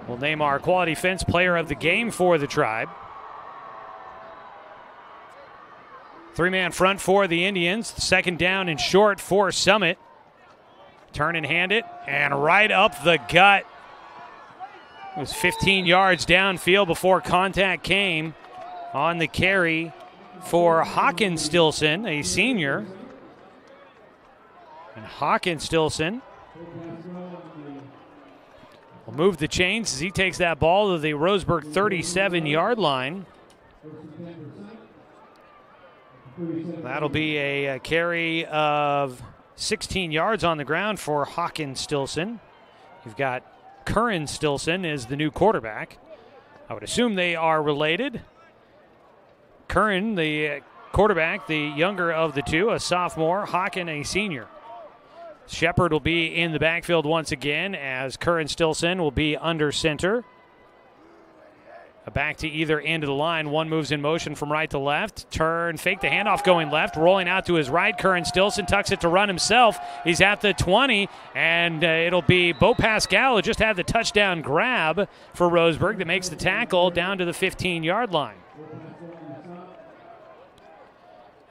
We'll name our quality fence player of the game for the Tribe. 3-man front for the Indians. Second down and short for Summit. Turn and hand it, and right up the gut. It was 15 yards downfield before contact came on the carry for Hawkins Stilson, a senior. And Hawkins Stilson will move the chains as he takes that ball to the Roseburg 37-yard line. That'll be a carry of 16 yards on the ground for Hawkins Stilson. You've got Keeran Stilson is the new quarterback. I would assume they are related. Keeran, the quarterback, the younger of the two, a sophomore. Hawkins, a senior. Shepard will be in the backfield once again as Keeran Stilson will be under center. Back to either end of the line. One moves in motion from right to left. Turn, fake the handoff going left. Rolling out to his right. Keeran Stilson tucks it to run himself. He's at the 20, and it'll be Bo Pascal who just had the touchdown grab for Roseburg that makes the tackle down to the 15-yard line.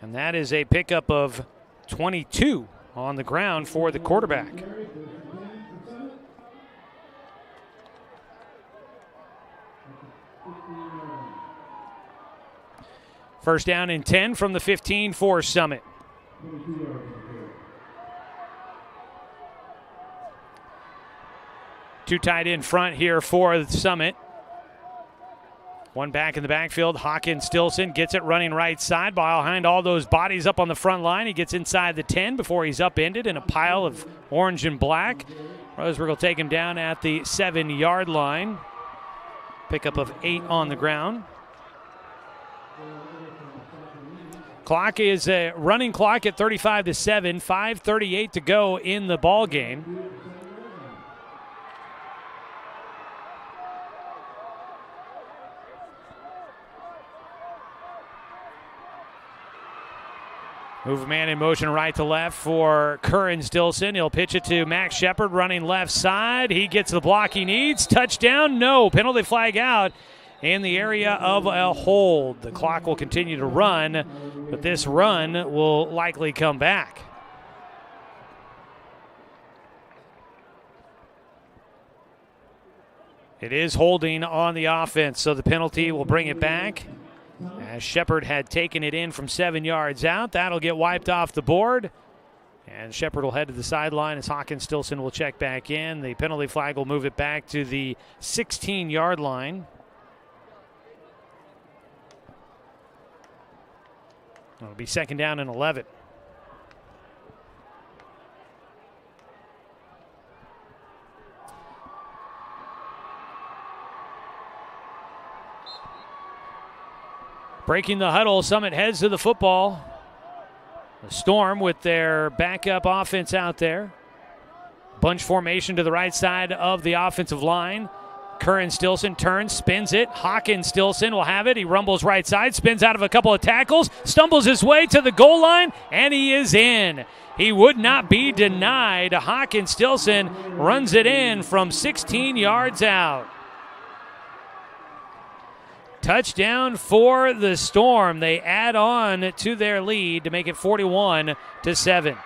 And that is a pickup of 22 on the ground for the quarterback. First down and 10 from the 15 for Summit. Two tight in front here for Summit. One back in the backfield. Hawkins Stilson gets it running right side behind all those bodies up on the front line. He gets inside the 10 before he's upended in a pile of orange and black. Roseburg will take him down at the 7-yard line. Pickup of 8 on the ground. Clock is a running clock at 35-7, 5:38 to go in the ball game. Move a man in motion right to left for Keeran Stilson. He'll pitch it to Max Shepard running left side. He gets the block he needs. Touchdown, no. Penalty flag out in the area of a hold. The clock will continue to run, but this run will likely come back. It is holding on the offense, so the penalty will bring it back. As Shepard had taken it in from 7 yards out, that'll get wiped off the board. And Shepard will head to the sideline as Hawkins Stilson will check back in. The penalty flag will move it back to the 16-yard line. It'll be second down and 11. Breaking the huddle, Summit heads to the football. The Storm with their backup offense out there. Bunch formation to the right side of the offensive line. Keeran Stilson turns, spins it. Hawkins Stilson will have it. He rumbles right side, spins out of a couple of tackles, stumbles his way to the goal line, and he is in. He would not be denied. Hawkins Stilson runs it in from 16 yards out. Touchdown for the Storm. They add on to their lead to make it 41-7.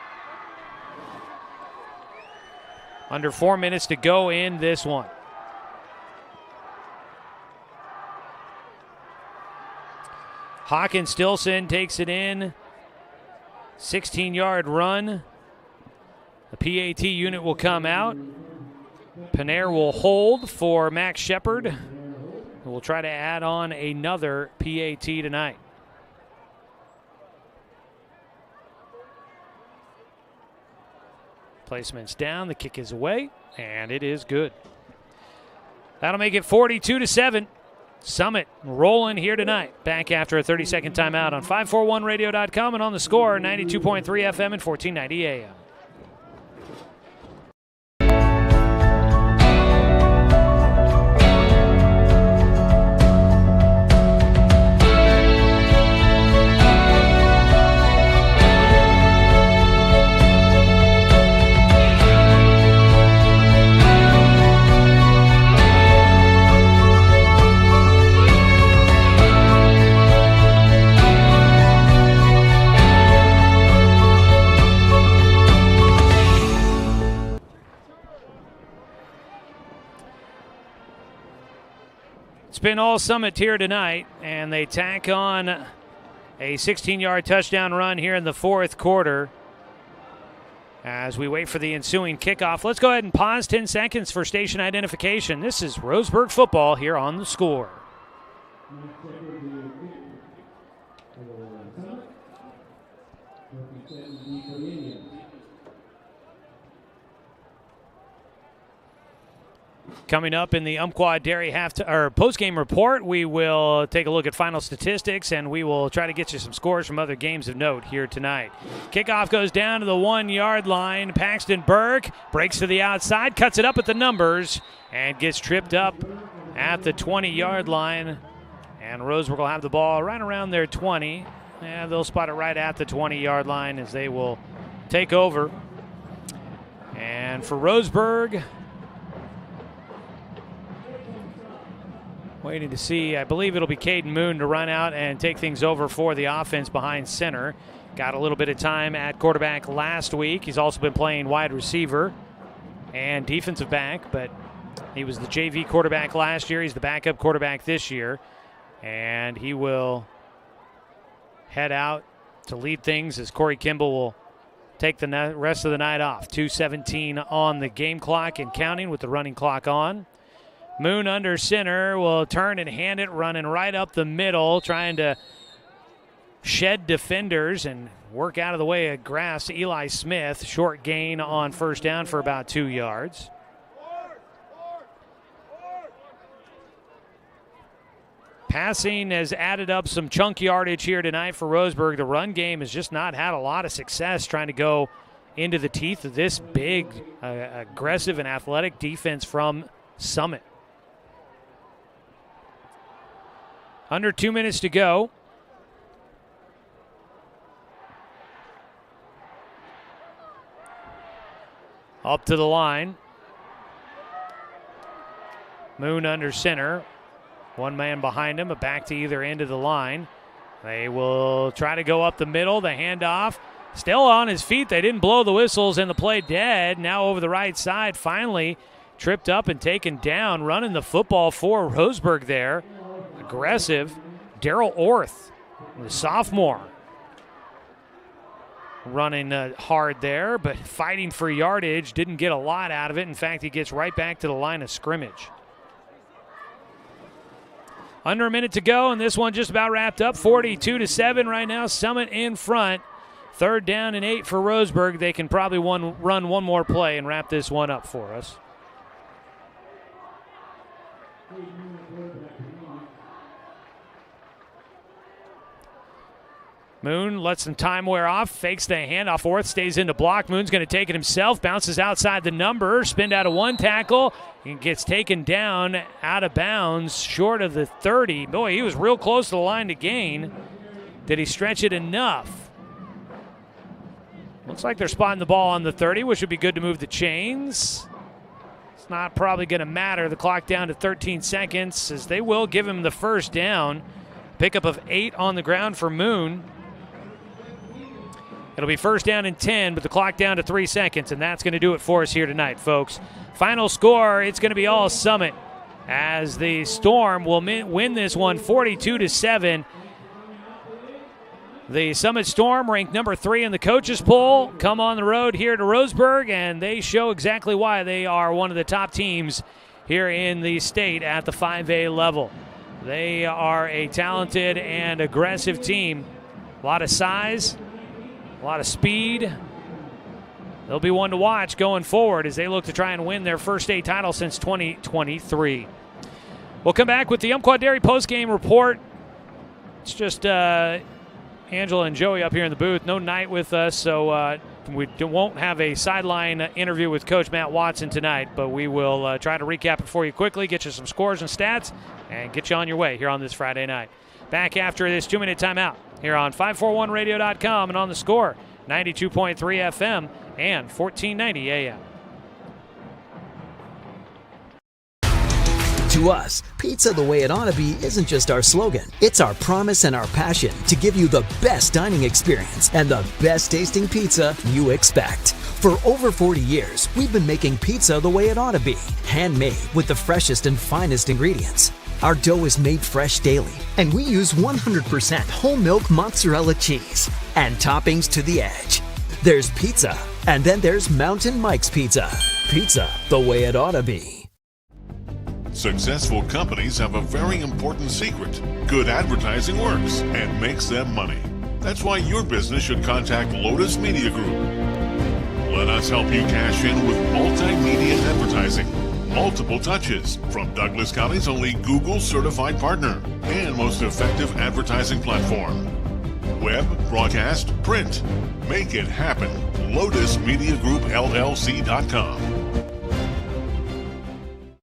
Under 4 minutes to go in this one. Hawkins Stilson takes it in. 16-yard run. The PAT unit will come out. Panare will hold for Max Shepard. We'll try to add on another PAT tonight. Placement's down, the kick is away, and it is good. That'll make it 42-7. Summit rolling here tonight. Back after a 30-second timeout on 541radio.com and on the score, 92.3 FM and 1490 AM. It's been all Summit here tonight, and they tack on a 16-yard touchdown run here in the fourth quarter as we wait for the ensuing kickoff. Let's go ahead and pause 10 seconds for station identification. This is Roseburg football here on the score. Coming up in the Umpqua Dairy postgame report, we will take a look at final statistics, and we will try to get you some scores from other games of note here tonight. Kickoff goes down to the 1-yard line. Paxton Burke breaks to the outside, cuts it up at the numbers, and gets tripped up at the 20-yard line. And Roseburg will have the ball right around their 20. And they'll spot it right at the 20-yard line as they will take over. And for Roseburg, waiting to see, I believe it'll be Caden Moon to run out and take things over for the offense behind center. Got a little bit of time at quarterback last week. He's also been playing wide receiver and defensive back, but he was the JV quarterback last year. He's the backup quarterback this year, and he will head out to lead things as Corey Kimball will take the rest of the night off. 2:17 on the game clock and counting with the running clock on. Moon under center will turn and hand it, running right up the middle, trying to shed defenders and work out of the way of grass. Eli Smith, short gain on first down for about 2 yards. Passing has added up some chunk yardage here tonight for Roseburg. The run game has just not had a lot of success trying to go into the teeth of this big, aggressive and athletic defense from Summit. Under 2 minutes to go. Up to the line. Moon under center. One man behind him, but back to either end of the line. They will try to go up the middle. The handoff. Still on his feet. They didn't blow the whistles and the play dead. Now over the right side. Finally tripped up and taken down. Running the football for Roseburg there. Aggressive. Daryl Orth, the sophomore. Running hard there, but fighting for yardage. Didn't get a lot out of it. In fact, he gets right back to the line of scrimmage. Under a minute to go, and this one just about wrapped up. 42-7 right now. Summit in front. 3rd down and 8 for Roseburg. They can probably run one more play and wrap this one up for us. Moon lets some time wear off, fakes the handoff. Orth stays in the block. Moon's going to take it himself, bounces outside the number, spinned out of one tackle, and gets taken down out of bounds short of the 30. Boy, he was real close to the line to gain. Did he stretch it enough? Looks like they're spotting the ball on the 30, which would be good to move the chains. It's not probably going to matter. The clock down to 13 seconds as they will give him the first down. Pickup of 8 on the ground for Moon. It'll be 1st down and 10, but the clock down to 3 seconds, and that's going to do it for us here tonight, folks. Final score, it's going to be all Summit as the Storm will win this one 42-7. The Summit Storm, ranked number 3 in the coaches poll, come on the road here to Roseburg, and they show exactly why they are one of the top teams here in the state at the 5A level. They are a talented and aggressive team. A lot of size, a lot of speed. They'll be one to watch going forward as they look to try and win their first state title since 2023. We'll come back with the Umpqua Dairy postgame report. It's just Angela and Joey up here in the booth. No Knight with us, so we won't have a sideline interview with Coach Matt Watson tonight, but we will try to recap it for you quickly, get you some scores and stats, and get you on your way here on this Friday night. Back after this 2-minute timeout here on 541radio.com and on the Score, 92.3 FM and 1490 AM.
To us, pizza the way it ought to be isn't just our slogan. It's our promise and our passion to give you the best dining experience and the best tasting pizza you expect. For over 40 years, we've been making pizza the way it ought to be. Handmade with the freshest and finest ingredients. Our dough is made fresh daily, and we use 100% whole milk mozzarella cheese and toppings to the edge. There's pizza, and then there's Mountain Mike's Pizza. Pizza the way it ought to be.
Successful companies have a very important secret. Good advertising works and makes them money. That's why your business should contact Lotus Media Group. Let us help you cash in with multimedia advertising. Multiple touches from Douglas County's only Google certified partner and most effective advertising platform. Web, broadcast, print. Make it happen. LotusMediaGroupLLC.com.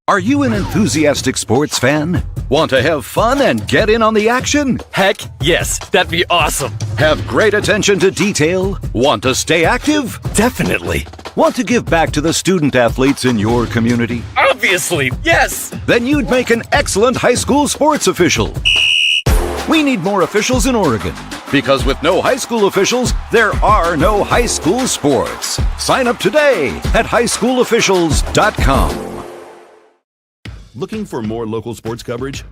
Are you an enthusiastic sports fan? Want to have fun and get in on the action?
Heck, yes, that'd be awesome.
Have great attention to detail? Want to stay active?
Definitely.
Want to give back to the student athletes in your community?
Obviously, yes.
Then you'd make an excellent high school sports official. We need more officials in Oregon, because with no high school officials, there are no high school sports. Sign up today at highschoolofficials.com.
Looking for more local sports coverage?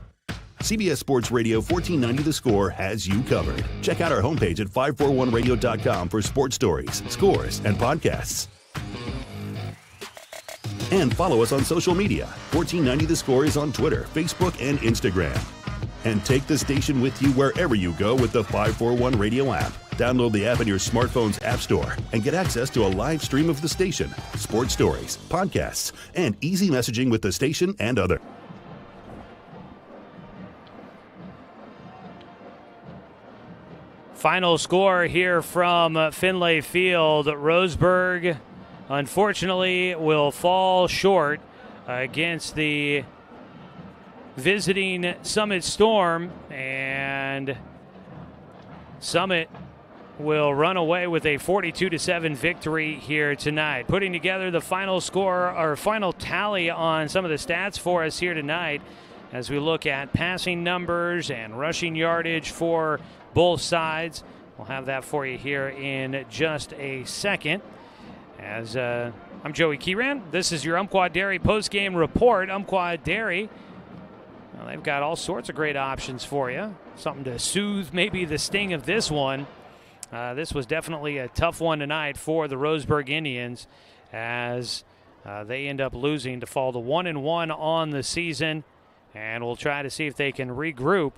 CBS Sports Radio 1490 The Score has you covered. Check out our homepage at 541radio.com for sports stories, scores, and podcasts. And follow us on social media. 1490 The Score is on Twitter, Facebook, and Instagram. And take the station with you wherever you go with the 541 Radio app. Download the app in your smartphone's app store and get access to a live stream of the station, sports stories, podcasts, and easy messaging with the station and other.
Final score here from Finlay Field. Roseburg, unfortunately, will fall short against the visiting Summit Storm, and Summit will run away with a 42-7 victory here tonight. Putting together the final score or final tally on some of the stats for us here tonight as we look at passing numbers and rushing yardage for both sides. We'll have that for you here in just a second. As I'm Joey Keeran. This is your Umpqua Dairy postgame report. Umpqua Dairy, well, they've got all sorts of great options for you. Something to soothe maybe the sting of this one. This was definitely a tough one tonight for the Roseburg Indians as they end up losing to fall to 1-1 on the season. And we'll try to see if they can regroup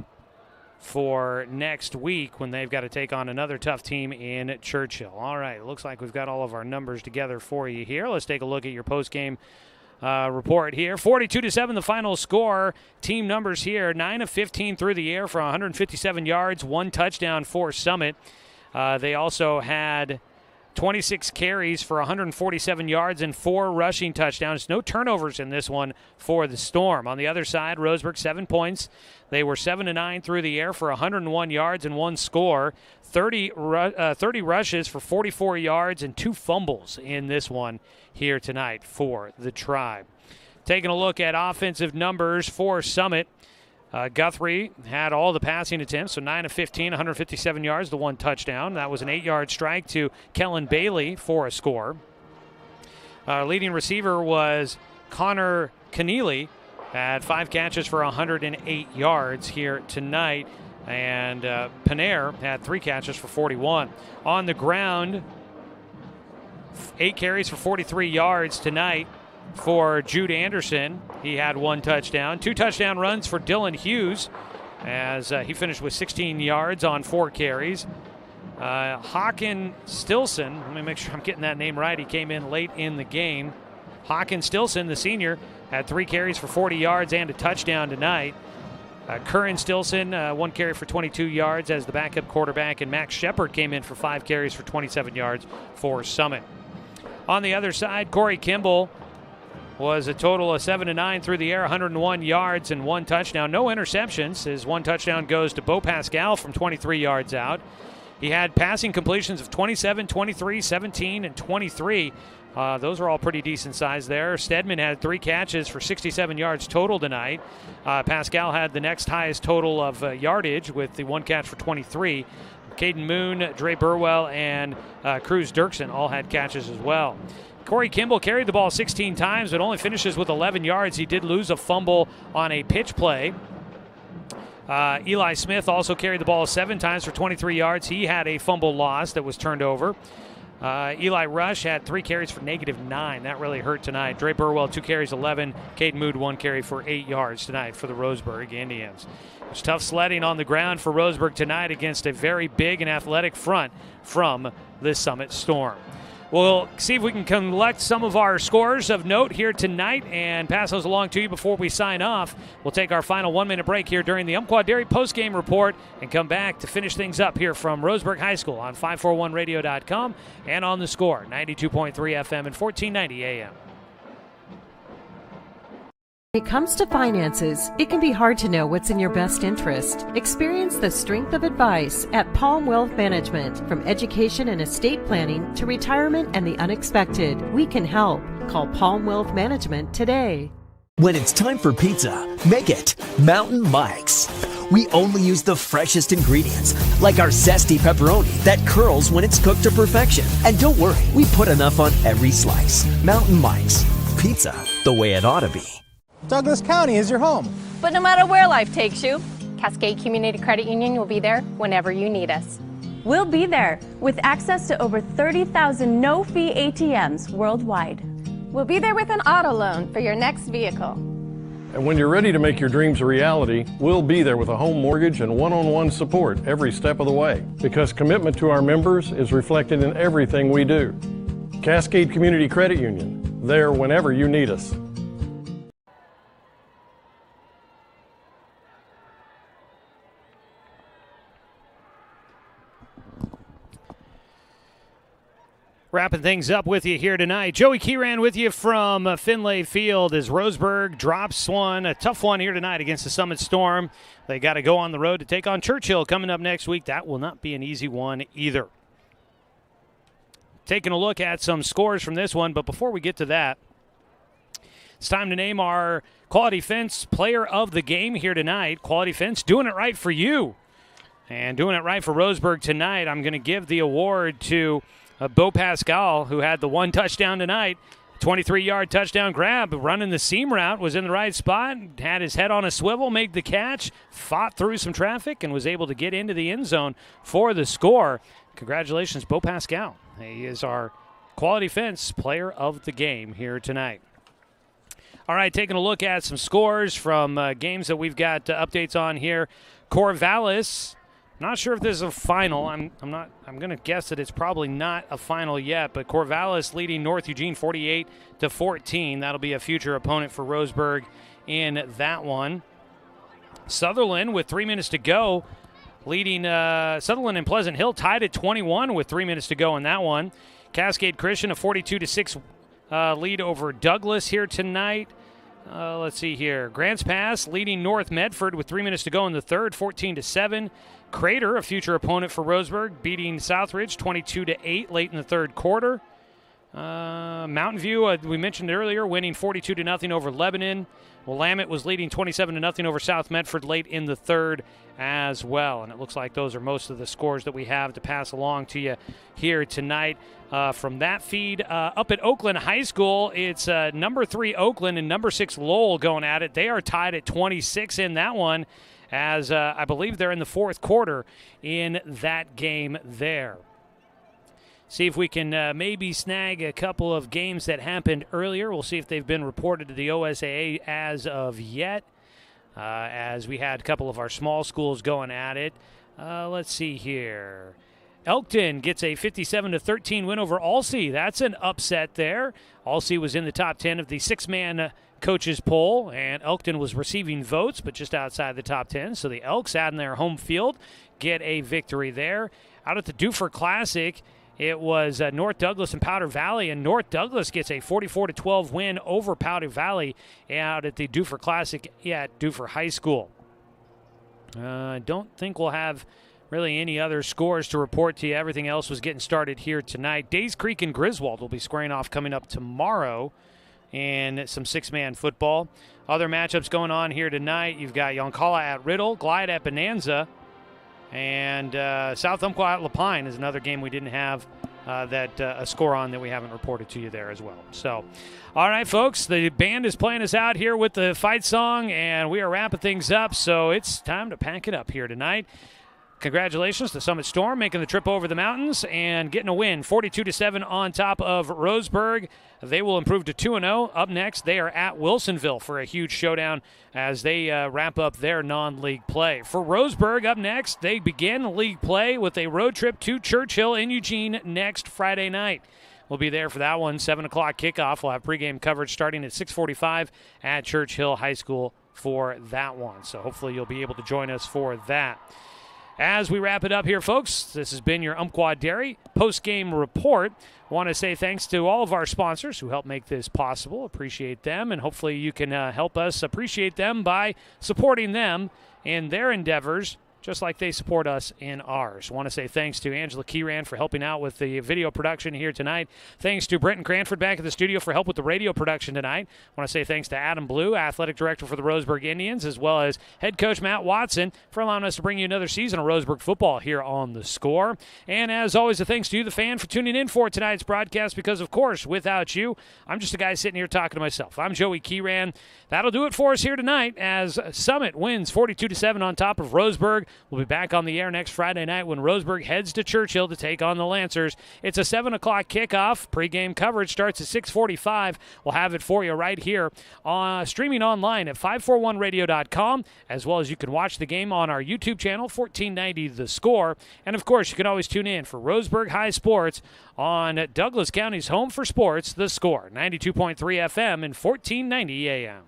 for next week when they've got to take on another tough team in Churchill. All right, looks like we've got all of our numbers together for you here. Let's take a look at your postgame report here. 42-7 the final score. Team numbers here, 9 of 15 through the air for 157 yards, 1 touchdown for Summit. They also had 26 carries for 147 yards and 4 rushing touchdowns. No turnovers in this one for the Storm. On the other side, Roseburg, 7 points. They were 7-9 through the air for 101 yards and 1 score. 30 rushes for 44 yards and 2 fumbles in this one here tonight for the Tribe. Taking a look at offensive numbers for Summit. Guthrie had all the passing attempts, so 9 of 15, 157 yards, the 1 touchdown. That was an 8-yard strike to Kellen Bailey for a score. Leading receiver was Connor Keneally, had 5 catches for 108 yards here tonight. And Panare had 3 catches for 41. On the ground, 8 carries for 43 yards tonight for Jude Anderson. He had 1 touchdown. 2 touchdown runs for Dylan Hughes as he finished with 16 yards on 4 carries. Hawken Stilson, let me make sure I'm getting that name right. He came in late in the game. Hawkins Stilson, the senior, had 3 carries for 40 yards and a touchdown tonight. Keeran Stilson, 1 carry for 22 yards as the backup quarterback, and Max Shepard came in for 5 carries for 27 yards for Summit. On the other side, Corey Kimball was a total of 7 of 9 through the air, 101 yards and 1 touchdown. No interceptions. His 1 touchdown goes to Bo Pascal from 23 yards out. He had passing completions of 27, 23, 17, and 23. Those are all pretty decent size there. Stedman had 3 catches for 67 yards total tonight. Pascal had the next highest total of yardage with the 1 catch for 23. Caden Moon, Dre Burwell, and Cruz Dirksen all had catches as well. Corey Kimball carried the ball 16 times, but only finishes with 11 yards. He did lose a fumble on a pitch play. Eli Smith also carried the ball 7 times for 23 yards. He had a fumble loss that was turned over. Eli Rush had 3 carries for -9. That really hurt tonight. Dre Burwell, 2 carries, 11. Caden Mood, 1 carry for 8 yards tonight for the Roseburg Indians. It was tough sledding on the ground for Roseburg tonight against a very big and athletic front from the Summit Storm. We'll see if we can collect some of our scores of note here tonight and pass those along to you before we sign off. We'll take our final 1-minute break here during the Umpqua Dairy postgame report and come back to finish things up here from Roseburg High School on 541radio.com and on the Score, 92.3 FM and 1490 AM.
When it comes to finances, it can be hard to know what's in your best interest. Experience the strength of advice at Palm Wealth Management. From education and estate planning to retirement and the unexpected, we can help. Call Palm Wealth Management today.
When it's time for pizza, make it Mountain Mike's. We only use the freshest ingredients, like our zesty pepperoni that curls when it's cooked to perfection. And don't worry, we put enough on every slice. Mountain Mike's. Pizza the way it ought to be.
Douglas County is your home.
But no matter where life takes you, Cascade Community Credit Union will be there whenever you need us.
We'll be there with access to over 30,000 no-fee ATMs worldwide.
We'll be there with an auto loan for your next vehicle.
And when you're ready to make your dreams a reality, we'll be there with a home mortgage and one-on-one support every step of the way. Because commitment to our members is reflected in everything we do. Cascade Community Credit Union, there whenever you need us.
Wrapping things up with you here tonight. Joey Keeran with you from Finlay Field as Roseburg drops one, a tough one here tonight against the Summit Storm. They got to go on the road to take on Churchill coming up next week. That will not be an easy one either. Taking a look at some scores from this one, but before we get to that, it's time to name our Quality Fence Player of the Game here tonight. Quality Fence doing it right for you. And doing it right for Roseburg tonight, I'm going to give the award to Bo Pascal, who had the 1 touchdown tonight, 23-yard touchdown grab, running the seam route, was in the right spot, had his head on a swivel, made the catch, fought through some traffic, and was able to get into the end zone for the score. Congratulations, Bo Pascal. He is our Quality Fence Player of the Game here tonight. All right, taking a look at some scores from games that we've got updates on here. Corvallis. Not sure if this is a final. I'm going to guess that it's probably not a final yet, but Corvallis leading North Eugene 48-14. That'll be a future opponent for Roseburg in that one. Sutherland with 3 minutes to go, leading Sutherland and Pleasant Hill tied at 21 with 3 minutes to go in that one. Cascade Christian a 42-6 lead over Douglas here tonight. Let's see here. Grants Pass leading North Medford with 3 minutes to go in the third, 14-7. Crater, a future opponent for Roseburg, beating Southridge 22-8 late in the third quarter. Mountain View, we mentioned earlier, winning 42-0 over Lebanon. Willamette was leading 27-0 over South Medford late in the third as well. And it looks like those are most of the scores that we have to pass along to you here tonight. From that feed, up at Oakland High School, it's number 3 Oakland and number 6 Lowell going at it. They are tied at 26 in that one, as I believe they're in the fourth quarter in that game there. See if we can maybe snag a couple of games that happened earlier. We'll see if they've been reported to the OSAA as of yet, as we had a couple of our small schools going at it. Let's see here. Elkton gets a 57-13 win over Alsea. That's an upset there. Alsea was in the top 10 of the six-man coaches poll, and Elkton was receiving votes, but just outside the top 10. So the Elks out in their home field get a victory there. Out at the Duffer Classic, it was North Douglas and Powder Valley, and North Douglas gets a 44-12 win over Powder Valley out at the Duffer Classic at Duffer High School. I don't think we'll have really any other scores to report to you. Everything else was getting started here tonight. Days Creek and Griswold will be squaring off coming up tomorrow in some six-man football. Other matchups going on here tonight. You've got Yoncalla at Riddle, Glide at Bonanza, and South Umpqua at Lapine is another game we didn't have a score on that we haven't reported to you there as well. So, all right, folks, the band is playing us out here with the fight song, and we are wrapping things up, so it's time to pack it up here tonight. Congratulations to Summit Storm making the trip over the mountains and getting a win, 42-7 on top of Roseburg. They will improve to 2-0. Up next, they are at Wilsonville for a huge showdown as they wrap up their non-league play. For Roseburg, up next, they begin league play with a road trip to Churchill in Eugene next Friday night. We'll be there for that one, 7 o'clock kickoff. We'll have pregame coverage starting at 6:45 at Churchill High School for that one. So hopefully you'll be able to join us for that. As we wrap it up here, folks, this has been your Umpqua Dairy post-game report. I want to say thanks to all of our sponsors who help make this possible. Appreciate them, and hopefully you can help us appreciate them by supporting them in their endeavors, just like they support us in ours. I want to say thanks to Angela Keeran for helping out with the video production here tonight. Thanks to Brenton Cranford back at the studio for help with the radio production tonight. I want to say thanks to Adam Blue, athletic director for the Roseburg Indians, as well as head coach Matt Watson for allowing us to bring you another season of Roseburg football here on The Score. And as always, a thanks to you, the fan, for tuning in for tonight's broadcast, because, of course, without you, I'm just a guy sitting here talking to myself. I'm Joey Keeran. That'll do it for us here tonight as Summit wins 42-7 on top of Roseburg. We'll be back on the air next Friday night when Roseburg heads to Churchill to take on the Lancers. It's a 7 o'clock kickoff. Pre-game coverage starts at 6:45. We'll have it for you right here, streaming online at 541radio.com, as well as you can watch the game on our YouTube channel, 1490 The Score. And, of course, you can always tune in for Roseburg High Sports on Douglas County's home for sports, The Score, 92.3 FM and 1490 AM.